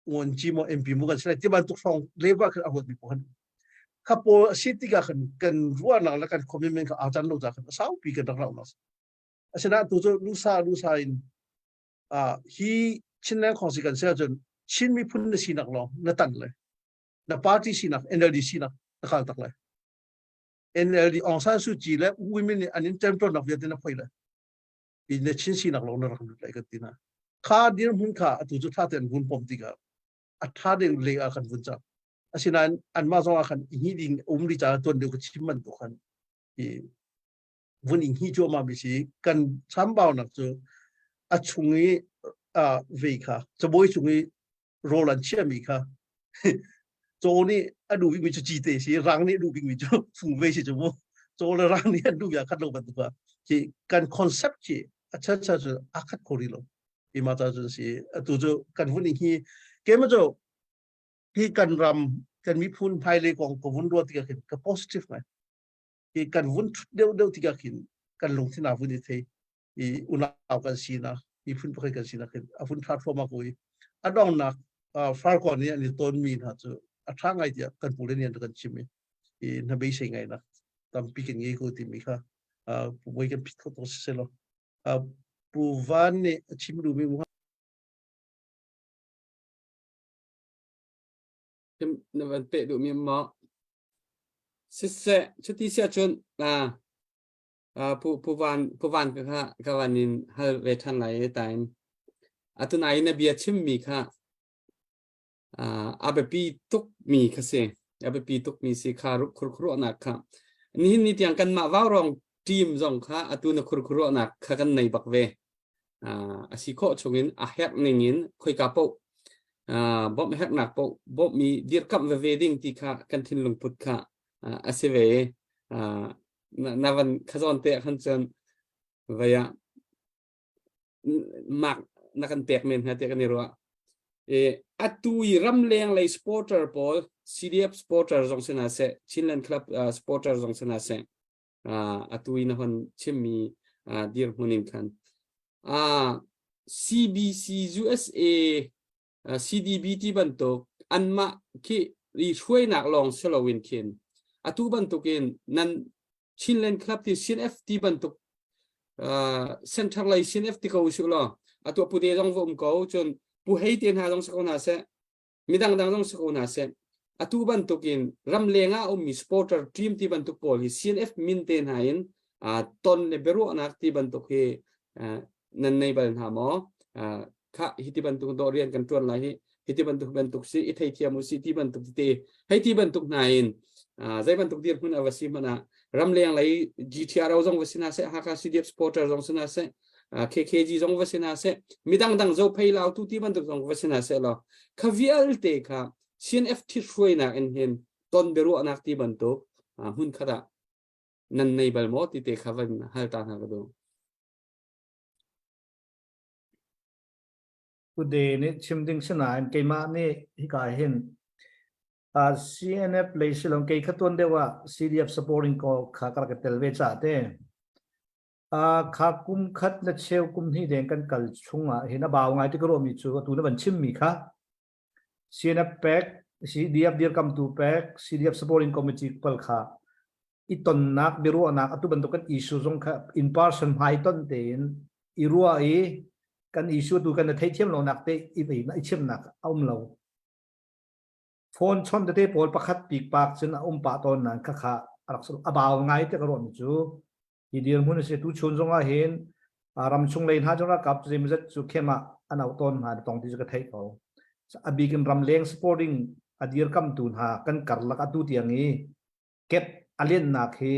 E: ngon chi mo MP mo kan sila ti ban tuk phong leba kan ahot mi pohon kapo city ka kan ruan la kan commitment ka atan lo ja kan sao pi kan ra unas asina tu jo lusa in hi chin lang khong si kan sa jon chin mi phun na sinak lo na tan le na party sinak NLD sinak na khal tak le NLD Aung San Suu Kyi le women anin temple na viet na phoi le in the chin sinak lo na rak lai ka tina kha dir hun kha tu ju tha ten hun pom tiga a tha de le a kan vun cha asina an ma zo a kan hi ding ri cha ton de ko chimman to kan I vun hi jo ma bi si kan cham baw nak chu a chungi ve kha choboi chungi roland chia mi kha cho ni a du bi mi chu ji te si rang ni du bi mi chu phung ve si chu mo cho la rang ni du ya khat lo ban tu ka ki kan concept chi a cha chu a khat ko ri lo I ma ta chu si tu jo kan vun hi ke ma jo hi kan ram kan mi phun phai le kong ko vun ro ti ka positive mai ki kan vun deu ti ka kin kan lung thina vun ni the อุณเอากันสีนะพุ่นไปกันสีนะคือพุ่นพลาดฟอร์มกุยดองนักฟาร์ก่อนนี้นี่ต้นมีนะจูทางไงเดียกันปูเรนียนกันชิมนับไปใช่ไงนะตามปีกันงี้กูที่มีค่ะปูไว้กันพิทักษ์ตัวเสร็จแล้วปูวันเนี่ยชิมดูมีมั้ง
C: ในวันเปิดดูมีมั้งสิ่งชุดที่เสียชนผู้วันก็วันนี้ให้เวทันไหลแต่ตุนายเนี่ยเบียชิมมีค่ะอาเบปีตุกมีค่ะเสียอาเบปีตุกมีสิคารุครุนักค่ะนี่ที่ยังกันมาว่ารองทีมจงค่ะตุนครุนักค่ะกันในบักเวสิโคชงินอาเฮกนิงคุยกับปุ๊บ่มีเฮกนักปุ๊บ่มีเดียร์กับเวดิ้งที่ค่ะกันทิ้งลงพุทธค่ะอาศัยนาวันขจรเตะขันจนวายมักนักเตะเมนฮะเตะกันนี่รัวอัตุยรำเลียงเลยสปอร์เตอร์พอล CDF สปอร์เตอร์จงเสนาเซชินแลนด์คลับสปอร์เตอร์จงเสนาเซอัตุยนะคนชิมมีดีร์มุนินคันCBC USA CDBT บันทุกอันมาที่ช่วยนักลองสโลวินเคนอัตุบันทุกินนั้นชินแลนด์คลับที่ CNF ที่บันทุกเซ็นทรัลไลน์ CNF ที่เขาสุดละอัตุผู้เดียจงวงเขาจนผู้ให้เตียนหาจงสกุลนาเซมีดังจงสกุลนาเซอัตุบันทุกินรำเลียงมีสปอร์ตเตอร์ทีมที่บันทุกพอล CNF มินเตียนหายินตอนในเบรุนักที่บันทุกเฮนั่นในบันหาหมอข้าฮิติบันทุกตัวเรียนกันตัวอะไรฮิติบันทุกสิอิทธิเทียมุสิที่บันทุกที่ให้ที่บันทุกนายนใจบันทุกเดียร์คุณอวสิมานะรำเลียงเลย GTR เราจงวสินาเซฮักา CDF Supporter จงสินาเซKKG จงวสินาเซมีดังเจ้าเพย์เราทุกที่บันทุกจงวสินาเซเราข้าวิอัลเตะค่ะ CNF ที่ช่วยนักเห็นตอนเบรุนักที่บันทุกหุ่นขดานั่นในบัลโมติเตะข้าวันฮัลตานักดู
G: กูเดนี่ชิมดิ้งสนานเกมานี่ที่กายเห็นCNF เลยสิลองเกยขัดตัวเดียวว่า CDF supporting ก็ขากระเตลเวจ่าเต้ขากุมขัดและเชลกุมที่เด่นกันกัลชงเห็นบ่าวไงที่กรมีจูตัวนั้นมันชิมมีค่ะ CNF แพ็ก CDF เดียร์คำตูแพ็ก CDF supporting committee กัลค่ะอีตอนนักเบรุนักตุบันตุกันอิชูจงค่ะ in person ไฮตันเด่นอีรัวกันอิชูดูกันในเทียมเรานักเตะอีไปนะอิชิมนักเอาเราโฟนชนเตะบอลประคัดปีกปากจนปะตอนนั้นข้ารักษาบ่าวไงที่กรมีจูอีเดียร์มุนเสตุชนจงเห็นรำชงเลยหาจงรักกับเจมส์จุเข้มาอันเอาตอนหาตรงที่จะกระเทยเขาบีกันรำเลี้ยงสปอร์ติ้งอดีตคำตูนหากันกัดลักดูที่อย่างนี้เก็บอเลียนนักให้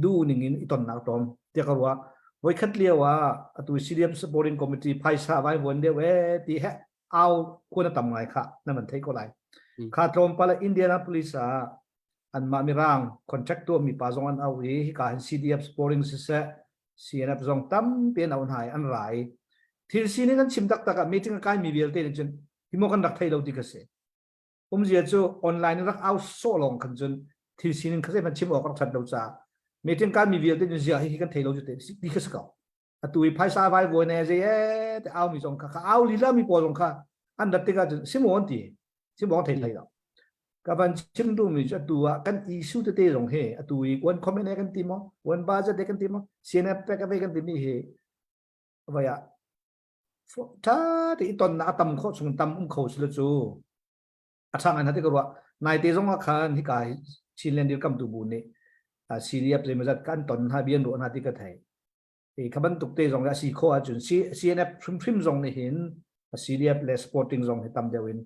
G: ดูหนึ่งอีตอนนักตอนเจ้าก็ว่าไว้คัดเลี้ยวว่าตัว CDF supporting committee ไพ่ชาไว้วันเดียวเว้ที่ให้เอาควรจะทำไงค่ะนั่นมันเทคก็ไรข้าตรงไปละอินเดียนาโพลิสอันมามีร่างคอนแทคตัวมีป่าจงอันเอาไว้การ CDF supporting เส CNF จงตั้มเป็นเอาหายอันไรที่สิ่งนี้กันชิมตักตักมีถึงการมีเวลเตนจนที่มกันรักไทยเราดีกันเสียเจ้าออนไลน์รักเอาโซ่ลงกันจนที่สิ่งนี้เขาจะมันชิมออกรักทันเราจ้ามีถึงการมีเวลเตนจนเสียให้กันไทยเราจะเตะดีกันสักเอาตัวไพ่สายไว้วันนี้เจ้แต่เอามีจงค่ะเอาลีลามีปอจงค่ะอันดับที่ก็จะชิมวันที่ชิมวันไทยเรากับวันชิมดูมีจะตัวกันอิชูจะเตะจงเฮตัววันคอมเมนต์กันทีมั้งวันบาร์จะเด็กกันทีมั้งCNFไปกันทีมีเฮว่าอย่างถ้าที่ตอนนั้นตั้มเขาส่งตั้มเขาสุดจูอาจารย์อันนั้นที่ก็ว่านายเตจงว่าคันที่กายชินเลนเดียวกับตัวบุญนี่CDF เลยมาจากการตอนหาเบียนรู้นาที่ก็ไทยขบันตุกเตจงกับสีข้อจุนCNF พริมจงนี่เห็น CDF และ Sporting จงให้ตั้มเดียวเอง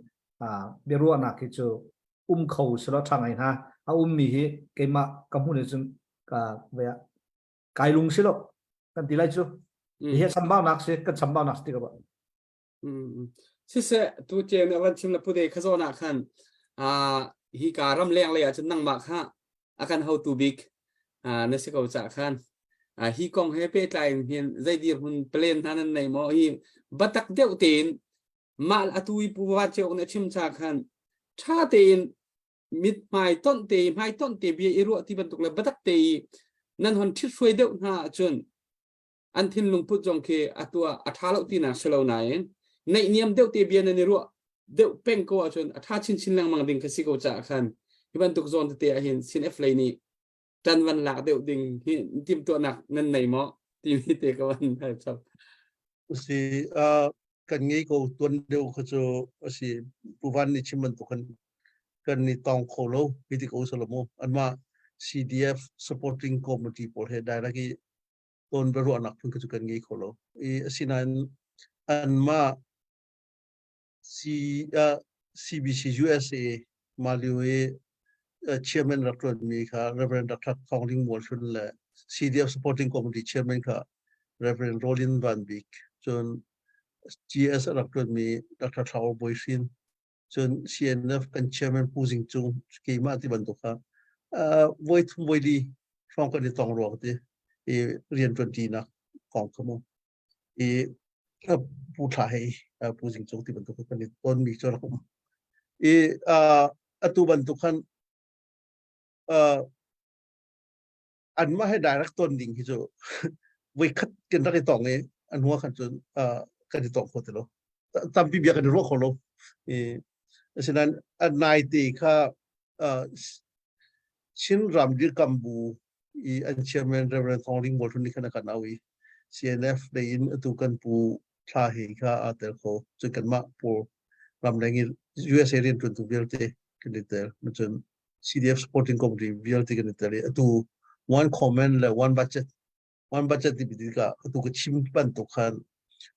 G: เบียรู้นาที่จูเขาสุดช่างไงนะมีเหเกี่ยมกับหุ่นจึงกับเวียกายลุงสิโลกันที่ไรจูเฮียสัมบ้านักสิกันสัมบ้านักสิกับ
C: สิ่งเสตัวเจนวันชิมละพูดเองข้าโซนักขันฮีการรำเลียงเลยอาจจะนั่งบักฮะอาการ how to big นั่นสิเขาจะขันฮีกองให้เปิดไลน์เห็นใจดีหุ่นเปลี่ยนท่านั้นในหม้อฮีบัตักเดียวเตีนมาอัตุยผู้ว่าเจ้าเนี่ยชิมจากขันถ้าเตีนมิดไม้ต้นเตีไม้ต้นเตีเบียร์รัวที่บรรทุกเลยบัตักเตีนั่นหุ่นที่ช่วยเดียวหาจน อันทินลุงพุทธจงเคอตัวอัฐาลตีนาเชลาวนายในเนียมเดวเตียเบียนในรัวเดวเป็งก็จนอัฐาชินลังมังดิงกสิโกจ่าขันที่บันทุกโซนเตียเห็นสินเอฟเลยนี่จันวันหลักเดวดิงที่ทีมตัวหนักนั่นในหม้อทีมเตกวันครับ
E: สิกันงี้ก็ตัวเดียวเขาจะสิผู้วันนี้ชิมันตุกันกันนี่ต้องโคโลพิธีกรสลโมอันมา CDF supporting committee พอเหตุได้ละกี่ต้นประวัตินักพุ่งกันกันงี้โคโลสินั้นอันมา CBC USA มาลิวchairman รัฐมีค่ะ Reverend Dr. Founding Motion และ CDF supporting committee chairman ค่ะ Reverend Roland Van Beek จน GS รัฐมี Dr. Trevor Boysin จน CNF กัน chairman ผู้สิงจุงเกี่ยมาที่บรรทุกค่ะวัยทุ่มวัยดีช่วงกันในตองรวงที่เรียนจนดีนะของขโมยผู้ถ่ายผู้สิงจุงที่บรรทุกกันในต้นมีจนผมตัวบรรทุกกันอันมาให้ได้รักต้นดิ่งที่จะไว้คัดกันได้ตองนี้อันหัวขันจนกันในตองคนเดียวตามปีเบียกันในรั้วของเราฉะนั้นอันนายตีข้าชินรำดิกัมบูอันเชียร์แมนเรเวอเรนทองลิงบอลทุนนี้ขนาดกันเอาCNF ได้ยินตัวกันปูท่าเหข้าอาเตอร์โคจนกันมาปูรำแรง USA เรียนจนตัวเบียร์เตกันในเตอร์มันจนCDF supporting committee เบียร์เตกันในเตอร์ตัว one comment และ one budget ที่บิดก็ตัวก็ชิมบันตุกัน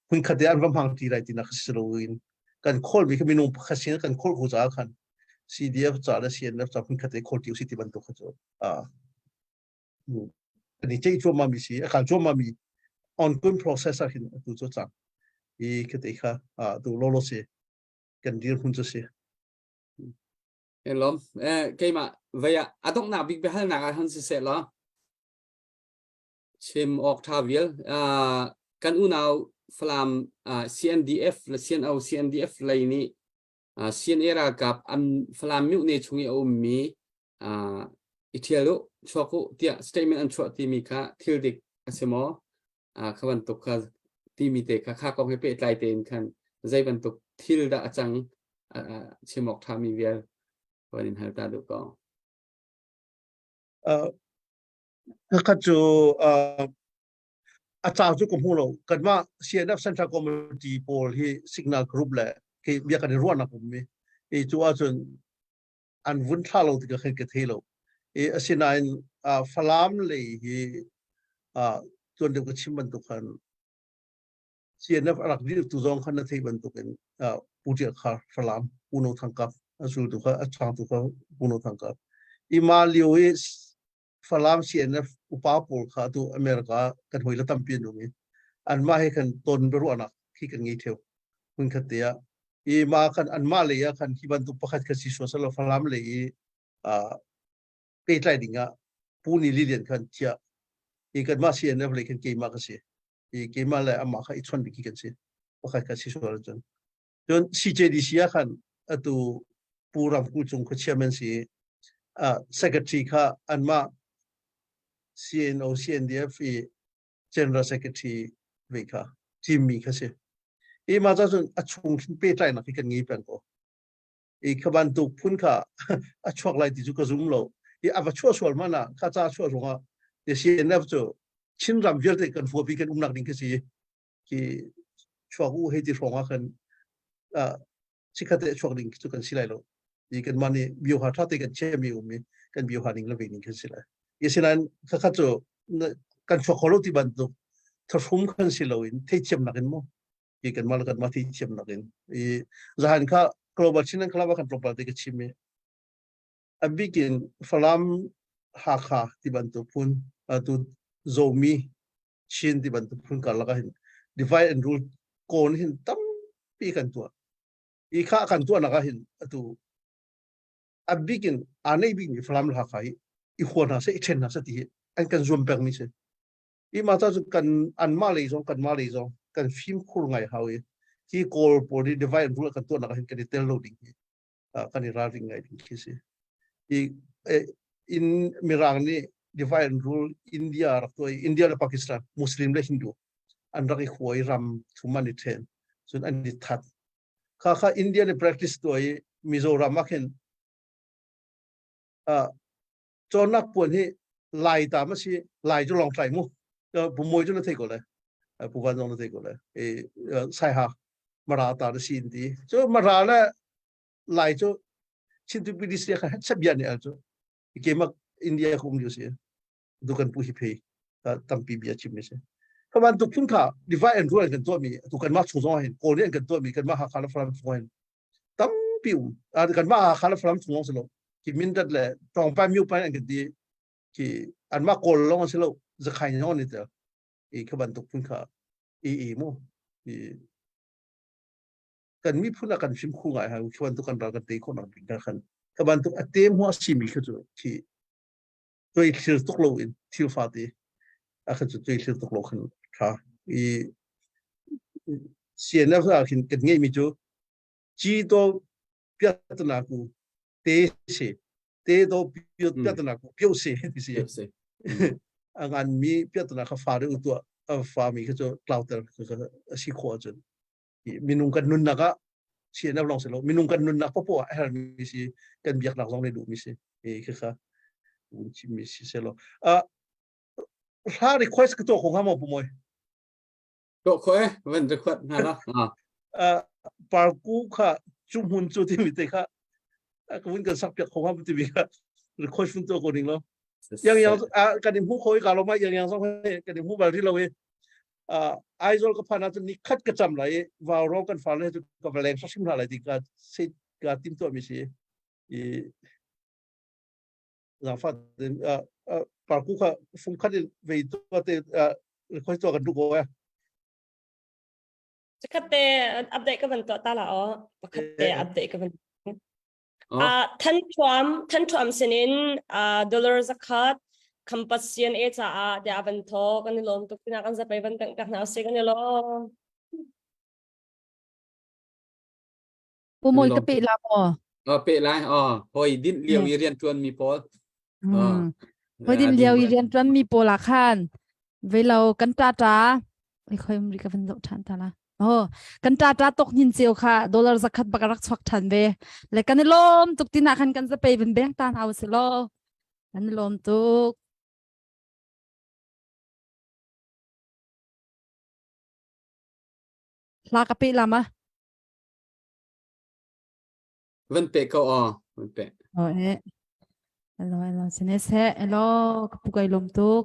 E: คุณขัดอันฟังพังที่ไรที่นักศึกษาวินกันโคลมีขมินุมขัดเสียกันโคลกูจ้าขัน CDF จ่าและ CNF จ่าคุณขัดโคลที่อุสิที่บันตุกันจนอันนี้เจ้าชัวมามีสิการชัวมามี ongoing process อะเห็นตัวจุดจังขัดค่ะตัวโลโลเสียกันดีหุ่นจะเสีย
C: เห็นล้อมเกี่ยมาเวียอาต้องนับบิ๊กเบลนักหันสิเสร็จแล้วชิมออกทาวิลกันอุณเอาฟลาม CNDF และ CNDF เลยนี่CNA รากับอันฟลามมิวเนชุงเอามีอิเทียลุชัวกุเตีย statement อันชัวที่มีค่ะทิลดิกเสมอขวันตุกที่มีเตะค่ากองให้เปิดไลเตนกันใจบันตุกทิลดาจังชิมออกทามีเวียวันนี้หันตาดูก่อน
E: ก็จะอาจารย์จุกพูดเรากันว่า CNF Central Committee พอที่ Signal Group แหละที่มีการร่วมนะผมมีจัวจนอันวุ่นท่าเราที่ก็เห็นกันที่เราสินายฟลามเลยจนเดี๋ยวก็ชิมบรรทุกกัน CNF รักดีตัวจองขันที่บรรทุกกันผู้เจ้าข้าฟลามผู้นทางกับสุดทุกข์ช่างทุกข์ผู้นทางกับมาเลียวฟลาม CNF อุปาปอลข้าตัวอเมริกากันหัวละตั้มเปลี่ยนตรงนี้อันมาให้กันต้นเป็นวันนักที่กันงี้เที่ยวคุณขัดเตียมากันอันมาเลยกันที่บรรทุกประคัดกันสิชัวร์สำหรับฟลามเลยเป็นไรดิ่งผู้นี้เรียนกันเที่ยกันมา CNF เลยกันเกี่ยมากสิเกี่ยมาเลยอามาค่ะอีกส่วนบิ๊กกันสิประคัดกันสิชัวร์จน CJDC กันตัวผู้รำผู้จงขเชียร์มันสิ secretary ค่ะอันมา CNO CNDF General Secretary เวค่ะทีมมีค่ะสิมาจากส่วนช่วงที่เป็นไรนักที่กันงี้เป็นก็ขบันตุกพุ่นค่ะช่วงไรที่จุกซุ่มเราอาว่าช่วงส่วนมันข้าจ้าช่วงว่าเดี๋ยว CNF จะชินรำเยอะเลยกันฟัวปีกันนักดิ่งค่ะสิที่ช่วงให้ที่ช่วงว่ากันสิขัดช่วงดิ่งจุกันสิไรเรากันมันนี่บิวหาท่าตีกันเชื่อมีกันบิวหาดิ่งแล้วเป็นดิ่งกันสิไรฉะนั้นข้าจะกันช่วงของเราที่บรรทุกถ้าฟุ้งกันสิเราที่เชื่อมนักกันมั้งกันมาแล้วกันมาที่เชื่อมนักกันจะหันข้า global ชินันข้าว่ากัน global ที่กันชิมอันบิกินฟลามหาข้าที่บรรทุกพุ่นตัวโซมีชินที่บรรทุกพุ่นกันแล้วก็เห็น divide and rule โกนเห็นตั้มปีกันตัวข้ากันตัวนักเห็นตัวอันบิกินอันนี้บิกินฟลามหาข้าอีกคนน่ะสิอีกเช่นน่ะสิที่อันกันรวมแบ่งมิเช่มาจากกันอันมาเลยจงกันฟิล์มคู่ไงเขาที่โกลพอดีดีไวน์รู้กันตัวนักเห็นกันที่เตลโลดิ้งกันที่ราริ่งไงดิ้งคิดสิอินมิรังนี่ดีไวน์รู้อินเดียรักตัวอินเดียและปากีสถานมุสลิมและฮินดู อันรักอีหวยรำทุมันนิเทนส่วนอันนี้ทัดข้าอินเดียใน practice ตัวมิโซรัมมาเห็นจอนักปวนที่ไล่ตามมาสิไล่จะลองใส่มุผมมวยจะนั่งเทก่อนเลยผู้วันนั่งเทก่อนเลยใส่ฮะมาราตา的สิ่งที่就มาราแล้วไล่จะชิ้นที่พิเศษค่ะชับยันเนี่ยจ้ะเกี่ยมักอินเดียคงอยู่สิดูกันผู้ฮิเพย์ตั้มปีเบียชิมไม่ใช่เพราะมันทุกคนค่ะ divide and rule กันตัวมีทุกกันมาช่วยเห็นโกลเด้นกันตัวมีกันมาหาคาร์ฟลัมช่วยเห็นตั้มปีกันมาหาคาร์ฟลัมช่วยสโลที่มินดัดเลยตรงไปมิวไปอันกันดีที่อันมาโกลลงสโลจะใครน้องนี่เถอะขบันทุกคนค่ะมั้งกันมีพูดกันชิมคู่ไงฮะขบันทุกกันเรากันตีคนเราเป็นกันขบันทุกเต็มหัวชิมีคือจุดที่ตัวอีกสิ่งตุกโลอินที่ฟ้าดีคือจุดตัวอีกสิ่งตุกโลขึ้นค่ะเสียงนั้นก็เห็นกันง่ายมิจูจีโตเปียตนากูเตะเตะโตเปียตนากูเปียวเสียที่เสียงานมีเปียตนาเขาฟ้าด้วยตัวฟ้ามีคือจุดกล่าวแต่คือสิขวจนมีนุ่งกันนุนนักเสียงนั้นลองเสร็จแล้วมีนุ่งกันนุนนักเพราะพวกไอ้เรามีสิกันเบียกหลักลองในดูมีสิคือค่ะมีสิเสร็จแล้วถ้า request ก็ตัวของเขาหมดปุ๊บมั้ย
C: ตัวค่อยวันจะขวดนะเนาะ
E: ปาร์กูค่ะจุ่มหุ่นจุดที่มีแต่ค่ะก็วิ่งกันสักเปียกของเขาไม่ได้มีค่ะ request ฟุ้งตัวคนหนึ่งแล้วยังกันดิมผู้คุยกับเราไม่ยังต้องให้กันดิมผู้แบบที่เราไอ้โจลก็พานาจนิคัดกระจำเลยว่าเรากันฟังเลยก็เป็นแรงสักชิมอะไรดีกันสิการติมตัวมีสิหลังฟังปาร์กูค่ะฟุ้งคัดไปตัวเตrequest ตัวกันดูก่อน
H: จะคัดเตะอัปเดตกับมันตัวตาละอ๋อคัดเตะอัปเดตกับมันท่านทวมเสนินดอลลาร์สักคัดคำพัฒน์เอชอาเดี๋ยววันทอกันนี่ลมตุกนักกันจะไปวันตั้งแต่หน้าสิกันนี่ลม
D: ปูมวยกะปิลาบ
C: เปะไรหอยดินเลียวเรียนจวนมีโพส
D: หอยดินเลียวเรียนจวนมีโพลาคันเวลากันจ้าไม่ค่อยมีกับวันตกทันตาละกันจ้าตกนินเซียวค่ะดอลลาร์สักคัดบักรักสวักทันเวและกันนี่ลมตุกตินักกันจะไปเป็นแบงก์ตานเอาสิโลกันนี่ลมตุกลากะปิลามะ
C: วันเปะก็วันเปะ
D: เราเสนอเสะเรากระปุกไอลมตุก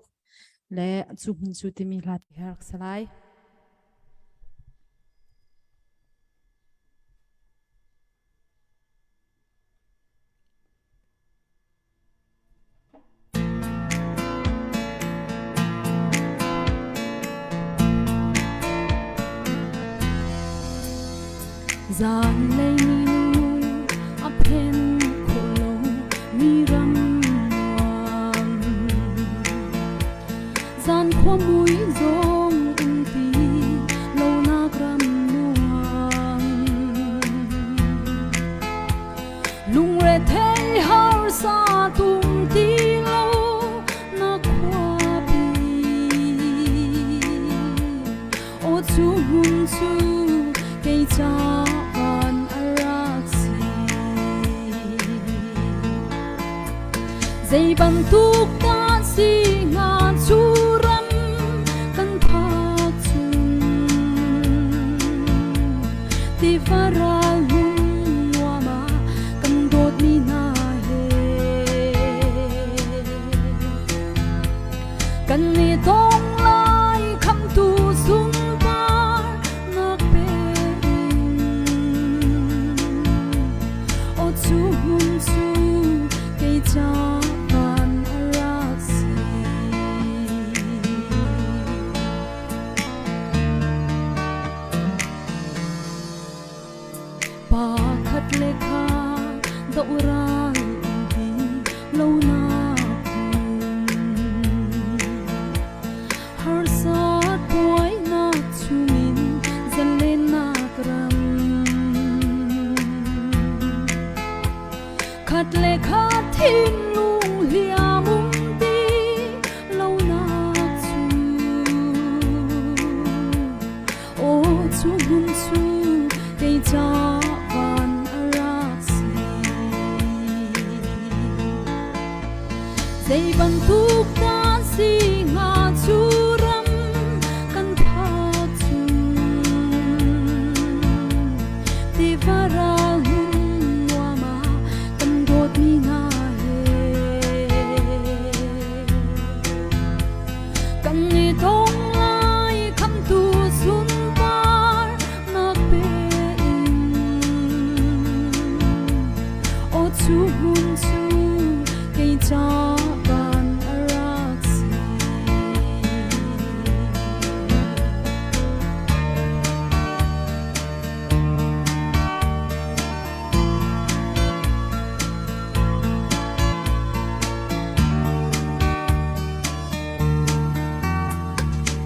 D: และสุขุนสุติมีลาติฮักสลายจานเลยอเพนโคโลมีรำวางจานความมุยจงอินตีโลนากรำนวงลุงเรเทฮาร์ซาตุงตีโลนักวาบีโอจูหุนจูเกยจาใจบันทุกตาสิงาจูรัมกันพักจุนที่ฟาราลุงว่ามากันโดดมีนาเฮกันมีต้องไล่คำตูสุนบานักเป็นโอจูหุนจูเกยจาเลขาดอกราดีโลนาคุณ ban tuk ta si nga churam kan tha chu ti vara hun wa ma kan dot mi nga he kan ni thong lai kham tu sun par na pe in o chu hun chu ke cha ban arak si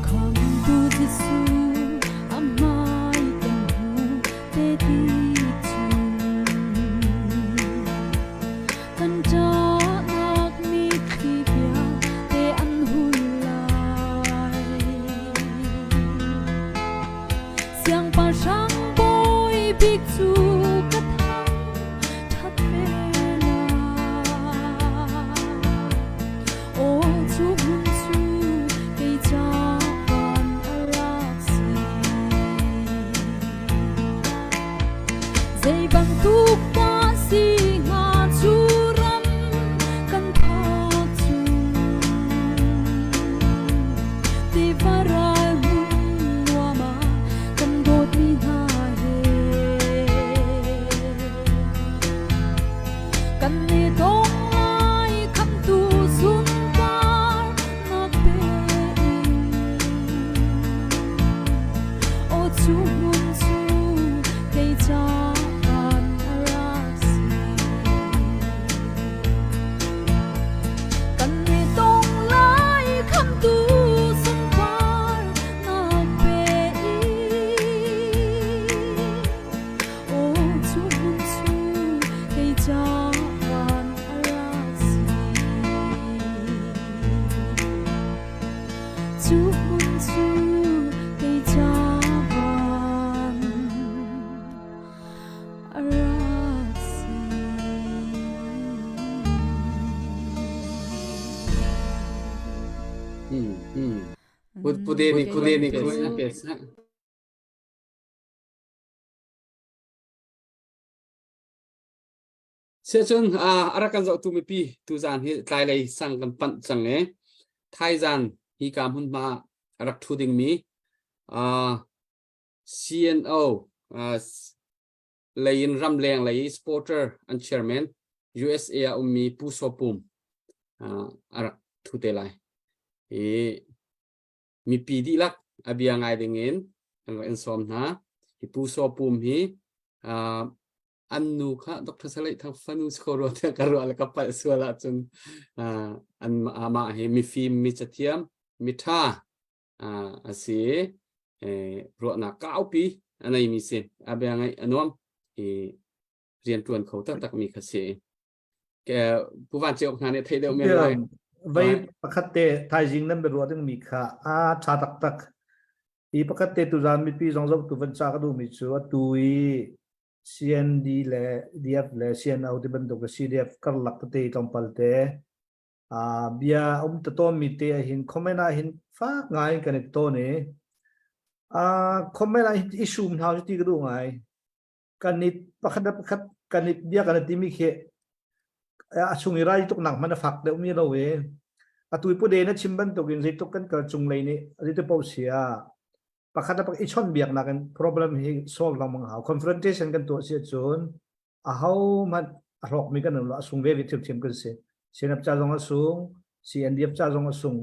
D: kham tu ji su amai kan hu te ti chu kan cha nak mi khi bia te an hui lai siang pa sang boy big chu ka thang that ve la o chu hun chu ke cha ban arak si dây bằng tuk ta si nga churam kan tha chu ti varai hun wa ma kan dot mi na he kan ni tong lai kham tu sun par na pe o chu hun chu ke cha ban arak si kan ni tong lai kham tu sun par na pe o chu hun chu ke cha ban arak si chu hun chu ke cha ban arak si
C: Pude ni kuya pesa. Sechun arakan zau tu mi pi tu zan hi tlai lai sang kan pan chang e thai zan hi kam hun ma arak thu ding mi CNO layin ram leng lai supporter and chairman USA mi pu sopum arak thu te lai e mi pi di lak abia ngai dingin en som na hi pu sopum hi annu kha Dr. Salai thang fanu skoro ta karo ala kapal suala chun an ama he mi film mi chathiam mi tha asi ro na kaupi anai mi se abia ngai anom rian tuan khau tak mi khase ke puwan che ok ne thei deu me lai
G: vai pakhatte thai jing nan be ro ding mi kha tha tak i pakhatte tu zan mi pi jong jok tu van cha ka du mi chu tui CND le DF le CNO ti ban do ka CDF kar lak te tong palte bia ta to mi te hin khomena hin fa ngai kan to ne khomena issue na ti ka du ngai kanit pakhat kanit bia kan ti mi khe achungi rai tok nak mana fak de mi lo we atui pu de na chimban to gin ri tok kan ka chung lei ni ri te pau sia pakhat pak ichon biak na kan problem hi solve lang mang ha confrontation kan to sia chun a how man rok mi kan lo asung ve thip thim kan se senap cha jong asung CNDF cha jong asung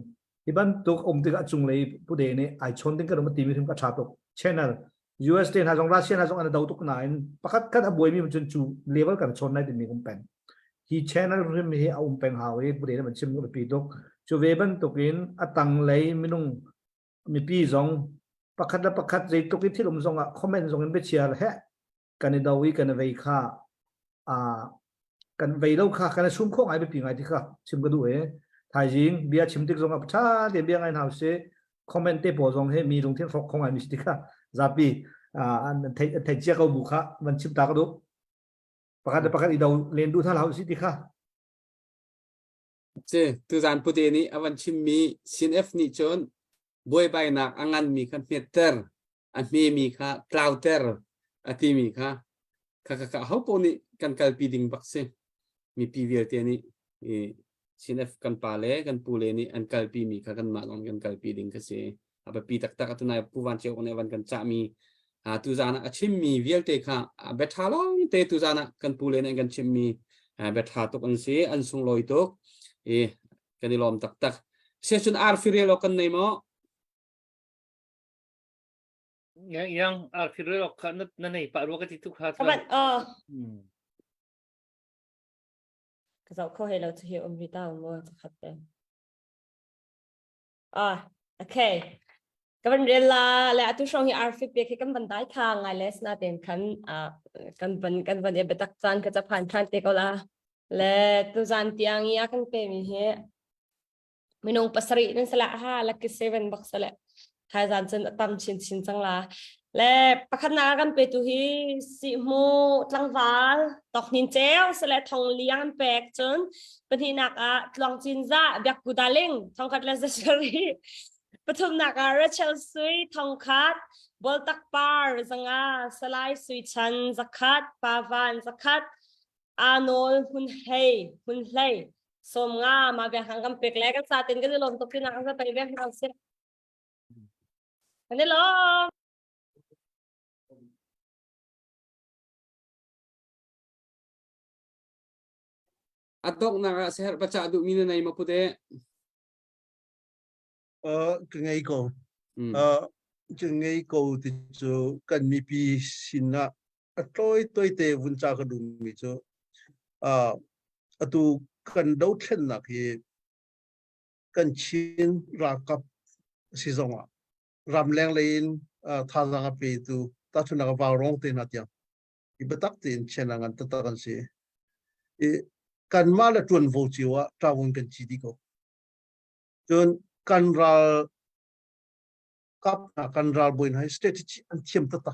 G: iban tok ti ka chung lei pu de ni ai chon ting kan ma ti mi thim ka tha tok channel US ten ha jong Russia ha jong an dau tok na in pakhat kan aboi mi chun chu level kan chon nai ti mi kum pen hi channel rim hi peng ha we pu de man chim ko pi tok chu ve ban tokin atang lei minung mi pi jong pakhat zai to ki thilum zonga comment zong in be chial he kan dawi kan vei kha kan vei lo kha kan sum khong ai be pi ngai ti kha chim ga du e thai jing bia chim tik zonga pha de bia ngai hau se comment te po zong he mi rung thil phok khong ai mi ti kha zapi an thai chia ko bu kha man chim ta ka du pakhat i daw len du thal hau si ti kha
C: เจตุจานพุทธินี้อวันชิมมีซินเอฟนี่จนบวยใบหนักอังันมีคันเมเตอร์อันมีค่ะคลาวเตอร์อันที่มีค่ะเขาปนี่กันกัลปีดิ่งบักเซมีพีวีเอทีนี้ซินเอฟกันปาเลกันปูเลนี่อันกัลปีมีค่ะกันมาลองกันกัลปีดิ่งก็เซอาไปปีตักตุนายผู้วันเจ้าคนในวันกันจะมีตุจานะชิมมีวีเอลเตค่ะเบทาลองเตตุจานะกันปูเลนี่กันชิมมีเบทาตุกันเซอันสุงลอยตุกกันนี่ลมตักเสียชนอาร์ฟิเรลกันในมั้ง
B: ยังฟิเรลกันนั่นเองปะรู้กันที่ทุกครั้ง
H: Kaban Kasau ko hello to hear umrita mo sa khatte. Okay. Kaban rela le atu shong hi arfik be ke kan bandai tha ngai les na ten kan ban e betak chan ka cha phan than te ko la le tu zan tiang ya kan pe mi he minong pasari nan sala ha la ke 7 bucks sala ha zan chen tam chin chang la le pakhana kan pe tu hi si mu tlangwal tok nin cheu sala thong liang pek chun pani nak a tlong chin za byak kudaling thong khat la sari pathum nak a rachel sui thong khat bol tak par zanga salai sui chan zakat pavan zakat anol hun hlei som nga ma be hangam pek le kan sa tin kan lom tok tin ang sa pe be hang se kan lo
C: Atok na seher baca adu mina na imapude.
E: Cái ngày cầu cái ngày cầu thì cho cần mi pi xin na tôi tệ vun cha cái đúng mi cho tu cần đấu thân là khi cần chiến ra cấp sử dụng ram leng lên thà rằng cái tu ta chun là vào rong tên hạt yang ibe tak tên chen là ngan ta kan se cần mà là chuẩn vô chiếu á tra vun cần chỉ đi cầu chun kan ral kap na kan ral boin hai strategy an thiam ta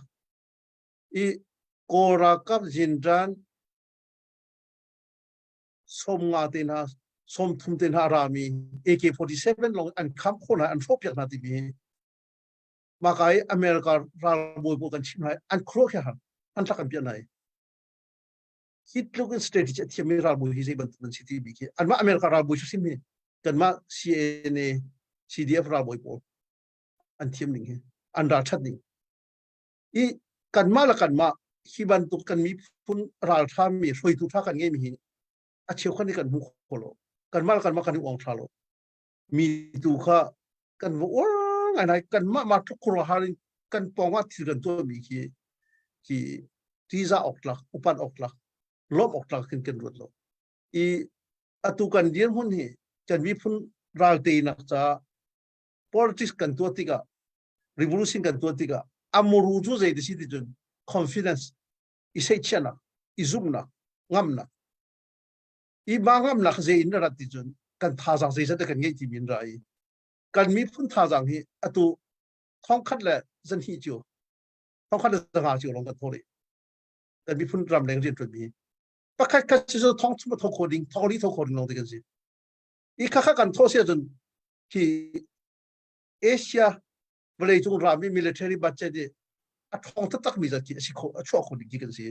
E: I kora kap jinran som nga tin ha som thum tin ha rami AK47 long an kham khona an thop yak na ti bi makai America ral boy bo kan chin hai an khro kha an ta kan pi nai hit look strategy thiam ral boy hi ban ban city bi ki an ma America ral boy sin mi kan ma CNA CDF ral boy po an thiam ning he an ra that ning I kan ma la kan ma hi ban tu kan mi pun ral tha mi roi tu tha kan nge mi hi a chiu khan ni kan mu kholo kan ma kan ong tha lo mi tu kha kan wo ngai nai kan ma thu khro ha kan ponga thil kan to mi ki tiza okla upan okla lob okla kan rut lo I atu kan dien hun hi kan mi pun ral te na cha politics kan to tiga revolution kan to tiga amuru chu zai de citizen confidence isai chana izumna ngamna I bangam nak zai in rat tijun kan thazang zai sa kan ngei ti min rai kan mi phun thazang hi atu thong khat la zan hi chu thong khat la ga chu long kan thori kan mi phun ram leng rin tu bi pakhat khat chu thong chu tho coding thori tho coding long de kan si I kha kan tho sia jun ki Asia vlei chung rami military budget de a thong tak mi za ki si kho a chho coding ki kan si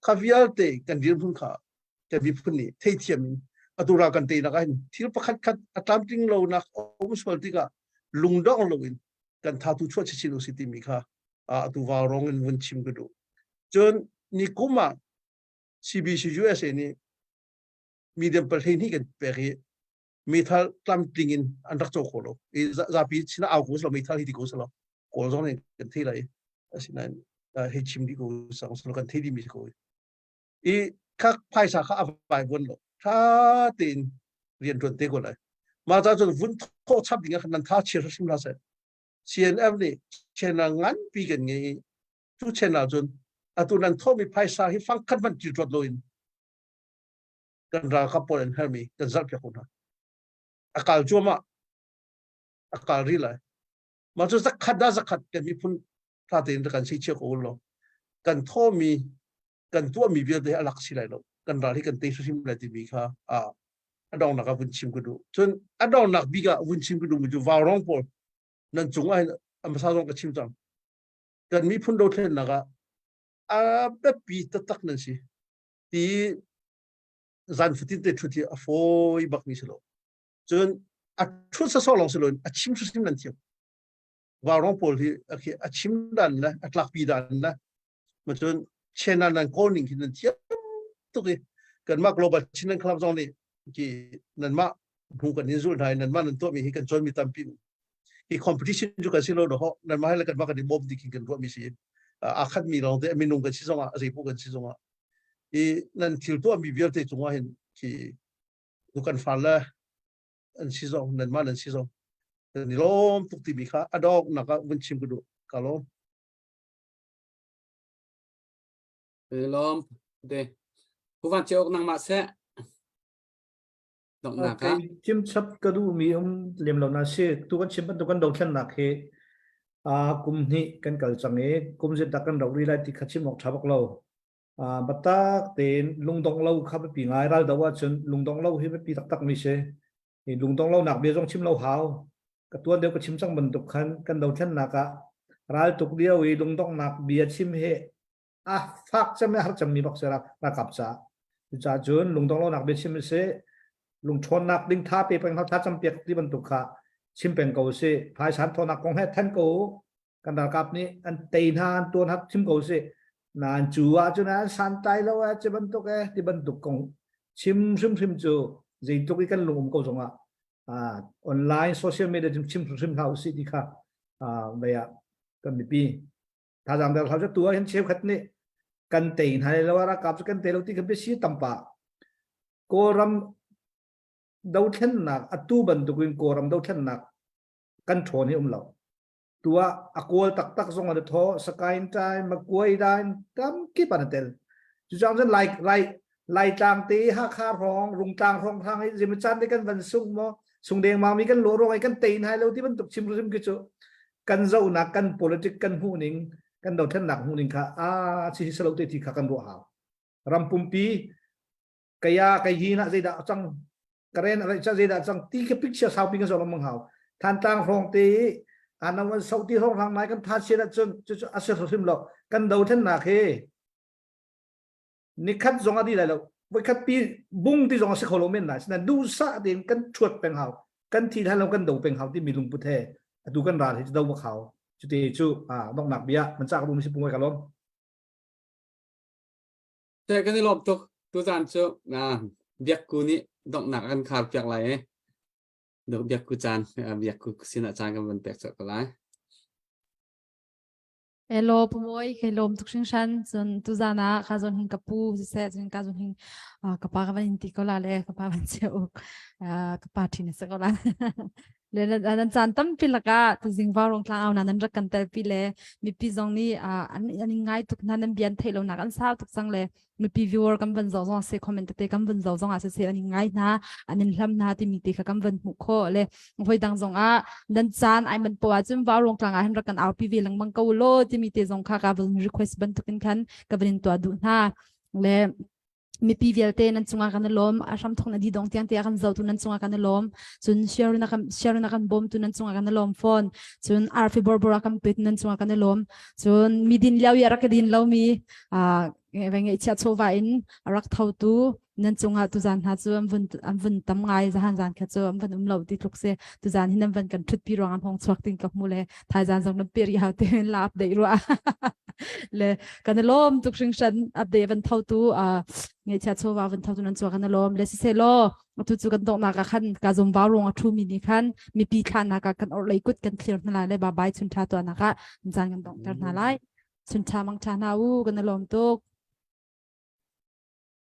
E: khavial te kan dir phun khaจะมีพื้นที่เทียมอัตุรากันตีนักให้ที่ประคัดคัดอัตรามจริงเรานักอมสวัสดิกะลุงดองเราอินกันท้าทุช่วยชิลุสิติมีค่ะอัตุวารองเงินวันชิมกันดูจนนิคุมา CBCUS นี่มีเดิมประเทศนี้กันเปรียมีท่าตามจริงอินอันรักโจโคโลจะปีชินะเอากุศลมีท่าที่ดีกุศลโกลจงเนี่ยกันที่ไรสินั้นให้ชิมดีกุศลสโลกันที่ดีมีกุศลข้าภายสาขาไปบนโลถ้าตีนเรียนจนเตกเลยมาจากจนวุ่นโทษชับอย่างนั้นท้าเชื่อสิมลาเสCNF นี่เช่นงานปีกันไงทุกเช่นจนตัวนั้นโทษมีภายสาให้ฟังคันมันจิตรดลอยกันราคาปนเฮมีกันจับจากคนนั้นอากาศจัวมาอากาศรีเลยมาจากสักขัดได้สักขัดกันมีพุ่นถ้าตีนกันใช้เชื่อคนโลกันโทษมีกันตัวมีเบียดได้อลักสิไรโลกันราที่กันเตะสุสิมไรที่มีค่ะ ดองนักวุ่นชิมก็ดูจนดองนักบิกะวุ่นชิมก็ดูมันจะวาวร้องพอนั่นจงไอ้มาซาจงกับชิมจังกันมีพุ่นโดเทนนักแบบปีตักนั่นสิที่จันฟุตินเตชุที่ฟอยบักนี่สิโลจนทุกสาวลองสิโลชิมสุดชิมนั่นเทียบวาวร้องพอที่ชิมดันละหลักปีดันละมันจนเช่นนั้นก้อนหนึ่งที่นั่นเทียบตุกกันมากโลบัลชินนั่นครับตรงนี้ที่นั่นมาดูกันนิสุดท้ายนั่นมานั่นตัวมีให้กันจนมีตั้มปีที่คอมเพลชันจุกันสิโลดอกนั่นมาให้แล้วกันมากันที่บอมดิคิงกันตัวมีสิอาคัดมีลองแต่มีนุ่งกันสิส่งอะไรพวกกันสิส่งที่นั่นที่ตัวมีเบียร์ที่จงว่าเห็นที่ดูกันฟังละอันสิส่งนั่นมานั่นสิส่งนี่ล้มตุกที่มีค่าดอกนักวันชิมกันดูกันล้ม
C: lom de puvan cheok nang ma se dong na ka
G: cái chim chắp cái đu mi liềm lâu na xe tu kan chim tu kan đầu chân nạc he kum ni kan kal chang e kum je ta kan đầu đi lại thì khát chim mọc chắp bạc lâu bắt ta tên lung dong lâu khắp bị ngay ra đầu chân lung dong lâu he bị tắc tắc mi xe thì lung dong lâu nạc bia trong chim lâu hào cái tuan đều cái chim sang mình tục kan đầu chân nạc à ra tục điêu e lung dong nạc bia chim he phát chăm har chăm mi bạc sẽ ra cặp sa cha chun lung dong lâu nạc bia chim se lung chon nak ding tha pe peng tha cham pek ti ban tu kha chim pen ko se phai san thon nak kong he than ko kan da kap ni an tein han tuan hat chim ko se nan chu a chu na san tai lo a che ban tu ke ti ban tu kong chim chu zai tu ki kan lung ko zonga online social media chim hau si ti kha ve ya kan mi pi tha jang da thau cha tu hen chef khat ni kan tein hai lo ra kap kan te lo ti kan be si tampa ko ram đầu thân nạc tu bần tu quyên cổ ram đầu thân nạc căn thốn hi lâu tua aqua tak tak zong ada tho sakain tai ma kuai dan tam ki pan tel chu jang zen lai tang ti ha kha rong rung tang rong thang ai jim chan de kan van sung mo sung deng ma mi kan lo rong ai kan tein hai lo ti ban tuk chim ki chu kan zau nak kan politic kan hu ning kan đầu thân nạc hu ning kha chi selo ti thi kha kan ro ha ram pumpi kaya kai hi na zai da chang karenอะไรจะได้จังตีกับพิกเชียร์สาวพิงกันสองมังหาวทันต่างรองตีนั้นวันสาวตีรองทางไหนกันทัดเชียร์จนอาศัยสุดทิมหลอกกันดูท่านนักเฮนี่คัดจงอดีเลยหรอกไว้คัดปีบุ้งที่จงอาศัยโคลเมนนะฉะนั้นดูซะเด่นกันชวดเป็นหาวกันที่ท่านเรากันดูเป็นหาวที่มีลุงพุทธดูกันราที่จะดูว่าเขาจุดที่ชูต้องหนักเบี้ยมันจากบุ้งสิปุ่งไว้กันล้ม
C: แต่กันที่ลบตัวจานเจ้าเบียกกูนี่dong nak kan khap pyak lai do biak ku chan biak ku sin a chan kan ban pek chak lai
D: elo pumoi kelom tukshin shan zon tuzana khazon hin kapu se zon ka zon hin kapa ka ban ti ko la le kapa ban se ok kapa thi ne se ko la le nan chan tam pilaka tu jing wa rong tlang au nan rak kan tel pi le mi pi zong ni ani ngai tuk nan bian thelo na kan sa tuk sang le mi pi viewer kan ban zo zong se comment te kan ban zo zong a se ani ngai na anin hlam na ti mi te ka kan ban mu kho le hoi dang zong nan chan ai man po a chum wa rong tlang a han rak kan au pi vi lang mang ko lo ti mi te zong kha ka ban request ban tukin kan ka ban to du na le mi pi velte nan chunga kan lom asham thong na di dong tiang te kan zo tu nan chunga kan lom chun share na kan bom tu nan chunga kan lom phone chun arfi borbora kan pit nan chunga kan lom chun mi din law ya rak din law mi vengai cha chowa in rak thau tu nan chunga tu zan ha chu am vun tam ngai za han zan kha chu am van lo ti tluk se tu zan hin am van kan thut pi rong am hong chwak ting kap mu le thai zan jong na per ya te lap dei ro le kan lom tuk sing shan up de van thau tu ngai cha chowa van thau tu nan chu kan lom le se lo tu chu kan dok na ka khan ka zum ba rong a thu mi ni khan mi pi khan na ka kan or lai kut kan clear na la le ba bai chun tha to na ka jan kan dok tar na lai chun tha mang tha na u kan lom tuk